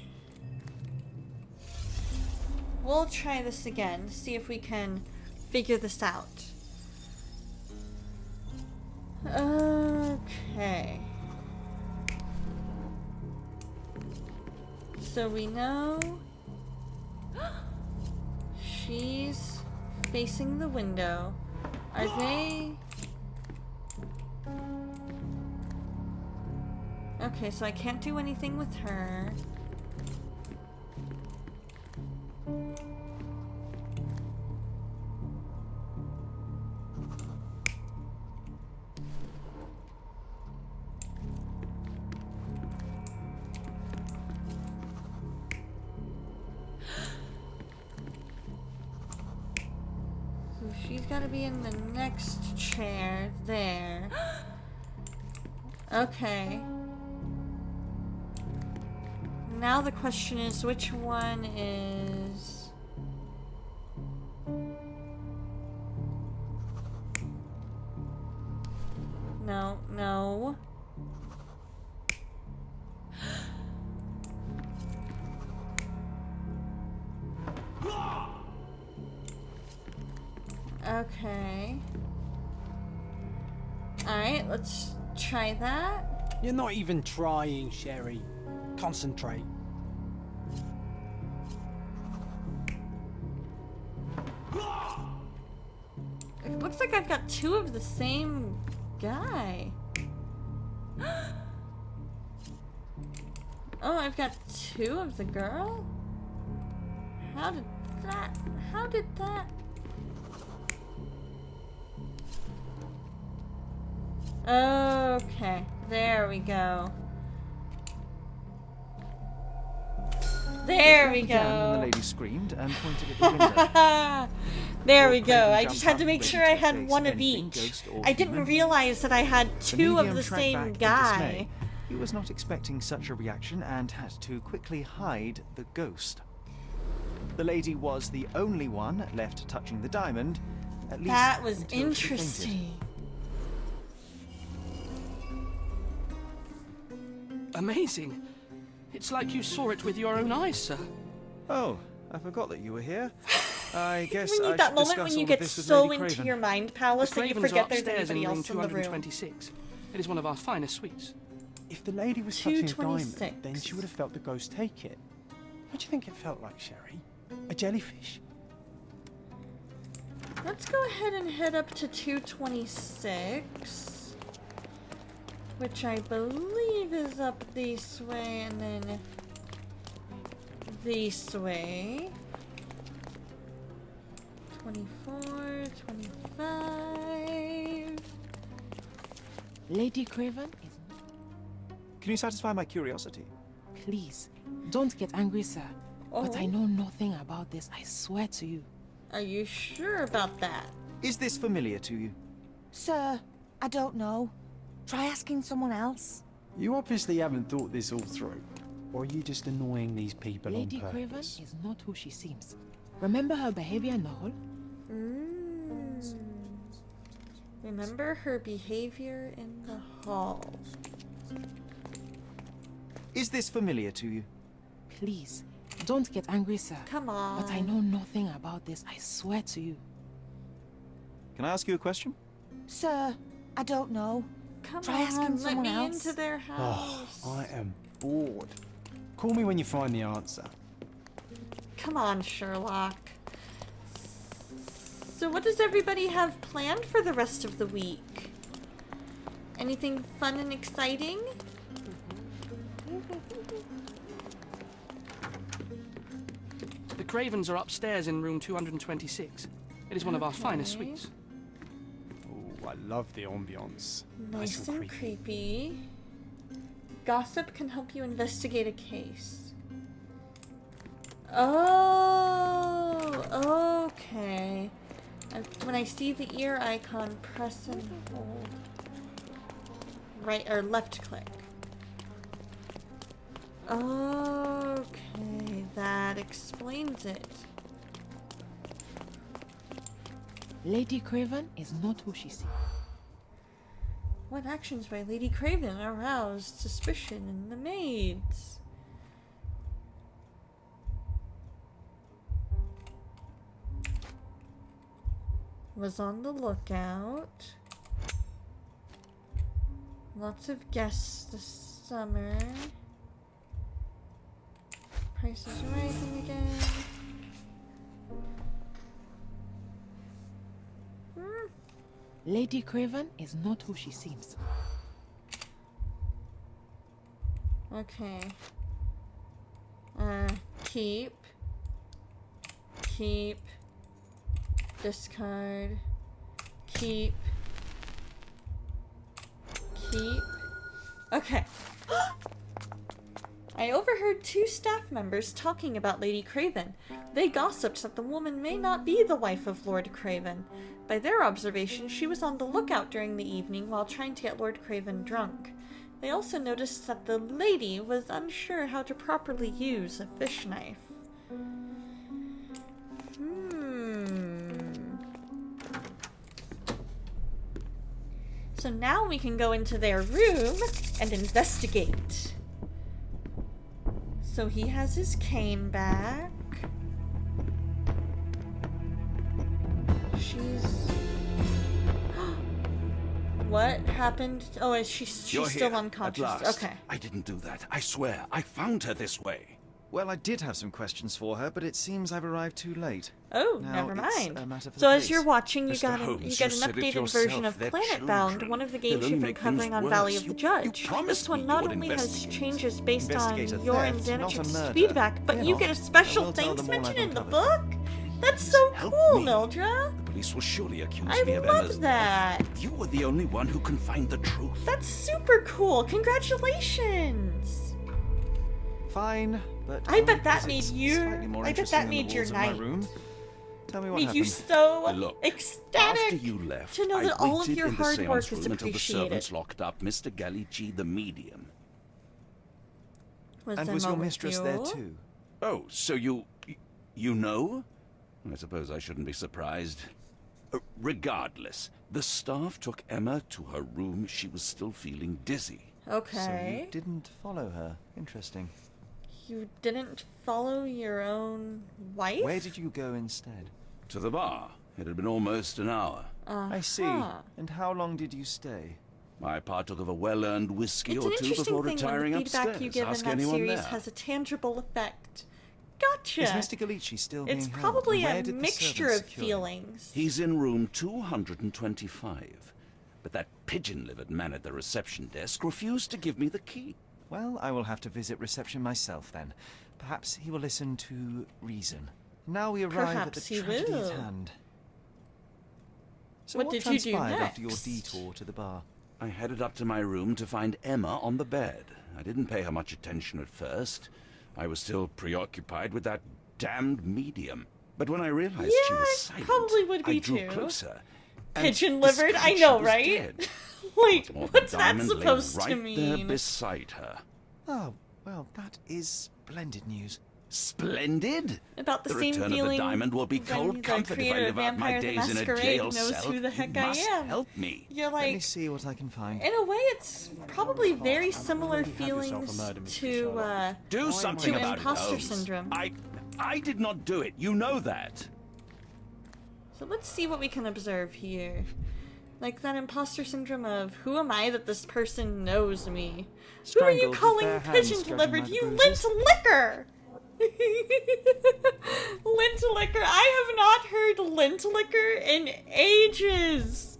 We'll try this again, see if we can figure this out. Okay. So we know she's facing the window. Are they... Okay, so I can't do anything with her. So she's got to be in the next chair there. Okay. Now the question is, which one is... No, no. Okay. Alright, let's try that. You're not even trying, Sherry. Concentrate. It looks like I've got two of the same guy. Oh, I've got two of the girl? How did that... Okay, there we go. There we go. And the lady screamed and pointed at the window. There we go. I just had to make sure I had one of each. I didn't realize that I had two of the same guy. He was not expecting such a reaction and had to quickly hide the ghost. The lady was the only one left touching the diamond. At least that was until interesting. Amazing. It's like you saw it with your own eyes, sir. Oh, I forgot that you were here. I guess We need I that should moment discuss when you all get of this with so Lady into Craven. your mind palace that you Cravens forget are there's upstairs anybody in room else in the room. 226. It is one of our finest suites. If the lady was touching a diamond, 226. then she would have felt the ghost take it. What do you think it felt like, Sherry? A jellyfish? Let's go ahead and head up to 226. which I believe is up this way and then this way. 24, 25. Lady Craven is... Can you satisfy my curiosity? Please, don't get angry, sir. But I know nothing about this, I swear to you. Are you sure about that? Is this familiar to you? Sir, I don't know. Try asking someone else. You obviously haven't thought this all through. Or are you just annoying these people Lady on Craven purpose? is not who she seems. Remember her behavior in the hall? Remember her behavior in the hall. Is this familiar to you? Please, don't get angry, sir. Come on. But I know nothing about this, I swear to you. Can I ask you a question? Sir, I don't know. on, Try asking let someone me else. into their house. Oh, I am bored. Call me when you find the answer. Come on, Sherlock. So what does everybody have planned for the rest of the week? Anything fun and exciting? The Cravens are upstairs in room 226. It is one of our finest suites. Oh, I love the ambiance. Nice and creepy. Gossip can help you investigate a case. Oh, okay. And when I see the ear icon, press and hold. Right or left click. Okay, that explains it. Lady Craven is not who she seems. What actions by Lady Craven aroused suspicion in the maids? Was on the lookout. Lots of guests this summer. Price is rising again. Lady Craven is not who she seems. Okay. Keep. Discard. Keep. Okay. I overheard two staff members talking about Lady Craven. They gossiped that the woman may not be the wife of Lord Craven. By their observation, she was on the lookout during the evening while trying to get Lord Craven drunk. They also noticed that the lady was unsure how to properly use a fish knife. So now we can go into their room and investigate. So he has his cane back. She's... What happened? Oh, is she's You're still here, unconscious. At last. Okay. I didn't do that. I swear. I found her this way. Well, I did have some questions for her, but it seems I've arrived too late. Oh, Now never it's mind. a matter for So the as police. you're watching, you Mr. get Holmes, an you said it updated version yourself, of they're Planet Bound, children. one of the They'll games only you've been make things covering on worse. Valley of the You Judge. promised This one me not you would only has investigate. changes based on Investigate a your theft, and not a Xanatrix's murder. feedback, but Fear you not. get a special I will tell thanks them all I've mention in the uncovered. book? That's so Help cool, me. Mildra. The police will surely accuse I me of love Emma's that. death. You are the only one who can find the truth. That's super cool. Congratulations. Fine, but I bet that is made it you- slightly more I bet interesting that than the made your walls of my night. room? Tell me what Made you happened. so Look, ecstatic after you left, to know I that all of waited your in the hard seance work is room until the servants appreciated. locked up Mr. Gallici, the medium. And was your mistress there too? Oh, so you know? I suppose I shouldn't be surprised. Regardless, the staff took Emma to her room. She was still feeling dizzy. Okay. So you didn't follow her. Interesting. You didn't follow your own wife? Where did you go instead? To the bar. It had been almost an hour. I see. And how long did you stay? I partook of a well-earned whiskey It's or an two interesting before thing when retiring the feedback upstairs. you give in Ask that anyone series there. has a tangible effect. Gotcha. Is Mr. Gallici still It's being held? probably And where a did the mixture servants of secure him? feelings. He's in room 225. but that pigeon-livered man at the reception desk refused to give me the key. Well, I will have to visit reception myself then. Perhaps he will listen to reason. Now we arrive at the Perhaps he tragedy will. at hand. So What did you do transpired after your next? detour to the bar? I headed up to my room to find Emma on the bed. I didn't pay her much attention at first. I was still preoccupied with that damned medium. But when I realized she was silent, probably would be I drew too. closer. and Pigeon-livered? I discovered know, she was right? dead. Like, More, the what's that diamond lay supposed right to there mean? beside her. Oh, well, that is splendid news. Splendid! About the The same return of the feeling diamond will be when cold the comfort if I creator of live out my Vampire the days in a Masquerade jail knows cell. who the heck you I must am. help me. You're Let me like, see what I can find. in a way, it's probably very similar really have yourself a feelings murder mystery, to Do something to about imposter it, Holmes. syndrome. I did not do it. You know that. So let's see what we can observe here. Like that imposter syndrome of, who am I that this person knows me? Who are you Strangled with calling bare hands pigeon judging delivered? by the You bruises. lint liquor! Lint liquor. I have not heard lint liquor in ages.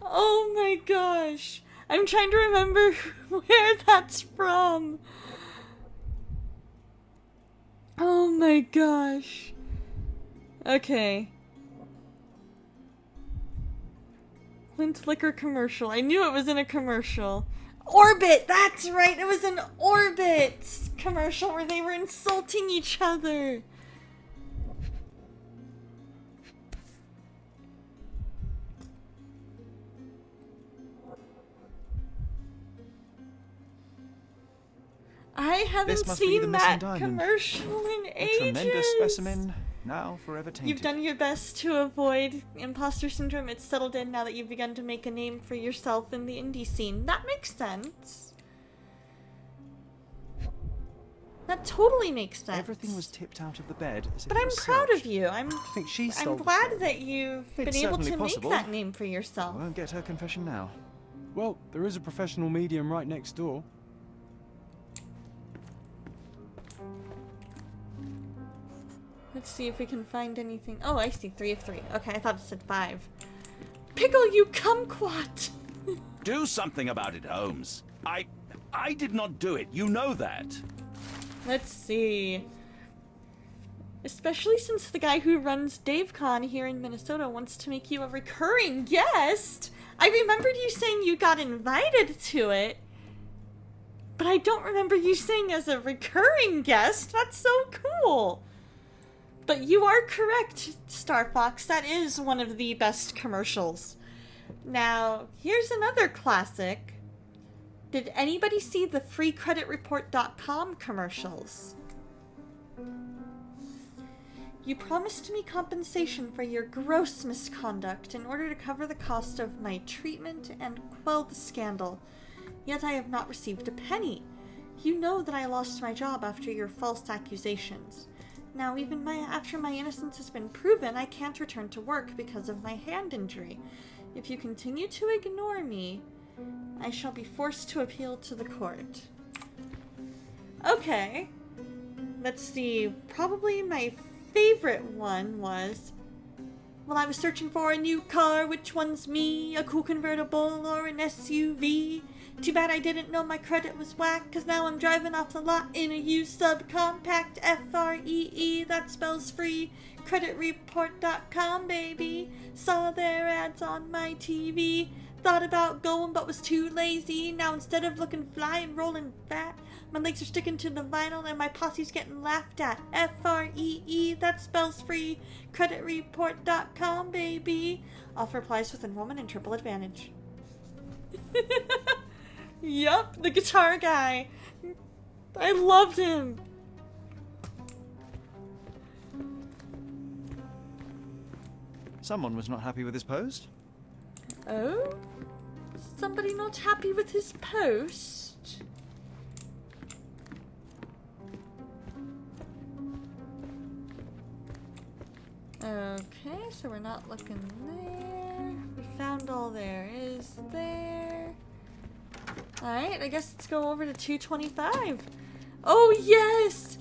Oh my gosh. I'm trying to remember where that's from. Oh my gosh. Okay. Lint liquor commercial. I knew it was in a commercial. Orbit! That's right! It was an Orbit commercial where they were insulting each other. I haven't This must be the seen missing that diamond. commercial in A ages. tremendous specimen, now forever tainted. You've done your best to avoid imposter syndrome. It's settled in now that you've begun to make a name for yourself in the indie scene. That makes sense. That totally makes sense. Everything was tipped out of the bed as if But it I'm was proud searched. of you. I think she I'm stole the glad show. that you've been It's able certainly to possible. make that name for yourself. I won't get her confession now. Well, there is a professional medium right next door. Let's see if we can find anything. Oh, I see 3 of 3. Okay, I thought it said 5. Pickle, you kumquat! Do something about it, Holmes. I did not do it. You know that. Let's see. Especially since the guy who runs DaveCon here in Minnesota wants to make you a recurring guest. I remembered you saying you got invited to it, but I don't remember you saying as a recurring guest. That's so cool. But you are correct, Star Fox. That is one of the best commercials. Now, here's another classic. Did anybody see the freecreditreport.com commercials? You promised me compensation for your gross misconduct in order to cover the cost of my treatment and quell the scandal. Yet I have not received a penny. You know that I lost my job after your false accusations. Now, even after my innocence has been proven, I can't return to work because of my hand injury. If you continue to ignore me, I shall be forced to appeal to the court. Okay. Let's see. Probably my favorite one was, well, I was searching for a new car. Which one's me? A cool convertible or an SUV? Too bad I didn't know my credit was whack, 'cause now I'm driving off the lot in a used subcompact. FREE, that spells free. Creditreport.com, baby. Saw their ads on my TV. Thought about going but was too lazy. Now instead of looking fly and rolling fat, my legs are sticking to the vinyl and my posse's getting laughed at. FREE, that spells free. Creditreport.com, baby. Offer applies with enrollment and triple advantage. Yup, the guitar guy. I loved him. Someone was not happy with his post. Oh? Somebody not happy with his post? Okay, so we're not looking there. We found all there is there. Alright, I guess let's go over to 225. Oh yes!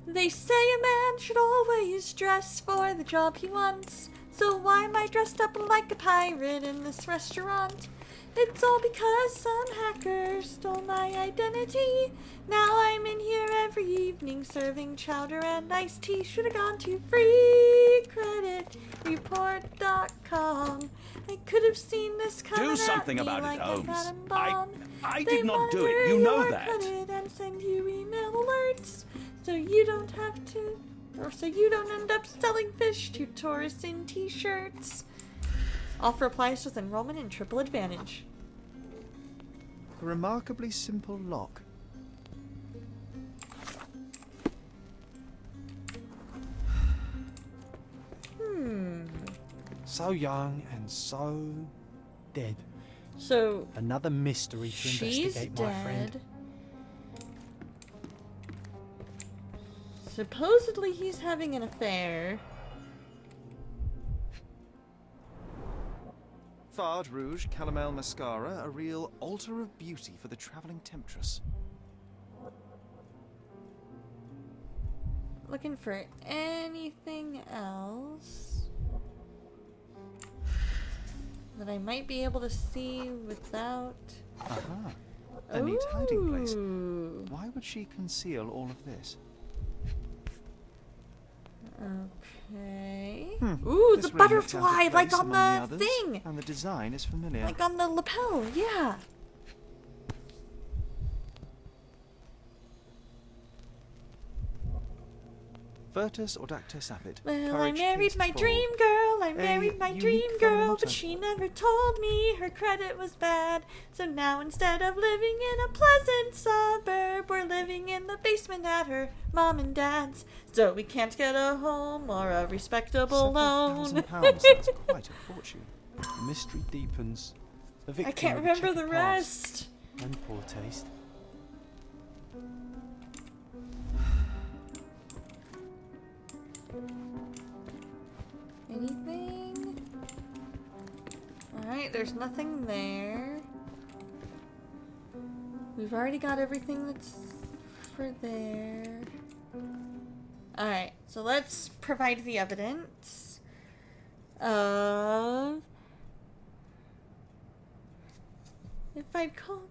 They say a man should always dress for the job he wants. So why am I dressed up like a pirate in this restaurant? It's all because some hacker stole my identity. Now I'm in here every evening serving chowder and iced tea. Should have gone to freecreditreport.com. I could have seen this coming. Do something at me about like it, an Holmes. atom bomb. I They did not do it. monitor You know your that. credit and send you email alerts, so you don't have to, or so you don't end up selling fish to tourists in t-shirts. Offer applies with enrollment and triple advantage. A remarkably simple lock. So young and so dead. So Another mystery to she's investigate, my friend. dead. Supposedly he's having an affair. Fard Rouge Calomel Mascara, a real altar of beauty for the travelling temptress. Looking for anything else that I might be able to see without... Aha. A neat hiding place. Ooh. Why would she conceal all of this? Okay. Ooh, the butterfly, like on the thing. And the design is familiar. Like on the lapel, yeah. Virtus Audacta Sapit. Well, Courage, I married haste, my bold. dream girl. I A married my unique dream girl, fundamental. but she never told me her credit was bad. So now instead of living in a pleasant suburb, we're living in the basement at her mom and dad's. So we can't get a home or a respectable loan. £7,000, that's quite a fortune. The mystery deepens. The I victim can't with a remember the checkered past rest. and poor taste. Anything? Alright, there's nothing there. We've already got everything that's for there. Alright, so let's provide the evidence of... If I'd called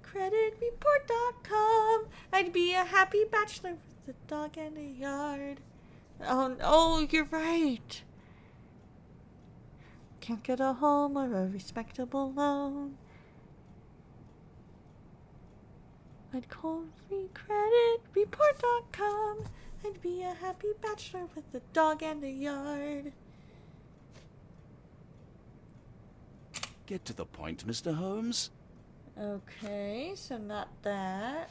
creditreport.com, I'd be a happy bachelor with a dog and a yard. Oh, you're right. Can't get a home or a respectable loan. I'd call freecreditreport.com. I'd be a happy bachelor with a dog and a yard. Get to the point, Mr. Holmes. Okay, so not that.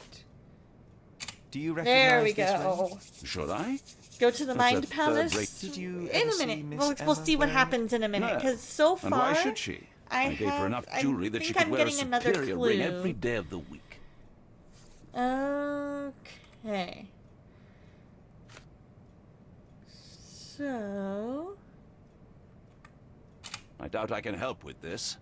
Do you There we recognise this go. ring? Should I? Go to the That's Mind a Palace third-rate- Did you in ever a see minute. Miss We'll Emma see what wearing- happens in a minute. No. Because so And far, why should she? I gave her enough jewelry that she think could I'm wear a getting another superior ring every day of the week. Okay. So, I doubt I can help with this.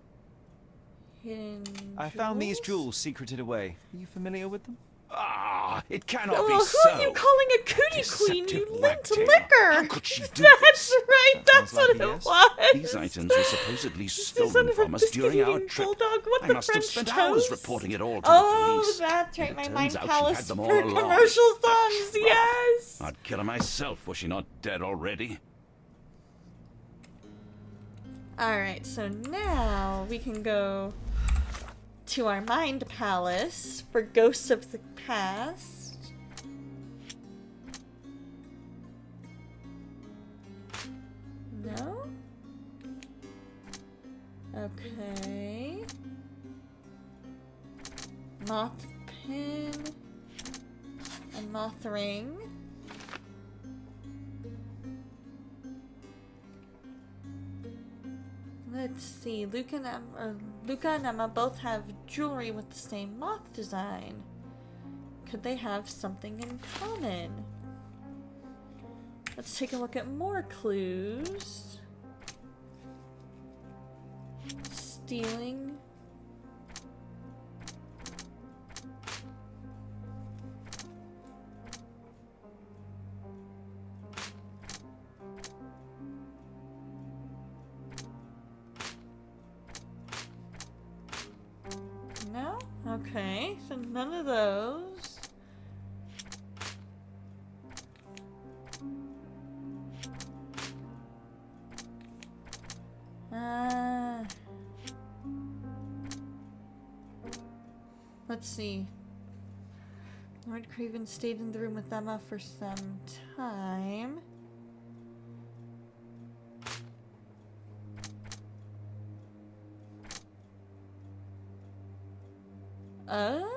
hidden I found these jewels secreted away. Are you familiar with them? Ah, it cannot Oh, be who so. are you calling a cootie queen? You Deceptive lint wagtail. liquor. How could she do That's this? right. That's sounds what like it yes. was. These items were supposedly Son stolen of a from us during our biscuit-eating trip. bulldog. What I the must have French spent toast? hours reporting it all to the Oh, police. that's right. It My turns Mind out she Palace had them all for along. commercial songs. Yes. I'd kill her myself were she not dead already. Alright, so now we can go to our Mind Palace for Ghosts of the Past. No? Okay. Moth pin and moth ring. Let's see. Luca and Emma both have jewelry with the same moth design. Could they have something in common? Let's take a look at more clues. Stealing. Okay, so none of those. Let's see. Lord Craven stayed in the room with Emma for some time. Oh.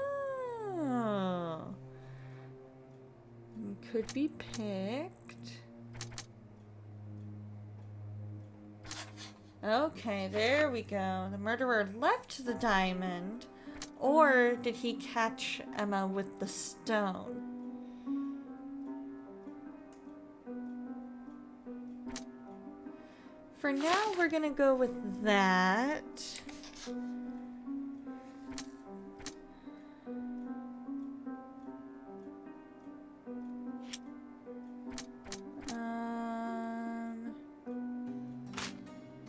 Could be picked. Okay, there we go. The murderer left the diamond. Or did he catch Emma with the stone? For now, we're gonna go with that.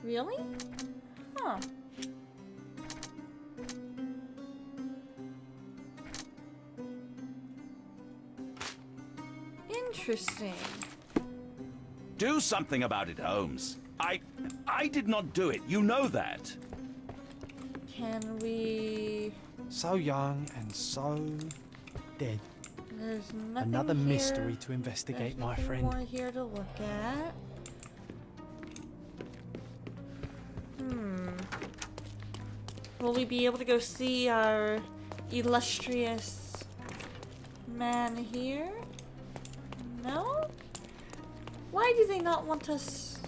Really? Huh. Interesting. Do something about it, Holmes. I did not do it. You know that. Can we... So young and so dead. There's nothing Another here. mystery to investigate, my friend. More here to look at. Will we be able to go see our illustrious man here? No? Why do they not want us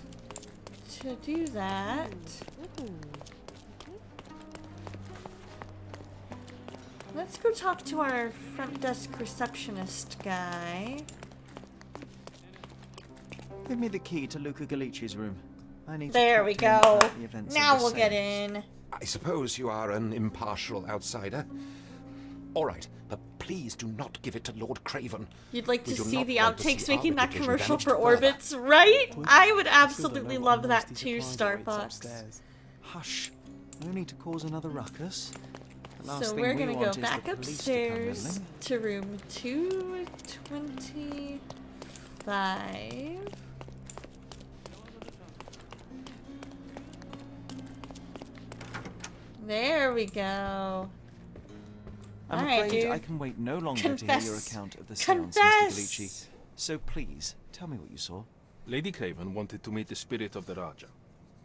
to do that? Let's go talk to our front desk receptionist guy. Give me the key to Luca Galici's room. I need there to we talk to him go. about the events Now of the we'll get seance. in. I suppose you are an impartial outsider. All right, but please do not give it to Lord Craven. You'd like We to do see not the want to outtakes see our making that reputation commercial damaged for further. Orbits, right? I would absolutely love that too, Starbucks. Hush. No need to cause another ruckus. The last So thing we're we gonna want go is the back police upstairs to come to room 225. There we go. I'm Alright, afraid dude. I can wait no longer to hear your Confess. account of the seance, Mr. Confess. Galici. So please, tell me what you saw. Lady Craven wanted to meet the spirit of the Raja.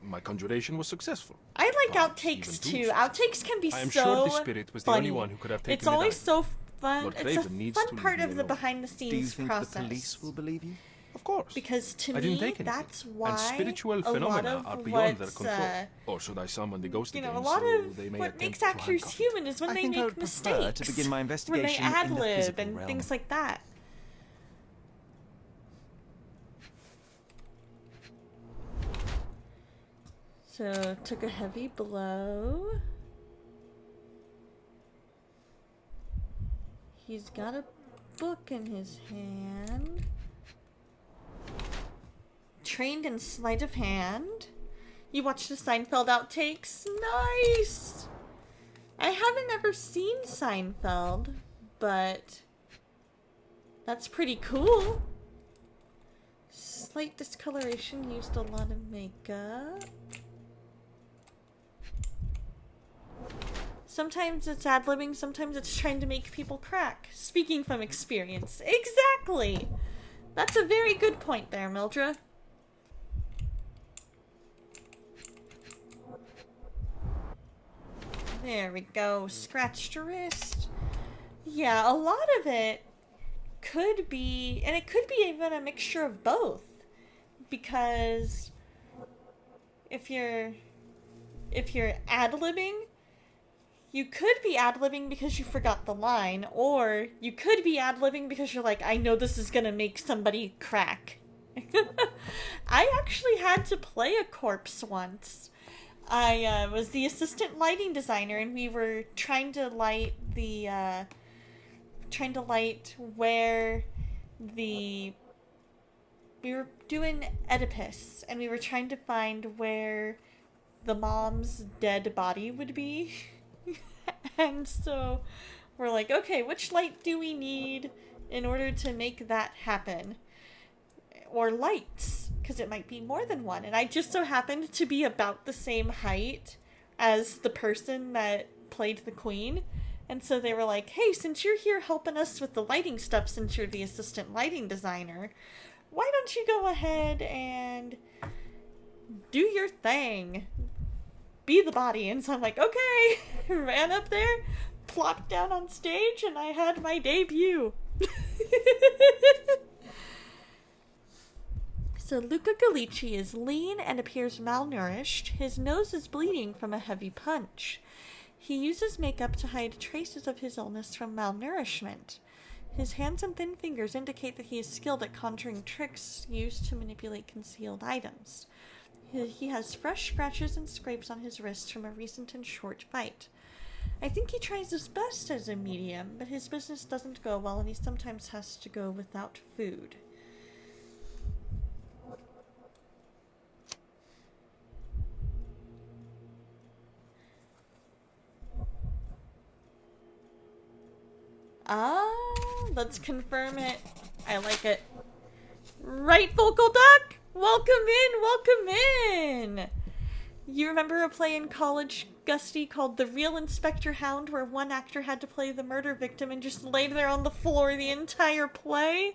My conjuration was successful. I like Perhaps outtakes even too. Outtakes can be I am so sure the spirit was the funny. only one who could have taken It's the always diamond. so fun. Lord It's a Craven needs fun to part leave of me the alone. behind the Do you scenes think process. the police will believe you? Of course. Because to I didn't me, take anything. that's why And spiritual a lot phenomena of are beyond their what's, control. Or should I summon the ghost you know, again a lot so of they may what attempt makes to actors handcuff it? human is when I they think I make would prefer mistakes. to begin my when they investigation in the ad-lib physical and realm. things like that. So, took a heavy blow. He's got a book in his hand. Trained in sleight of hand. You watched the Seinfeld outtakes? Nice! I haven't ever seen Seinfeld, but that's pretty cool. Slight discoloration, used a lot of makeup. Sometimes it's ad-libbing, sometimes it's trying to make people crack. Speaking from experience. Exactly! That's a very good point there, Mildred. There we go. Scratched wrist. Yeah, a lot of it could be, and it could be even a mixture of both. Because if you're ad-libbing, you could be ad-libbing because you forgot the line, or you could be ad-libbing because you're like, I know this is gonna make somebody crack. I actually had to play a corpse once. I was the assistant lighting designer, and we were trying to light where we were doing Oedipus, and we were trying to find where the mom's dead body would be. And so we're like, okay, which light do we need in order to make that happen? Or lights, because it might be more than one. And I just so happened to be about the same height as the person that played the queen. And so they were like, hey, since you're here helping us with the lighting stuff, since you're the assistant lighting designer, why don't you go ahead and do your thing? Be the body. And so I'm like, okay. Ran up there, plopped down on stage, and I had my debut. So Luca Gallici is lean and appears malnourished. His nose is bleeding from a heavy punch. He uses makeup to hide traces of his illness from malnourishment. His hands and thin fingers indicate that he is skilled at conjuring tricks used to manipulate concealed items. He has fresh scratches and scrapes on his wrists from a recent and short fight. I think he tries his best as a medium, but his business doesn't go well and he sometimes has to go without food. Ah, let's confirm it. I like it. Right, Vocal Duck? Welcome in, welcome in! You remember a play in college, Gusty, called The Real Inspector Hound, where one actor had to play the murder victim and just laid there on the floor the entire play?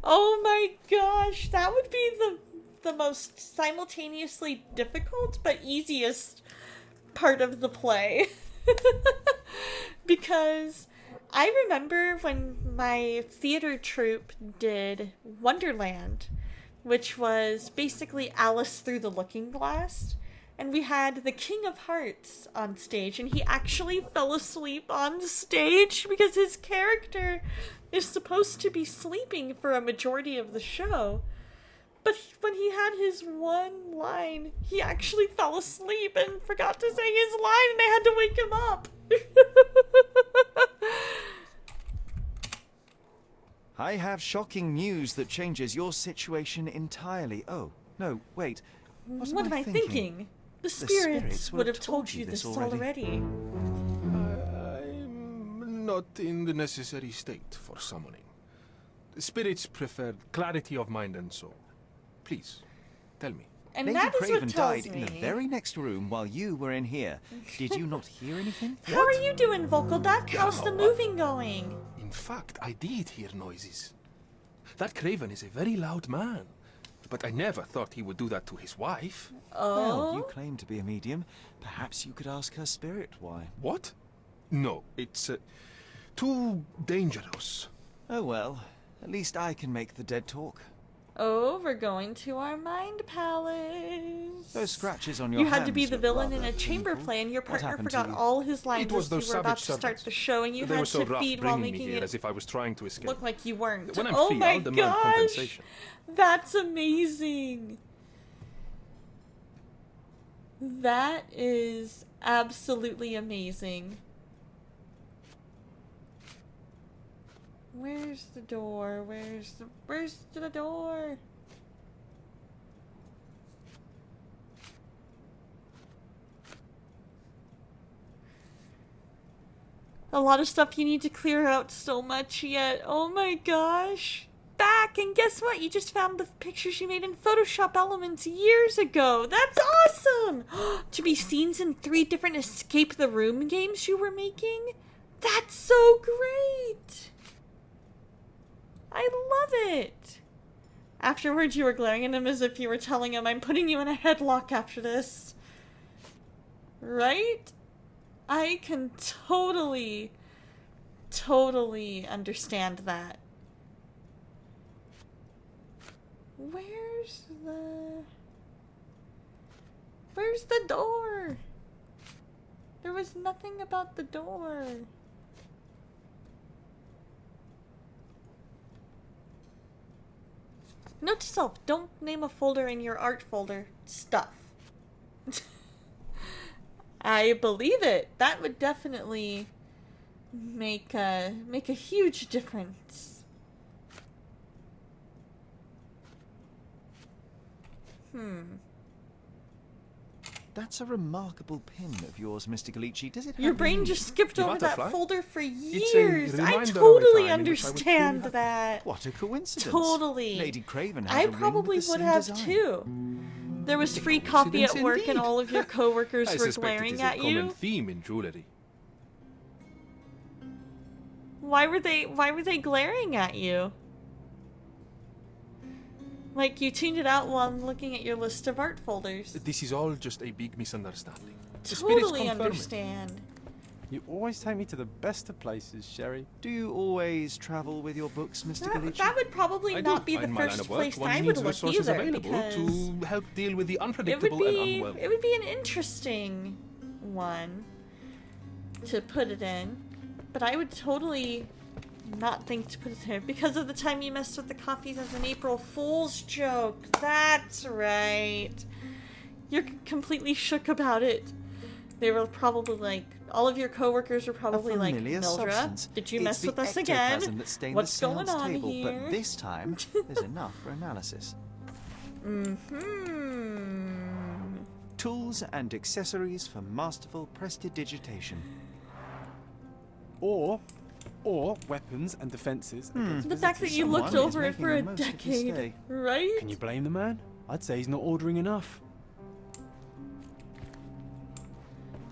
Oh my gosh, that would be the most simultaneously difficult but easiest part of the play. Because I remember when my theater troupe did Wonderland, which was basically Alice Through the Looking Glass, and we had the King of Hearts on stage, and he actually fell asleep on stage because his character is supposed to be sleeping for a majority of the show. But when he had his one line, he actually fell asleep and forgot to say his line, and I had to wake him up. I have shocking news that changes your situation entirely. Oh, no, wait. What am I thinking? The spirits would have told you this already. I'm not in the necessary state for summoning. The spirits prefer clarity of mind and soul. Please, tell me. And Lady that is Craven what tells died me. in the very next room while you were in here. Did you not hear anything? How are you doing, Vocal Duck? How's the moving going? In fact, I did hear noises. That Craven is a very loud man. But I never thought he would do that to his wife. Well, you claim to be a medium. Perhaps you could ask her spirit why. What? No, it's too dangerous. Oh well, at least I can make the dead talk. Oh, we're going to our mind palace. Those scratches on your hands. You had to be the look villain in rather a chamber painful. play, and your What partner happened to forgot you? all his lines It was as those you were about savage to start servants. the show, and you They had were so to rough feed while bringing me making here it as if I was trying to escape. look like you weren't. When I'm Oh free, my I'll demand gosh! compensation. That's amazing. That is absolutely amazing. Where's the door? Where's the door? A lot of stuff you need to clear out so much yet. Oh my gosh. Back, and guess what? You just found the pictures you made in Photoshop Elements years ago. That's awesome! To be scenes in 3 different Escape the Room games you were making? That's so great! I love it! Afterwards, you were glaring at him as if you were telling him, I'm putting you in a headlock after this. Right? I can totally understand that. Where's the door? There was nothing about the door. Note to self, don't name a folder in your art folder stuff. I believe it. That would definitely make a huge difference. That's a remarkable pin of yours, Mr. Galici. Does it have Your brain meaning? just skipped The over butterfly? that folder for It's a years. I reminder of a totally time in which I was understand truly that. What a coincidence. Totally. Lady Craven has I a ring probably with the would same have design. too. There was free coffee at Coincidence work and indeed. all of your coworkers I were suspect it glaring is at a common you. theme in jewelry. Why were they glaring at you? Like, you tuned it out while I'm looking at your list of art folders. This is all just a big misunderstanding. The spirits Totally confirm it. understand. You always take me to the best of places, Sherry. Do you always travel with your books, Mr. Galici? That would probably I not do. be the In my line first of work, place one I needs would look resources either, available because to help deal with the it would unpredictable and be unwell. it would be an interesting one to put it in, but I would totally not think to put it there because of the time you messed with the coffees as an April Fool's joke. That's right. You're completely shook about it. They were probably like, all of your coworkers were probably like, familiar Mildra, substance. did you It's mess the with us again? ectoplasm that stained What's the going seance on table, here? But this time, there's enough for analysis. Tools and accessories for masterful prestidigitation. Or weapons and defences. The fact that you looked Someone is over it making for a the most of his decade, stay. right? Can you blame the man? I'd say he's not ordering enough.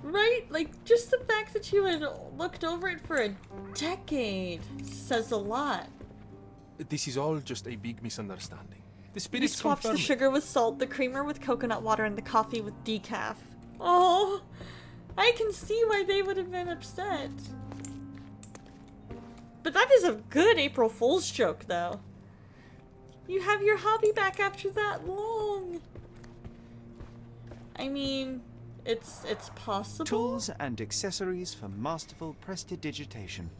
Right? Like, just the fact that you had looked over it for a decade says a lot. This is all just a big misunderstanding. The You spirits swapped confirm the it. sugar with salt, the creamer with coconut water, and the coffee with decaf. Oh, I can see why they would have been upset. But that is a good April Fool's joke, though. You have your hobby back after that long. I mean, it's possible. Tools and accessories for masterful prestidigitation.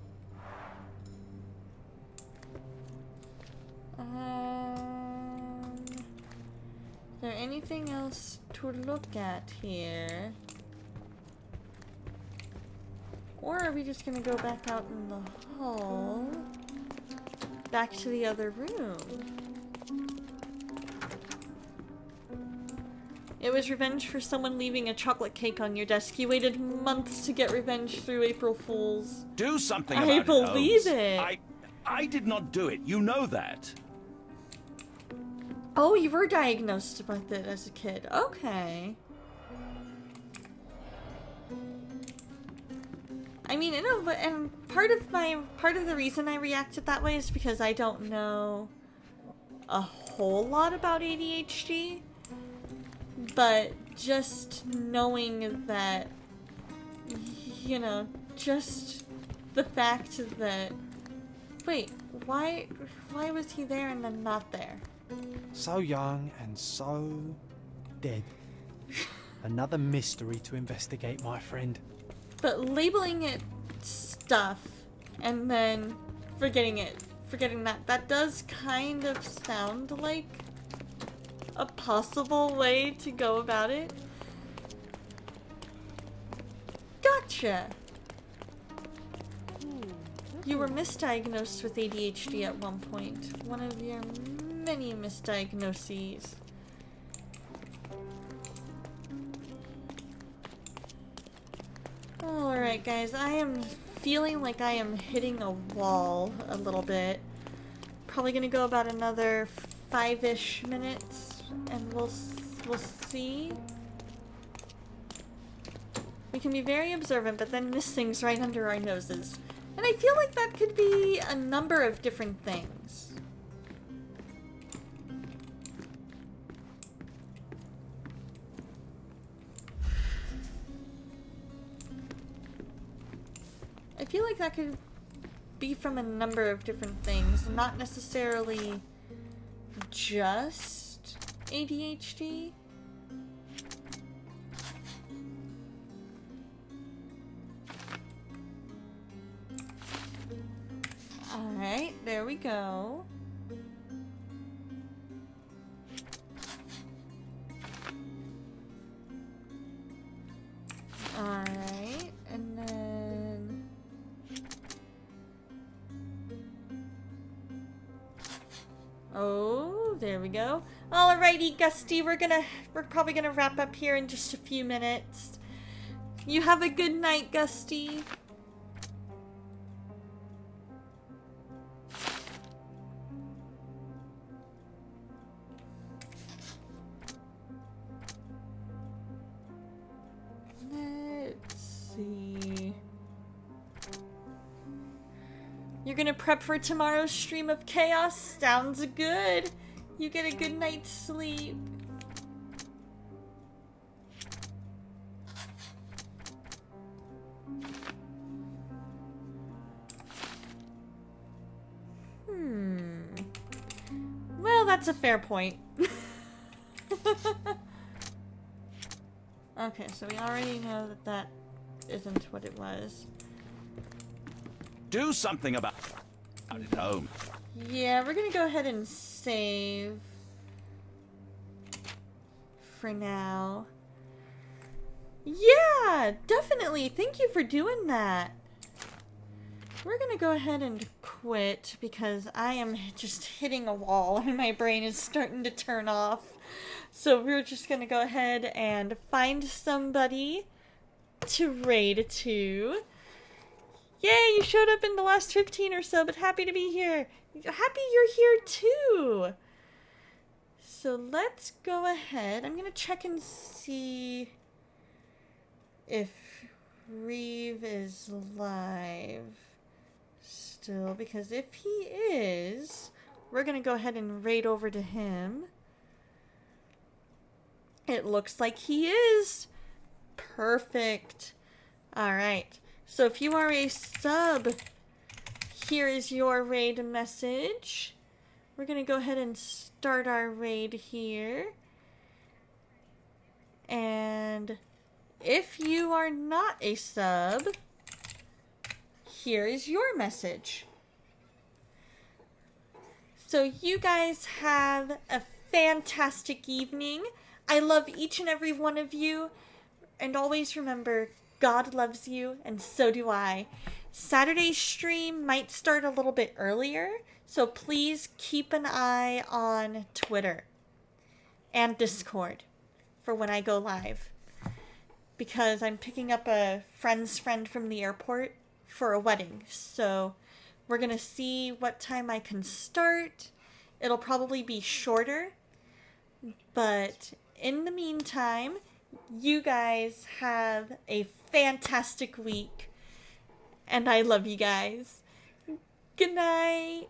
Is there anything else to look at here? Or are we just gonna go back out in the hall? Back to the other room? It was revenge for someone leaving a chocolate cake on your desk. You waited months to get revenge through April Fools. Do something I about it, believe Holmes. it. I did not do it. You know that. Oh, you were diagnosed with it as a kid. Okay. I mean, and part of the reason I reacted that way is because I don't know a whole lot about ADHD, but just knowing that, you know, just the fact that, wait, why was he there and then not there? So young and so dead. Another mystery to investigate, my friend. But labeling it stuff and then forgetting that does kind of sound like a possible way to go about it. Gotcha! You were misdiagnosed with ADHD at one point. One of your many misdiagnoses. Alright guys, I am feeling like I am hitting a wall a little bit. Probably gonna go about another 5-ish minutes and we'll see. We can be very observant but then miss things right under our noses. And I feel like that could be a number of different things. I feel like that could be from a number of different things, not necessarily just ADHD. Alright, there we go. Alright, and then... Oh, there we go. Alrighty, Gusty, we're probably gonna wrap up here in just a few minutes. You have a good night, Gusty. Let's see. You're gonna prep for tomorrow's stream of chaos? Sounds good. You get a good night's sleep. Well, that's a fair point. Okay, so we already know that that isn't what it was. Do something about it home. Yeah, we're gonna go ahead and save for now. Yeah, definitely. Thank you for doing that. We're gonna go ahead and quit because I am just hitting a wall and my brain is starting to turn off. So we're just gonna go ahead and find somebody to raid to. Yay, you showed up in the last 15 or so, but happy to be here. Happy you're here too. So let's go ahead. I'm gonna check and see if Reeve is live still, because if he is, we're gonna go ahead and raid over to him. It looks like he is. Perfect. Alright. So if you are a sub, here is your raid message. We're going to go ahead and start our raid here. And if you are not a sub, here is your message. So you guys have a fantastic evening. I love each and every one of you. And always remember, God loves you, and so do I. Saturday's stream might start a little bit earlier, so please keep an eye on Twitter and Discord for when I go live. Because I'm picking up a friend's friend from the airport for a wedding. So we're going to see what time I can start. It'll probably be shorter. But in the meantime, you guys have a fantastic week. And I love you guys. Good night.